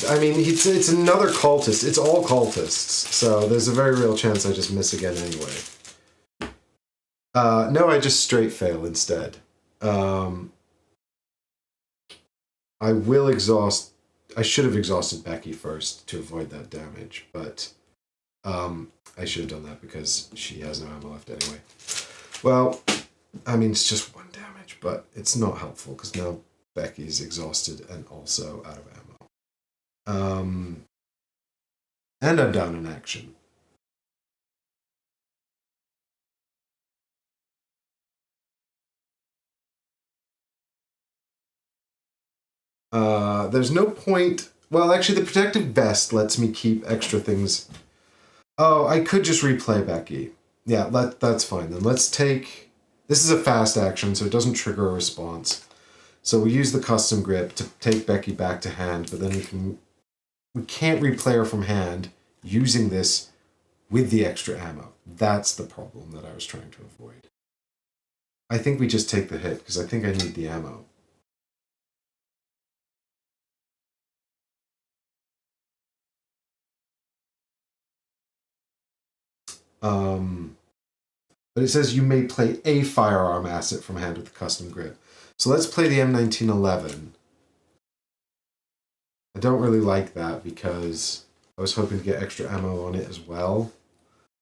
I mean, it's another cultist. It's all cultists, so there's a very real chance I just miss again anyway. No, I just straight fail instead. I will exhaust... I should have exhausted Becky first to avoid that damage, but I should have done that because she has no ammo left anyway. Well, I mean, it's just 1 damage, but it's not helpful because now Becky's exhausted and also out of ammo. And I'm down in action. There's no point... Well, actually, the protective vest lets me keep extra things. Oh, I could just replay Becky. Yeah, that's fine then. Let's take... This is a fast action, so it doesn't trigger a response. So we use the custom grip to take Becky back to hand, but then we can't replay her from hand using this with the extra ammo. That's the problem that I was trying to avoid. I think we just take the hit, because I think I need the ammo. But it says you may play a firearm asset from hand with the custom grip. So let's play the M1911. I don't really like that because I was hoping to get extra ammo on it as well.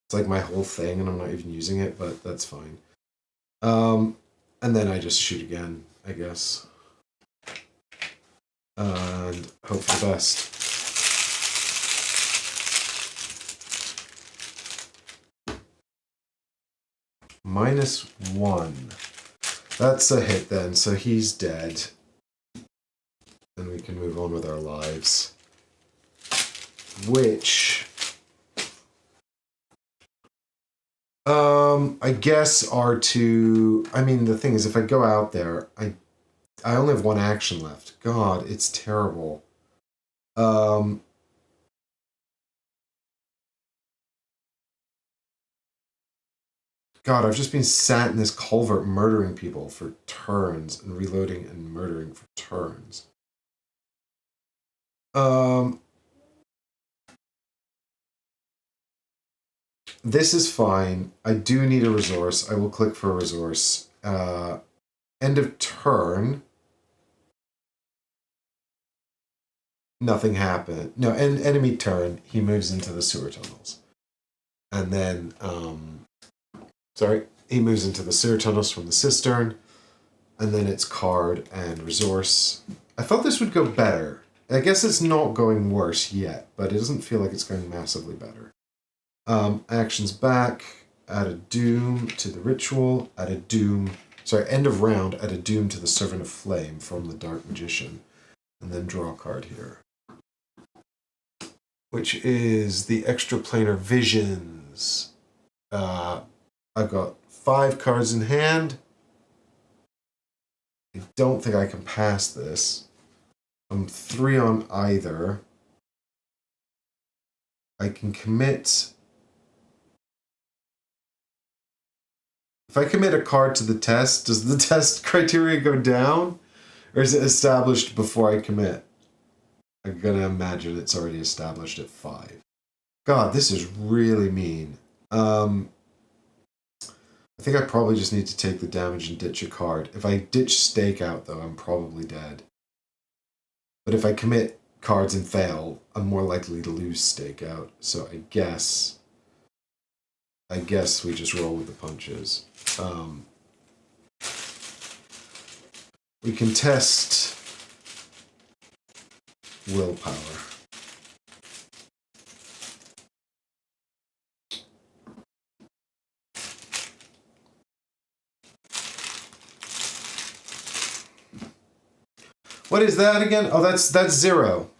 It's like my whole thing and I'm not even using it, but that's fine. And then I just shoot again, I guess. And hope for the best. -1. That's a hit then, so he's dead. And we can move on with our lives. Which... I guess R2... I mean, the thing is, if I go out there, I only have 1 action left. God, it's terrible. God, I've just been sat in this culvert murdering people for turns and reloading and murdering for turns. This is fine. I do need a resource. I will click for a resource. End of turn. Nothing happened. No, enemy turn. He moves into the sewer tunnels. And then, sorry, he moves into the sewer tunnels from the cistern. And then it's card and resource. I thought this would go better. I guess it's not going worse yet, but it doesn't feel like it's going massively better. Actions back, add a doom to the ritual, add a doom, sorry, end of round, add a doom to the Servant of Flame from the Dark Magician, and then draw a card here. Which is the Extraplanar Visions. I've got 5 cards in hand. I don't think I can pass this. I'm 3 on either. I can commit... If I commit a card to the test, does the test criteria go down? Or is it established before I commit? I'm gonna imagine it's already established at 5. God, this is really mean. I think I probably just need to take the damage and ditch a card. If I ditch Stakeout, though, I'm probably dead. But if I commit cards and fail, I'm more likely to lose Stakeout. So I guess we just roll with the punches. We can test willpower. What is that again? Oh, that's 0.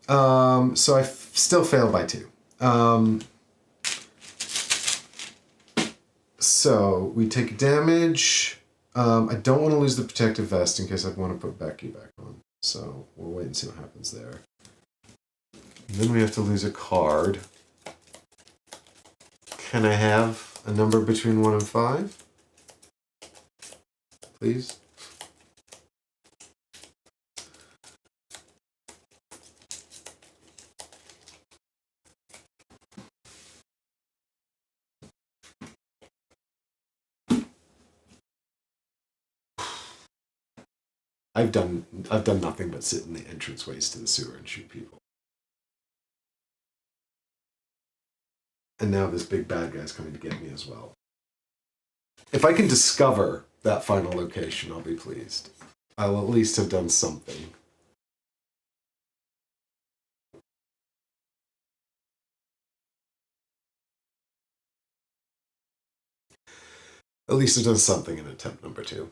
So I still fail by 2. So we take damage. I don't want to lose the protective vest in case I want to put Becky back on. So we'll wait and see what happens there. And then we have to lose a card. Can I have a number between 1 and 5? Please? I've done nothing but sit in the entranceways to the sewer and shoot people. And now this big bad guy's coming to get me as well. If I can discover that final location, I'll be pleased. I'll at least have done something. At least I've done something in attempt number 2.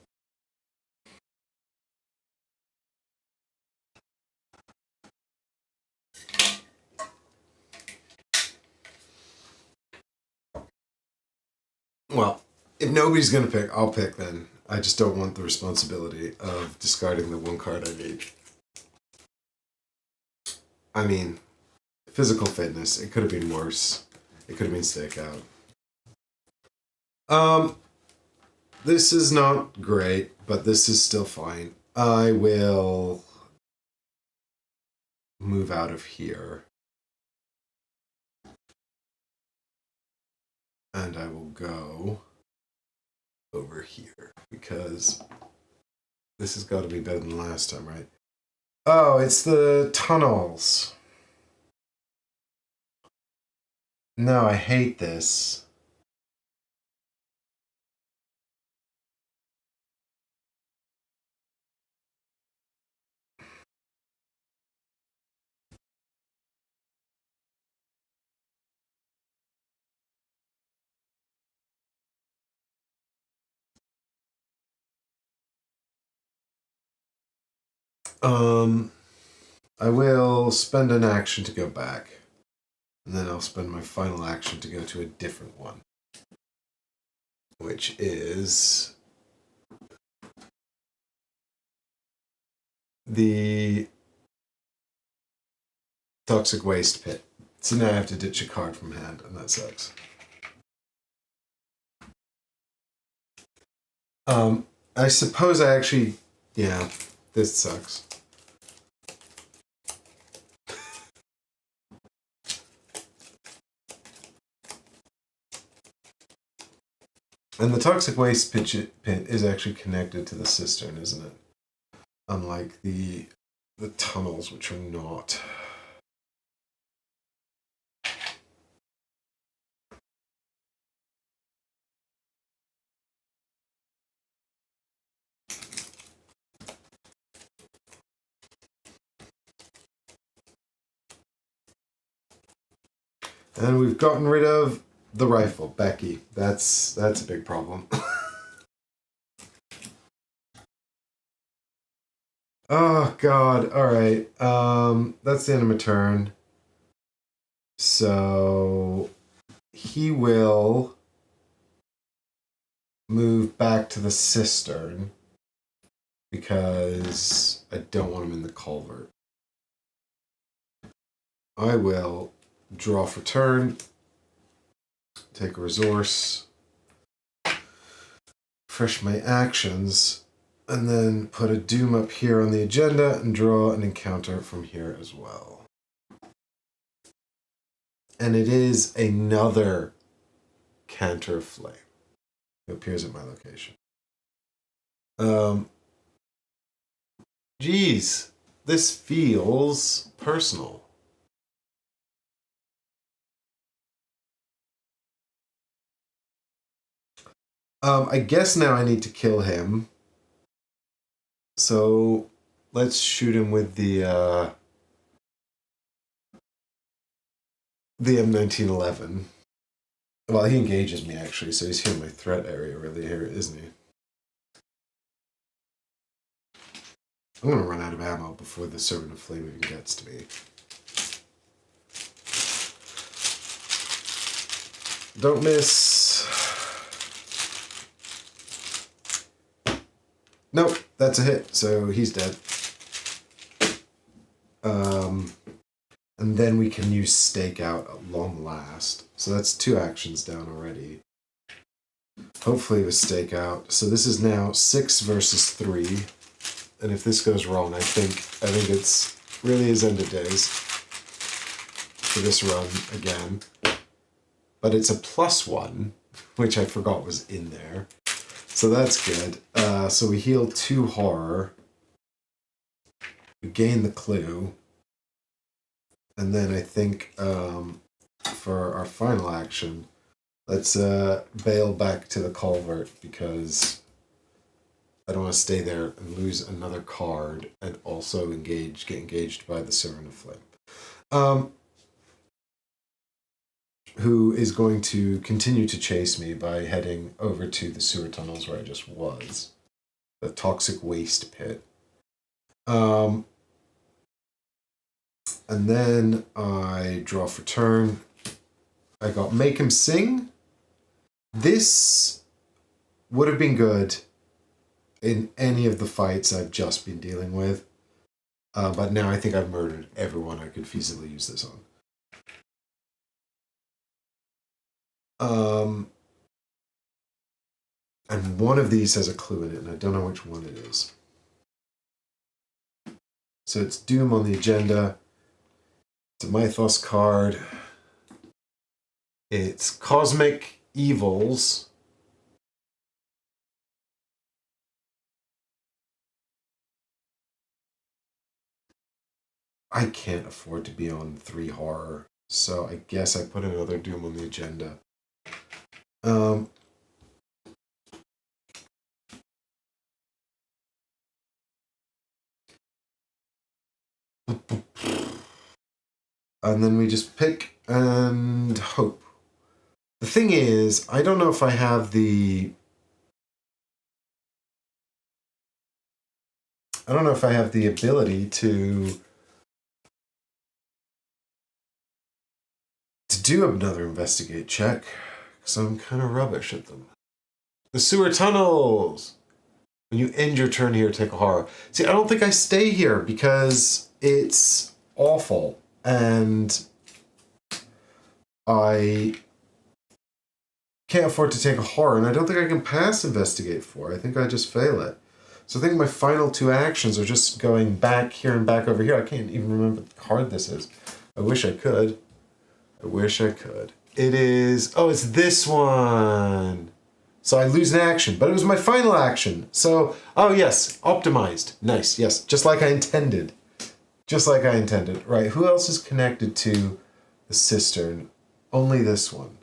Well, if nobody's going to pick, I'll pick then. I just don't want the responsibility of discarding the one card I need. I mean, physical fitness, it could have been worse. It could have been stakeout. This is not great, but this is still fine. I will move out of here. And I will go over here, because this has got to be better than last time, right? Oh, it's the tunnels. No, I hate this. I will spend an action to go back. And then I'll spend my final action to go to a different one. Which is the toxic waste pit. So now I have to ditch a card from hand, and that sucks. I suppose I actually... Yeah, this sucks. And the toxic waste pit is actually connected to the cistern, isn't it? Unlike the tunnels, which are not. And we've gotten rid of the rifle, Becky. That's a big problem. Oh God! All right. That's the end of my turn. So he will move back to the cistern because I don't want him in the culvert. I will draw for turn. Take a resource, refresh my actions, and then put a doom up here on the agenda and draw an encounter from here as well. And it is another canter of flame. It appears at my location. Geez, this feels personal. I guess now I need to kill him. So let's shoot him with the M1911. Well, he engages me actually, so he's here in my threat area really here, isn't he? I'm gonna run out of ammo before the Servant of Flame even gets to me. Don't miss. Nope, that's a hit, so he's dead. And then we can use stakeout at long last. So that's 2 actions down already. Hopefully with stakeout. So this is now 6 versus 3. And if this goes wrong, I think it's really his end of days for this run again. But it's a +1, which I forgot was in there. So that's good. So we heal 2 horror. We gain the clue. And then I think for our final action, let's bail back to the culvert because I don't want to stay there and lose another card and also get engaged by the Servant of Flame. Who is going to continue to chase me by heading over to the sewer tunnels where I just was. The toxic waste pit. And then I draw for turn. I got Make Him Sing. This would have been good in any of the fights I've just been dealing with. But now I think I've murdered everyone I could feasibly use this on. And one of these has a clue in it, and I don't know which one it is. So it's Doom on the agenda. It's a Mythos card. It's Cosmic Evils. I can't afford to be on 3 horror, so I guess I put another Doom on the agenda. And then we just pick and hope. The thing is, I don't know if I have the... I don't know if I have the ability to do another investigate check, because I'm kind of rubbish at them. The sewer tunnels! When you end your turn here, take a horror. See, I don't think I stay here because it's awful. And I can't afford to take a horror. And I don't think I can pass Investigate 4. I think I just fail it. So I think my final 2 actions are just going back here and back over here. I can't even remember what card this is. I wish I could. I wish I could. It is... Oh, it's this one. So I lose an action, but it was my final action. So, oh yes, optimized. Nice, yes, just like I intended. Just like I intended. Right, who else is connected to the cistern? Only this one.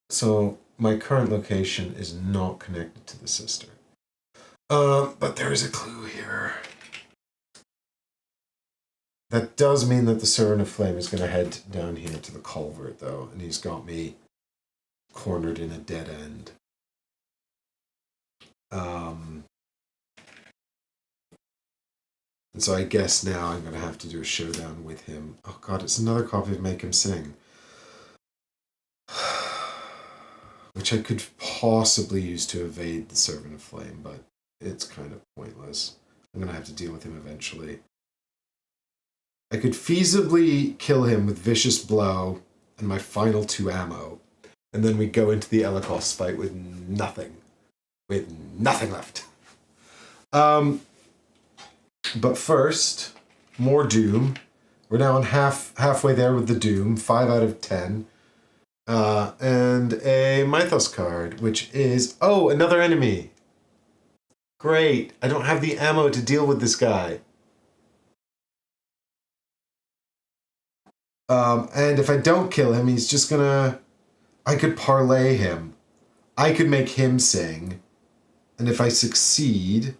So my current location is not connected to the cistern. But there is a clue here. That does mean that the Servant of Flame is going to head down here to the culvert, though, and he's got me cornered in a dead end. And so I guess now I'm going to have to do a showdown with him. Oh god, it's another copy of Make Him Sing. Which I could possibly use to evade the Servant of Flame, but it's kind of pointless. I'm going to have to deal with him eventually. I could feasibly kill him with Vicious Blow and my final 2 ammo. And then we go into the Elikos fight with nothing. With nothing left. But first, more Doom. We're now on halfway there with the Doom. 5 out of 10. And a Mythos card, which is... Oh, another enemy. Great. I don't have the ammo to deal with this guy. And if I don't kill him, he's just gonna... I could parlay him. I could make him sing. And if I succeed...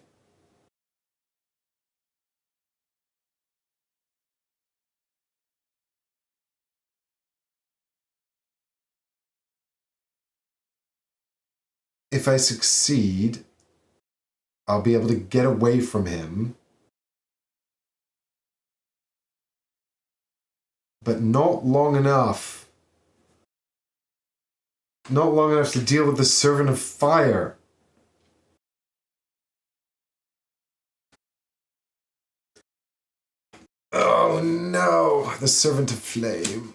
If I succeed, I'll be able to get away from him. But not long enough. Not long enough to deal with the Servant of Fire. Oh no, the Servant of Flame.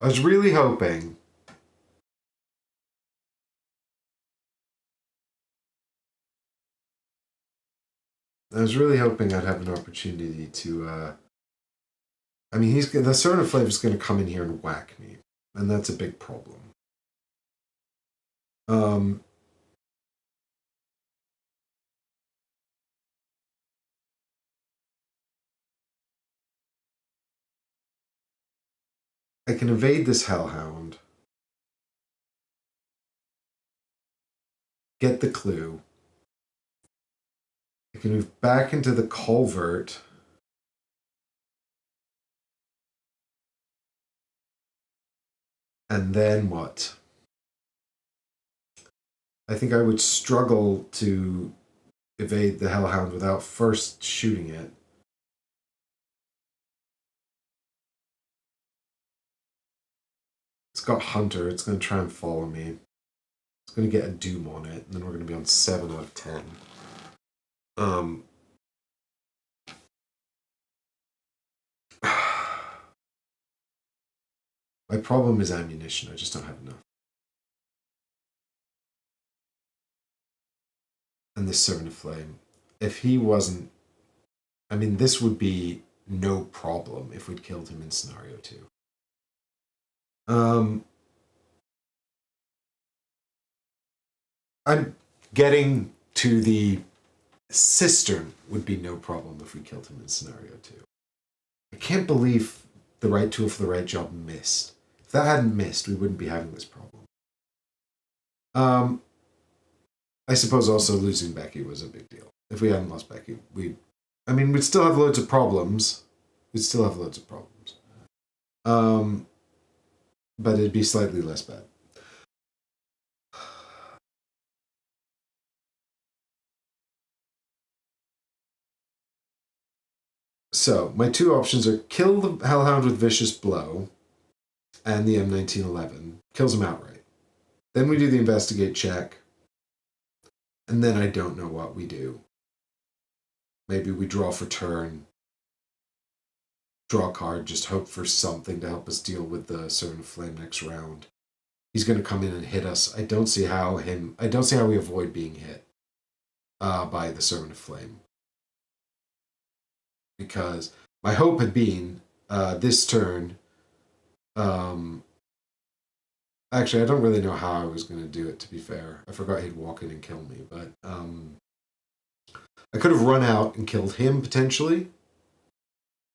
I was really hoping. I was really hoping I'd have an opportunity to, I mean, the Servant of Flame is going to come in here and whack me. And that's a big problem. Um, I can evade this Hellhound. Get the clue. I can move back into the culvert. And then what? I think I would struggle to evade the Hellhound without first shooting it. It's got Hunter. It's going to try and follow me. It's going to get a Doom on it, and then we're going to be on 7 out of 10. My problem is ammunition. I just don't have enough. And this Servant of Flame. If he wasn't... I mean, this would be no problem if we'd killed him in scenario 2. I'm getting to the cistern would be no problem if we killed him in scenario 2. I can't believe the right tool for the right job missed. If that hadn't missed, we wouldn't be having this problem. I suppose also losing Becky was a big deal. If we hadn't lost Becky, we'd still have loads of problems. But it'd be slightly less bad. So, my two options are kill the Hellhound with Vicious Blow and the M1911. Kills him outright. Then we do the investigate check. And then I don't know what we do. Maybe we draw for turn. Draw a card, just hope for something to help us deal with the Servant of Flame next round. He's going to come in and hit us. I don't see how we avoid being hit by the Servant of Flame. Because my hope had been this turn. Actually, I don't really know how I was going to do it, to be fair. I forgot he'd walk in and kill me, but I could have run out and killed him, potentially,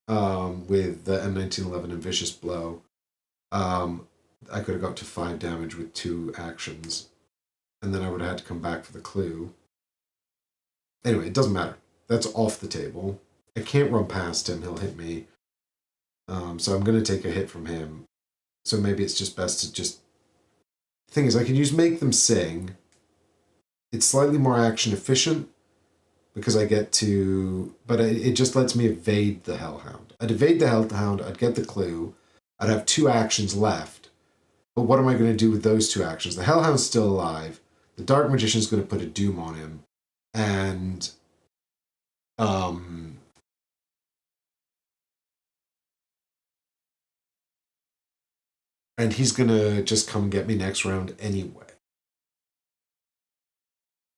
with the M1911 and Vicious Blow. I could have got to 5 damage with 2 actions, and then I would have had to come back for the clue. Anyway, it doesn't matter. That's off the table. I can't run past him. He'll hit me. So I'm going to take a hit from him. So maybe it's just best to just... The thing is, I can use Make Them Sing. It's slightly more action efficient because I get to... But it just lets me evade the Hellhound. I'd evade the Hellhound. I'd get the clue. I'd have 2 actions left. But what am I going to do with those 2 actions? The Hellhound's still alive. The Dark Magician's going to put a Doom on him. And... And he's going to just come and get me next round anyway.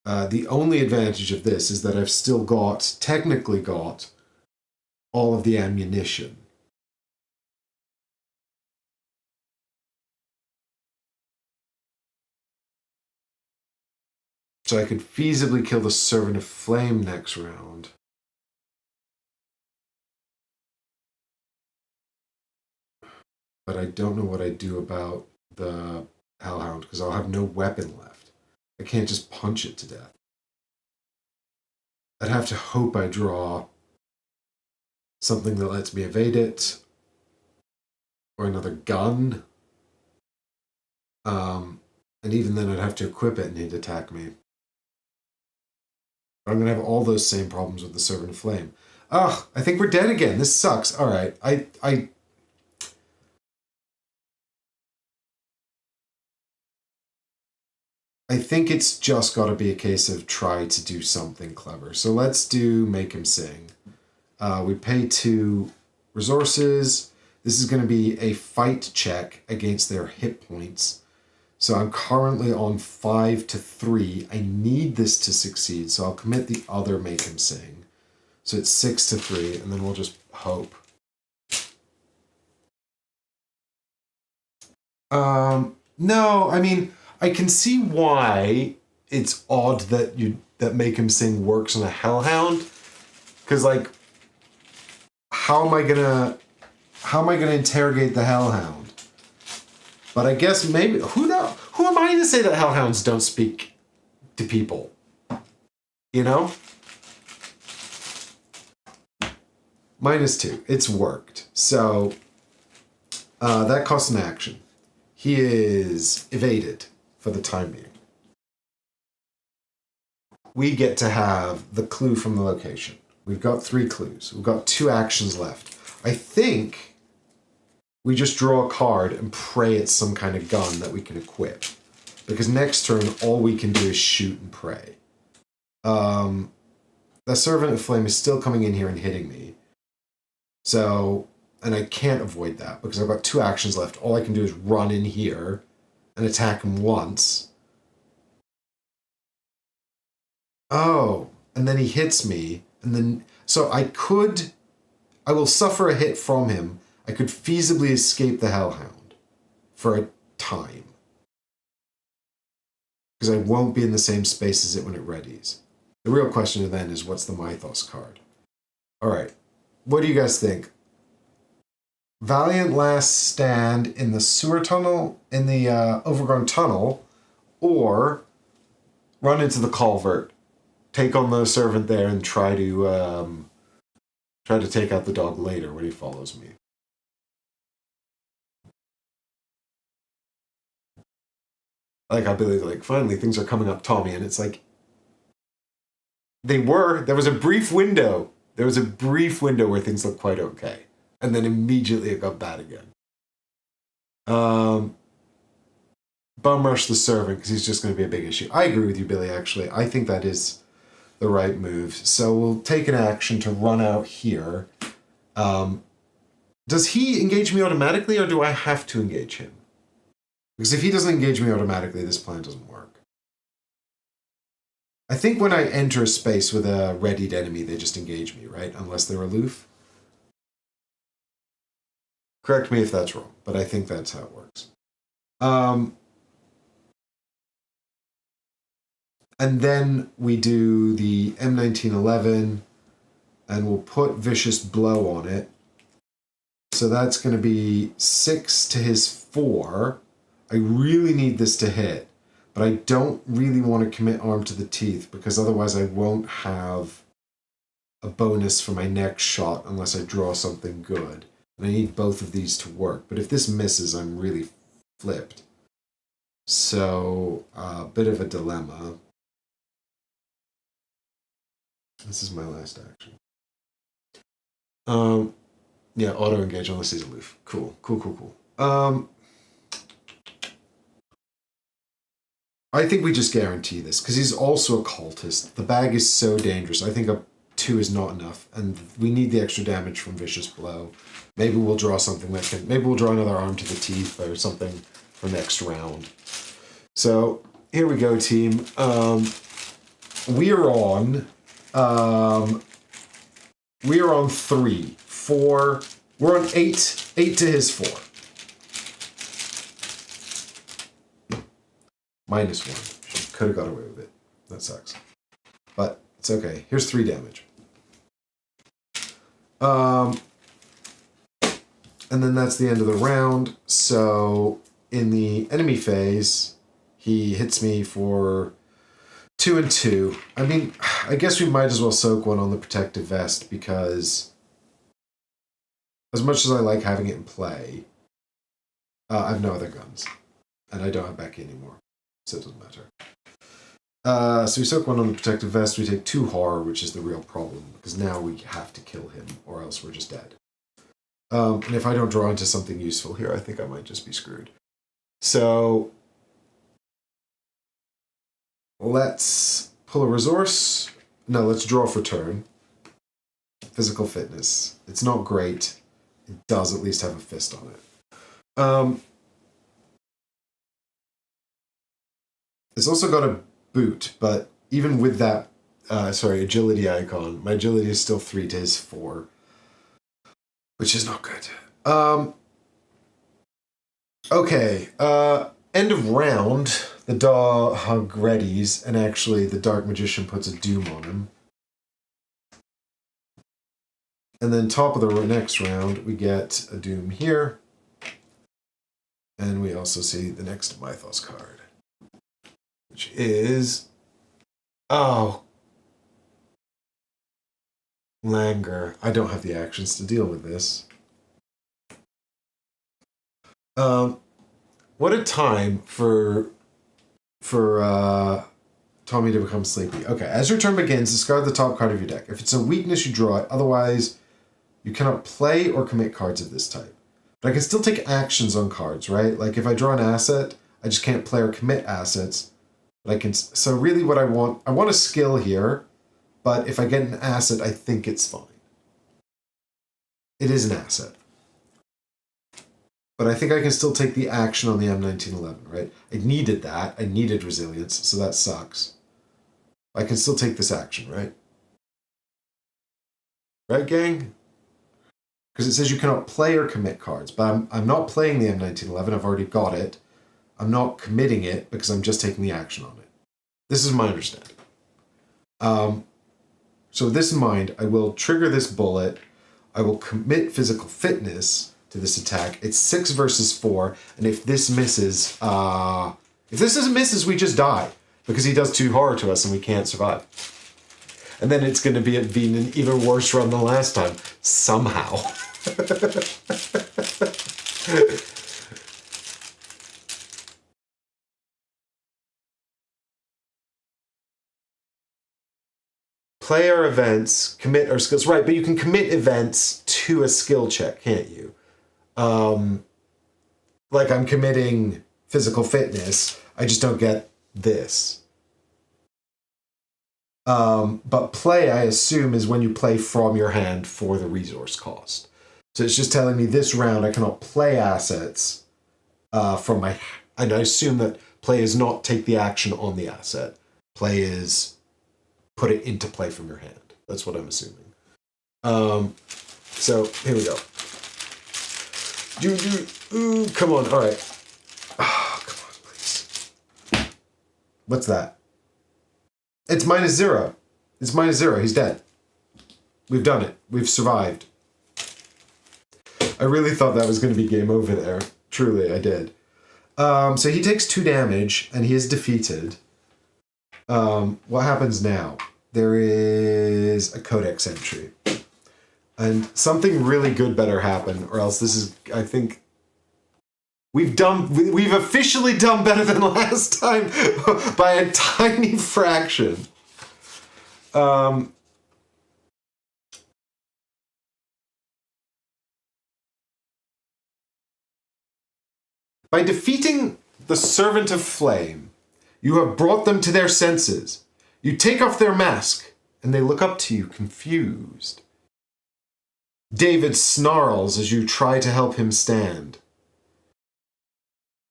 The only advantage of this is that I've still technically got, all of the ammunition. So I could feasibly kill the Servant of Flame next round. But I don't know what I do about the Hellhound, because I'll have no weapon left. I can't just punch it to death. I'd have to hope I draw something that lets me evade it, or another gun. And even then I'd have to equip it and he'd attack me. But I'm going to have all those same problems with the Servant of Flame. Ugh, I think we're dead again. This sucks. All right, I think it's just got to be a case of try to do something clever. So let's do Make Him Sing. We pay 2 resources. This is going to be a fight check against their hit points. So I'm currently on 5 to 3. I need this to succeed, so I'll commit the other Make Him Sing. So it's 6 to 3, and then we'll just hope. No, I mean... I can see why it's odd that Make Him Sing works on a Hellhound. Because, like, how am I gonna interrogate the Hellhound? But I guess maybe, who knows? Who am I to say that Hellhounds don't speak to people? You know? -2. It's worked. So, that costs an action. He is evaded for the time being. We get to have the clue from the location. We've got 3 clues. We've got 2 actions left. I think we just draw a card and pray it's some kind of gun that we can equip. Because next turn, all we can do is shoot and pray. The Servant of Flame is still coming in here and hitting me. So, and I can't avoid that because I've got 2 actions left. All I can do is run in here and attack him once. Oh, and then he hits me. And then, so I will suffer a hit from him. I could feasibly escape the Hellhound for a time. Because I won't be in the same space as it when it readies. The real question then is, what's the Mythos card? All right. What do you guys think? Valiant last stand in the sewer tunnel, in the overgrown tunnel, or run into the culvert, take on the servant there, and try to take out the dog later when he follows me. Like, I believe, like, finally things are coming up Tommy, and it's like, there was a brief window. There was a brief window where things looked quite okay. And then immediately it got bad again. Bum rush the servant, because he's just going to be a big issue. I agree with you, Billy, actually. I think that is the right move. So we'll take an action to run out here. Does he engage me automatically, or do I have to engage him? Because if he doesn't engage me automatically, this plan doesn't work. I think when I enter a space with a readied enemy, they just engage me, right? Unless they're aloof. Correct me if that's wrong, but I think that's how it works. And then we do the M1911, and we'll put Vicious Blow on it. So that's going to be 6 to his 4. I really need this to hit, but I don't really want to commit Arm to the Teeth, because otherwise I won't have a bonus for my next shot unless I draw something good. And I need both of these to work. But if this misses, I'm really flipped. So, a bit of a dilemma. This is my last action. Yeah, auto-engage unless he's aloof. Cool. I think we just guarantee this, because he's also a cultist. The bag is so dangerous. I think a 2 is not enough, and we need the extra damage from Vicious Blow. Maybe we'll draw something that can... Maybe we'll draw another Arm to the Teeth or something for next round. So, here we go, team. We are on 3. 4... We're on 8. 8 to his 4. -1. Could have got away with it. That sucks. But it's okay. Here's 3 damage. And then that's the end of the round. So in the enemy phase, he hits me for 2 and 2. I mean, I guess we might as well soak one on the protective vest, because as much as I like having it in play, I have no other guns. And I don't have Becky anymore. So it doesn't matter. So we soak one on the protective vest. We take 2 horror, which is the real problem, because now we have to kill him, or else we're just dead. And if I don't draw into something useful here, I think I might just be screwed. So let's pull a resource. No, let's draw for turn. Physical fitness. It's not great. It does at least have a fist on it. It's also got a boot, but even with that, agility icon, my agility is still 3 to his 4, which is not good. Okay, end of round. The dog readies, and actually the Dark Magician puts a doom on him. And then top of the next round, we get a doom here. And we also see the next Mythos card, which is... Oh. Langer. I don't have the actions to deal with this. What a time for Tommy to become sleepy. Okay, as your turn begins, discard the top card of your deck. If it's a weakness, you draw it. Otherwise, you cannot play or commit cards of this type. But I can still take actions on cards, right? Like if I draw an asset, I just can't play or commit assets. But I can. So really, what I want a skill here. But if I get an asset, I think it's fine. It is an asset. But I think I can still take the action on the M1911, right? I needed that. I needed resilience, so that sucks. I can still take this action, right? Right, gang? Because it says you cannot play or commit cards, but I'm not playing the M1911. I've already got it. I'm not committing it because I'm just taking the action on it. This is my understanding. So with this in mind, I will trigger this bullet. I will commit physical fitness to this attack. It's 6 versus 4, and if this misses, we just die because he does 2 horror to us and we can't survive. And then it's going to be an even worse run than last time somehow. Player events, commit or skills. Right, but you can commit events to a skill check, can't you? Like I'm committing physical fitness. I just don't get this. But play, I assume, is when you play from your hand for the resource cost. So it's just telling me this round I cannot play assets from my... And I assume that play is not take the action on the asset. Play is put it into play from your hand. That's what I'm assuming. So here we go. Ooh, come on, all right. Oh, come on, please. What's that? It's -0. It's -0. He's dead. We've done it. We've survived. I really thought that was going to be game over there. Truly, I did. So he takes 2 damage, and he is defeated. What happens now? There is a codex entry. And something really good better happen, or else this is, I think... We've officially done better than last time by a tiny fraction. By defeating the Servant of Flame, you have brought them to their senses. You take off their mask, and they look up to you confused. David snarls as you try to help him stand.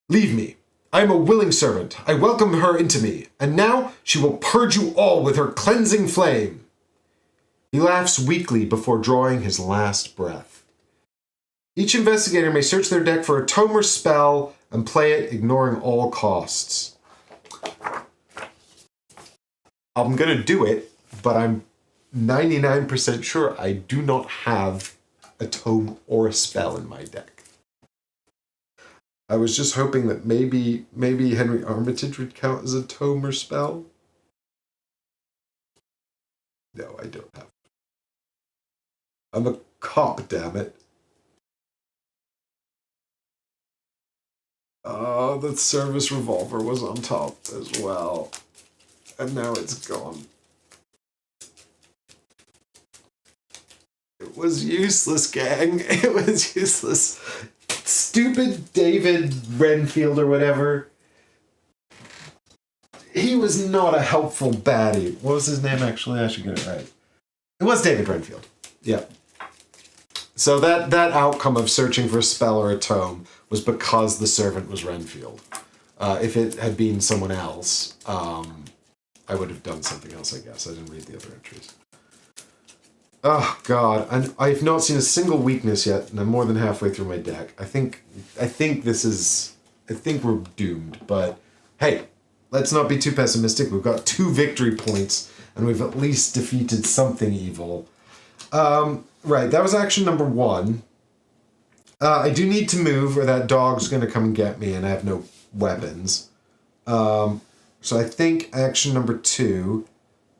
Leave me. I am a willing servant. I welcome her into me, and now she will purge you all with her cleansing flame. He laughs weakly before drawing his last breath. Each investigator may search their deck for a tome or spell and play it, ignoring all costs. I'm going to do it, but I'm 99% sure I do not have a tome or a spell in my deck. I was just hoping that maybe Henry Armitage would count as a tome or spell. No, I don't have. I'm a cop, damn it. Oh, the service revolver was on top as well. And now it's gone. It was useless, gang. It was useless. Stupid David Renfield or whatever. He was not a helpful baddie. What was his name, actually? I should get it right. It was David Renfield. Yeah. So that outcome of searching for a spell or a tome was because the servant was Renfield. If it had been someone else, I would have done something else, I guess. I didn't read the other entries. Oh, God. And I've not seen a single weakness yet, and I'm more than halfway through my deck. I think we're doomed, but hey, let's not be too pessimistic. We've got 2 victory points, and we've at least defeated something evil. Right, that was action number 1. I do need to move, or that dog's going to come and get me, and I have no weapons. So I think action number 2,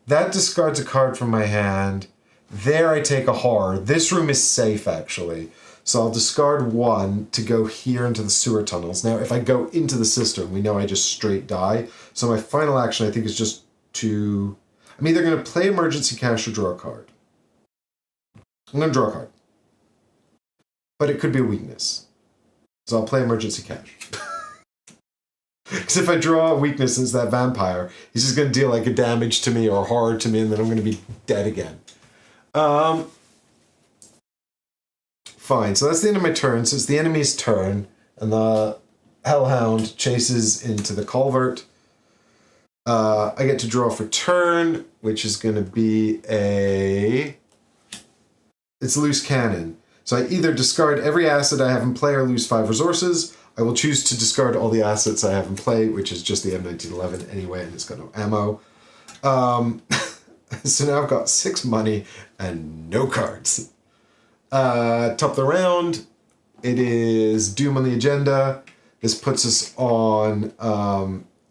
that discards a card from my hand. There I take a horror. This room is safe, actually. So I'll discard 1 to go here into the sewer tunnels. Now, if I go into the cistern, we know I just straight die. So my final action, I think, is just to... I'm either going to play emergency cash or draw a card. I'm going to draw a card. But it could be a weakness. So I'll play emergency cash. Because if I draw a weakness and it's that vampire, he's just going to deal like a damage to me or horror to me, and then I'm going to be dead again. Fine, so that's the end of my turn. So it's the enemy's turn, and the Hellhound chases into the culvert. I get to draw for turn, which is going to be it's loose cannon. So I either discard every asset I have in play or lose 5 resources. I will choose to discard all the assets I have in play, which is just the M1911 anyway, and it's got no ammo. So now I've got 6 money and no cards. Top of the round, it is Doom on the agenda. This puts us on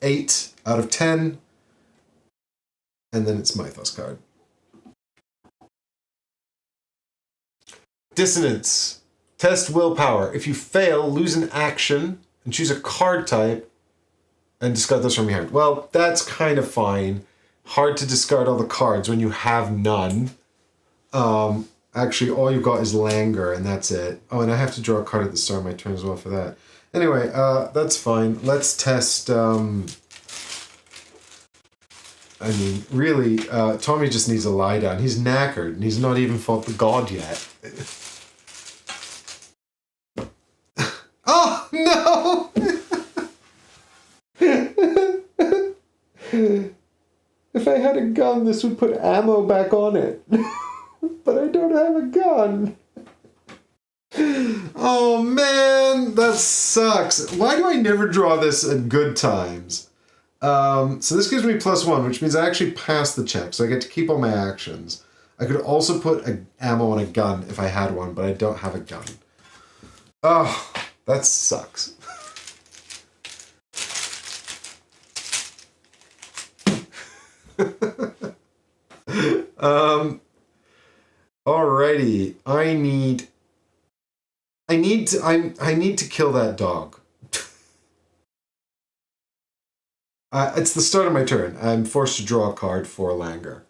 8 out of 10. And then it's Mythos card. Dissonance. Test willpower. If you fail, lose an action and choose a card type and discard those from your hand. Well, that's kind of fine. Hard to discard all the cards when you have none. Actually, all you've got is Languor, and that's it. Oh, and I have to draw a card at the start of my turn as well for that. Anyway, that's fine. Let's test... I mean, really, Tommy just needs a lie down. He's knackered, and he's not even fought the god yet. Oh, no! If I had a gun, this would put ammo back on it. But I don't have a gun. Oh, man, that sucks. Why do I never draw this at good times? So this gives me +1, which means I actually pass the check, so I get to keep all my actions. I could also put ammo on a gun if I had one, but I don't have a gun. Oh, that sucks. Alrighty, I need to kill that dog. It's the start of my turn. I'm forced to draw a card for Languor,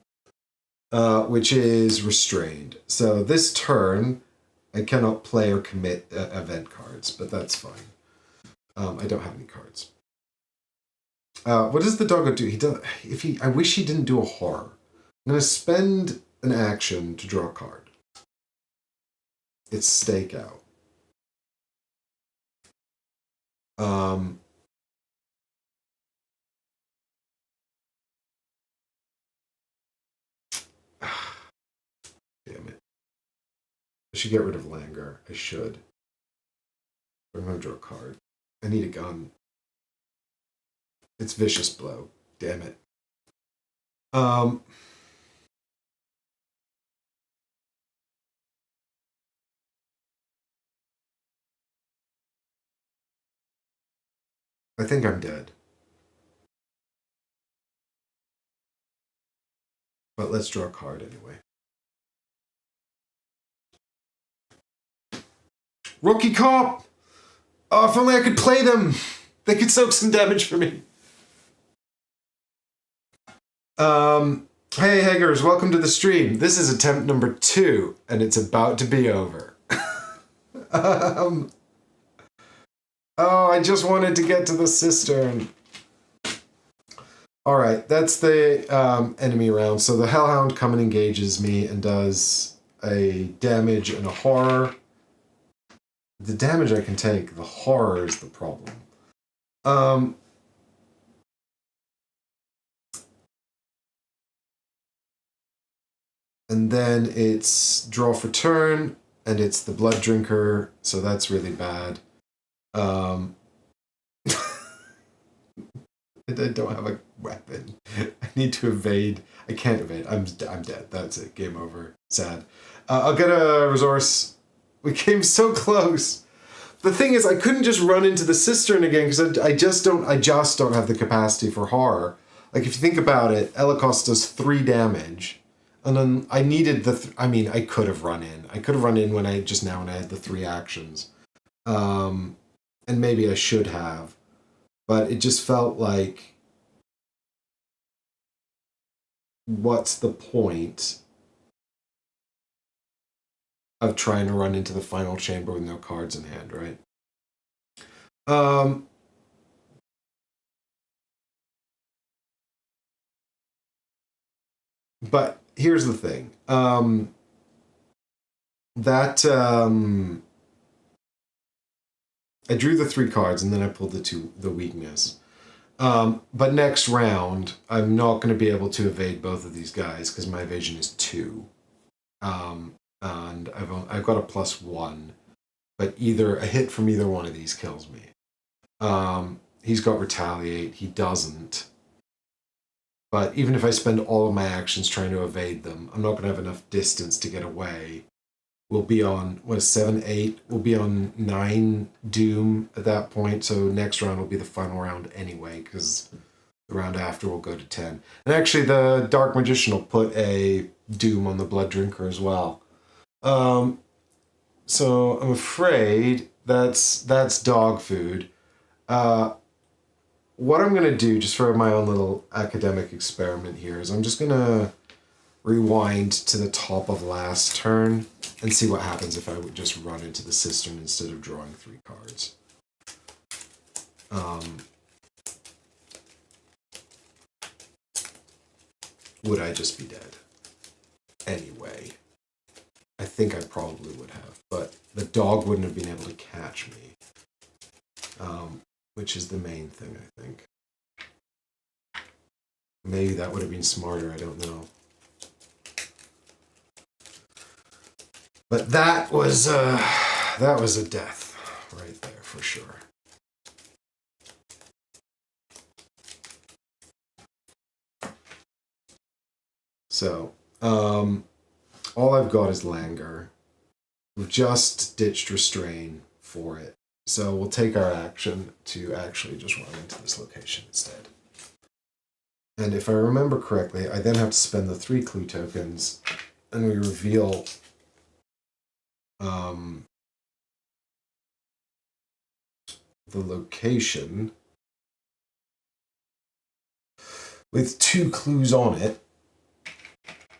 which is restrained. So this turn, I cannot play or commit event cards, but that's fine. I don't have any cards. What does the doggo do? I wish he didn't do a horror. I'm going to spend an action to draw a card. It's Stakeout. Damn it. I should get rid of Languor. I should. I'm going to draw a card. I need a gun. It's Vicious Blow. Damn it. I think I'm dead. But let's draw a card anyway. Rookie Cop! Oh, if only I could play them! They could soak some damage for me. Hey, Heggers, welcome to the stream. This is attempt number 2, and it's about to be over. Oh, I just wanted to get to the cistern. Alright, that's the enemy round. So the Hellhound comes and engages me and does a damage and a horror. The damage I can take, the horror is the problem. And then it's draw for turn, and it's the Blood Drinker, so that's really bad. I don't have a weapon. I need to evade. I can't evade. I'm dead. That's it. Game over. Sad. I'll get a resource. We came so close. The thing is, I couldn't just run into the cistern again because I just don't have the capacity for horror. Like, if you think about it, Elikos does 3 damage. And then I needed I could have run in. I could have run in when I had the 3 actions. And maybe I should have. But it just felt like, what's the point of trying to run into the final chamber with no cards in hand, right? But here's the thing. I drew the 3 cards and then I pulled the weakness. But next round, I'm not going to be able to evade both of these guys because my evasion is 2. And I've got a +1, but either a hit from either one of these kills me. He's got retaliate. He doesn't. But even if I spend all of my actions trying to evade them, I'm not going to have enough distance to get away. We'll be on, 7, 8? We'll be on 9 doom at that point, so next round will be the final round anyway, because the round after will go to 10. And actually, the Dark Magician will put a doom on the Blood Drinker as well. So I'm afraid that's dog food. What I'm going to do, just for my own little academic experiment here, is I'm just going to rewind to the top of last turn and see what happens if I would just run into the cistern instead of drawing 3 cards. Would I just be dead? Anyway, I think I probably would have, but the dog wouldn't have been able to catch me. Which is the main thing, I think. Maybe that would have been smarter, I don't know. But that was a death right there for sure. So, all I've got is Languor. We've just ditched Restrain for it. So we'll take our action to actually just run into this location instead. And if I remember correctly, I then have to spend the 3 clue tokens, and we reveal the location with 2 clues on it,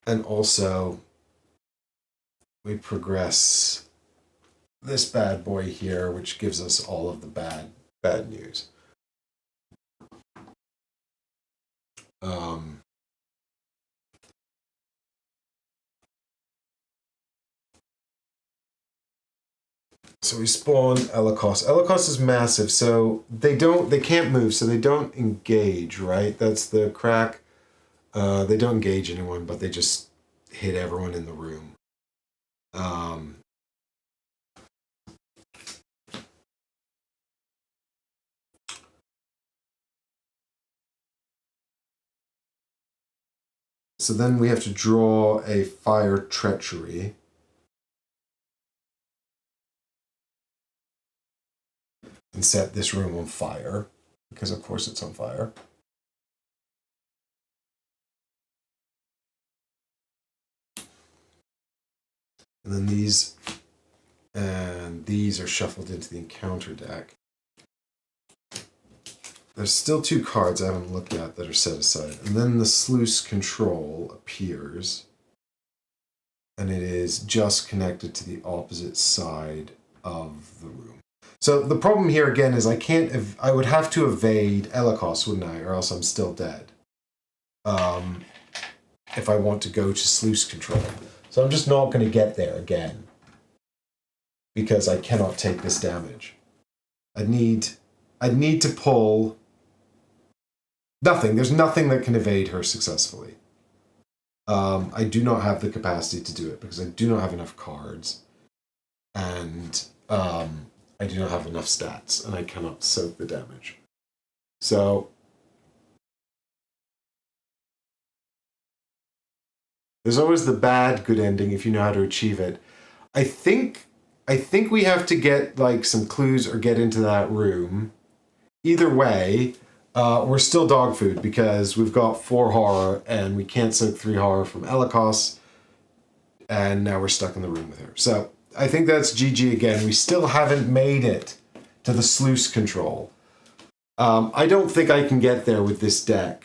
and also we progress this bad boy here, which gives us all of the bad news. So we spawn Elikos. Elikos is massive, so they can't move, so they don't engage, right? That's the crack. They don't engage anyone, but they just hit everyone in the room. So then we have to draw a Fire Treachery. And set this room on fire, because of course it's on fire. And then these are shuffled into the encounter deck. There's still 2 cards I haven't looked at that are set aside. And then the Sluice Control appears. And it is just connected to the opposite side of the room. So the problem here again is I would have to evade Elikos, wouldn't I? Or else I'm still dead. If I want to go to Sluice Control. So I'm just not going to get there again. Because I cannot take this damage. I'd need to pull nothing. There's nothing that can evade her successfully. I do not have the capacity to do it because I do not have enough cards. And I do not have enough stats, and I cannot soak the damage. So There's always the bad good ending if you know how to achieve it. I think we have to get like some clues or get into that room. Either way, we're still dog food because we've got 4 horror and we can't soak 3 horror from Elikos, and now we're stuck in the room with her. So I think that's GG again. We still haven't made it to the sluice control. I don't think I can get there with this deck.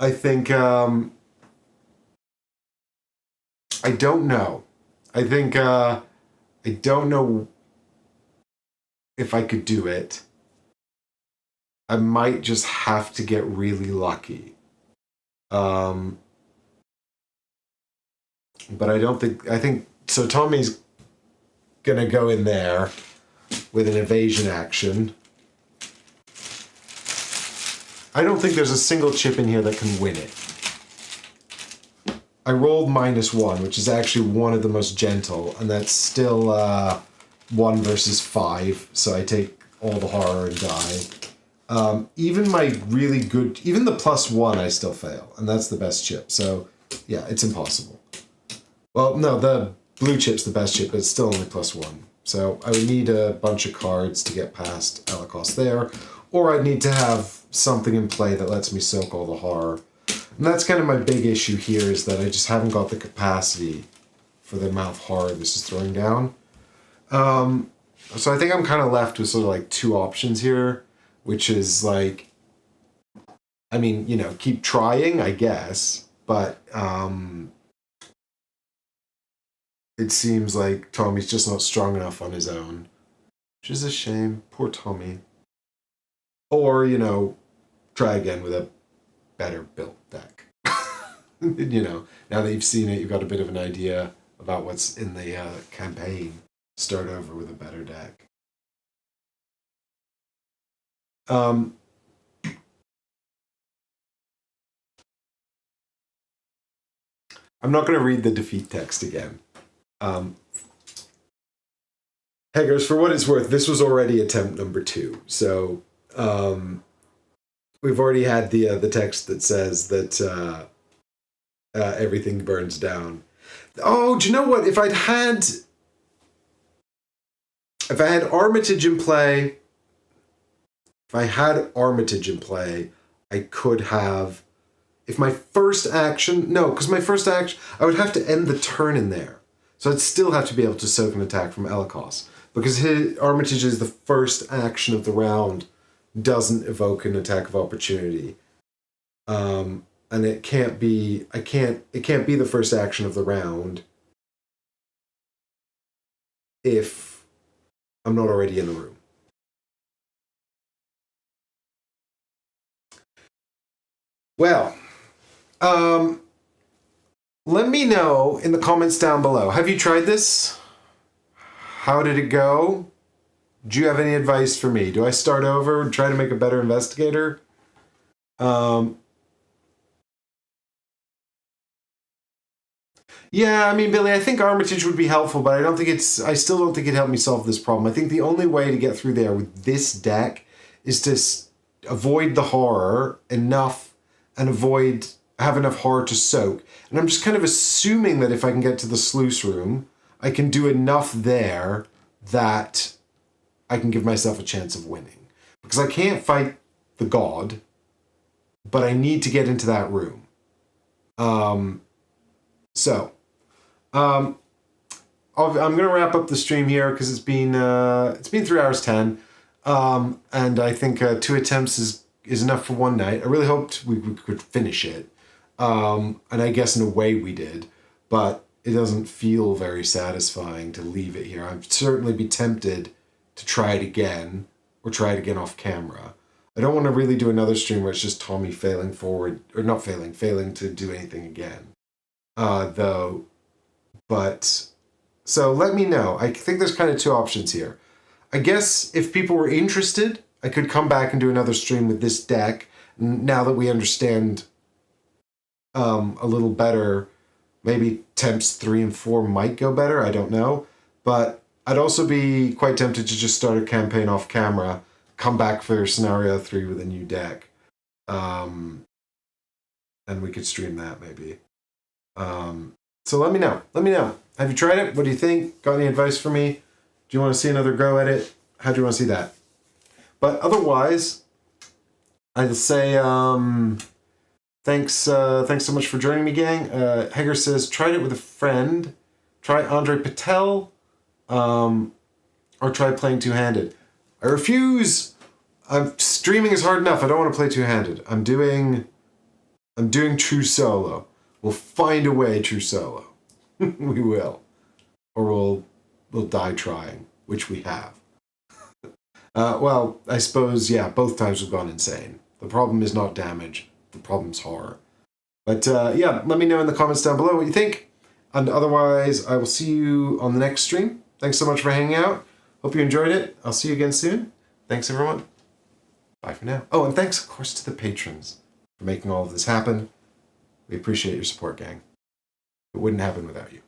I think I don't know. I think I don't know if I could do it. I might just have to get really lucky. But I don't think... I think... So Tommy's gonna go in there with an evasion action. I don't think there's a single chip in here that can win it. I rolled -1, which is actually one of the most gentle, and that's still 1 versus 5, so I take all the horror and die. Even my really good... Even the +1 I still fail, and that's the best chip, so yeah, it's impossible. Well, no, the blue chip's the best chip, but it's still only +1. So I would need a bunch of cards to get past Elikos there, or I'd need to have something in play that lets me soak all the horror. And that's kind of my big issue here, is that I just haven't got the capacity for the amount of horror this is throwing down. So I think I'm kind of left with sort of like 2 options here, which is like, I mean, you know, keep trying, I guess, but it seems like Tommy's just not strong enough on his own, which is a shame. Poor Tommy. Or, you know, try again with a better built deck. You know, now that you've seen it, you've got a bit of an idea about what's in the campaign. Start over with a better deck. I'm not going to read the defeat text again. Heggers, for what it's worth, this was already attempt number 2. So we've already had the text that says that everything burns down. Oh, do you know what? If I had Armitage in play, I could have... If my first action... No, because my first action... I would have to end the turn in there. So I'd still have to be able to soak an attack from Elikos. Because Armitage is the first action of the round, doesn't evoke an attack of opportunity. And it can't be... It can't be the first action of the round if I'm not already in the room. Well... let me know in the comments down below. Have you tried this? How did it go? Do you have any advice for me? Do I start over and try to make a better investigator? Yeah, I mean, Billy, I think Armitage would be helpful, but I still don't think it'd help me solve this problem. I think the only way to get through there with this deck is to avoid the horror enough and have enough horror to soak. And I'm just kind of assuming that if I can get to the sluice room, I can do enough there that I can give myself a chance of winning. Because I can't fight the god, but I need to get into that room. I'm going to wrap up the stream here because it's been 3 hours 10. And I think 2 attempts is enough for one night. I really hoped we could finish it. And I guess in a way we did, but it doesn't feel very satisfying to leave it here. I'd certainly be tempted to try it again, or try it again off camera. I don't want to really do another stream where it's just Tommy failing to do anything again. Though, but, so let me know. I think there's kind of 2 options here. I guess if people were interested, I could come back and do another stream with this deck, now that we understand a little better. Maybe attempts 3 and 4 might go better, I don't know. But I'd also be quite tempted to just start a campaign off camera, come back for scenario 3 with a new deck. And we could stream that maybe. So let me know. Let me know. Have you tried it? What do you think? Got any advice for me? Do you want to see another go at it? How do you want to see that? But otherwise, I'd say thanks so much for joining me, gang. Hager says, tried it with a friend. Try Andre Patel, or try playing two-handed. I refuse. Streaming is hard enough. I don't want to play two-handed. I'm doing true solo. We'll find a way true solo. We will. Or we'll die trying, which we have. Well, I suppose, yeah, both times we've gone insane. The problem is not damage. The problem's horror. But yeah, let me know in the comments down below what you think. And otherwise, I will see you on the next stream. Thanks so much for hanging out. Hope you enjoyed it. I'll see you again soon. Thanks, everyone. Bye for now. Oh, and thanks, of course, to the patrons for making all of this happen. We appreciate your support, gang. It wouldn't happen without you.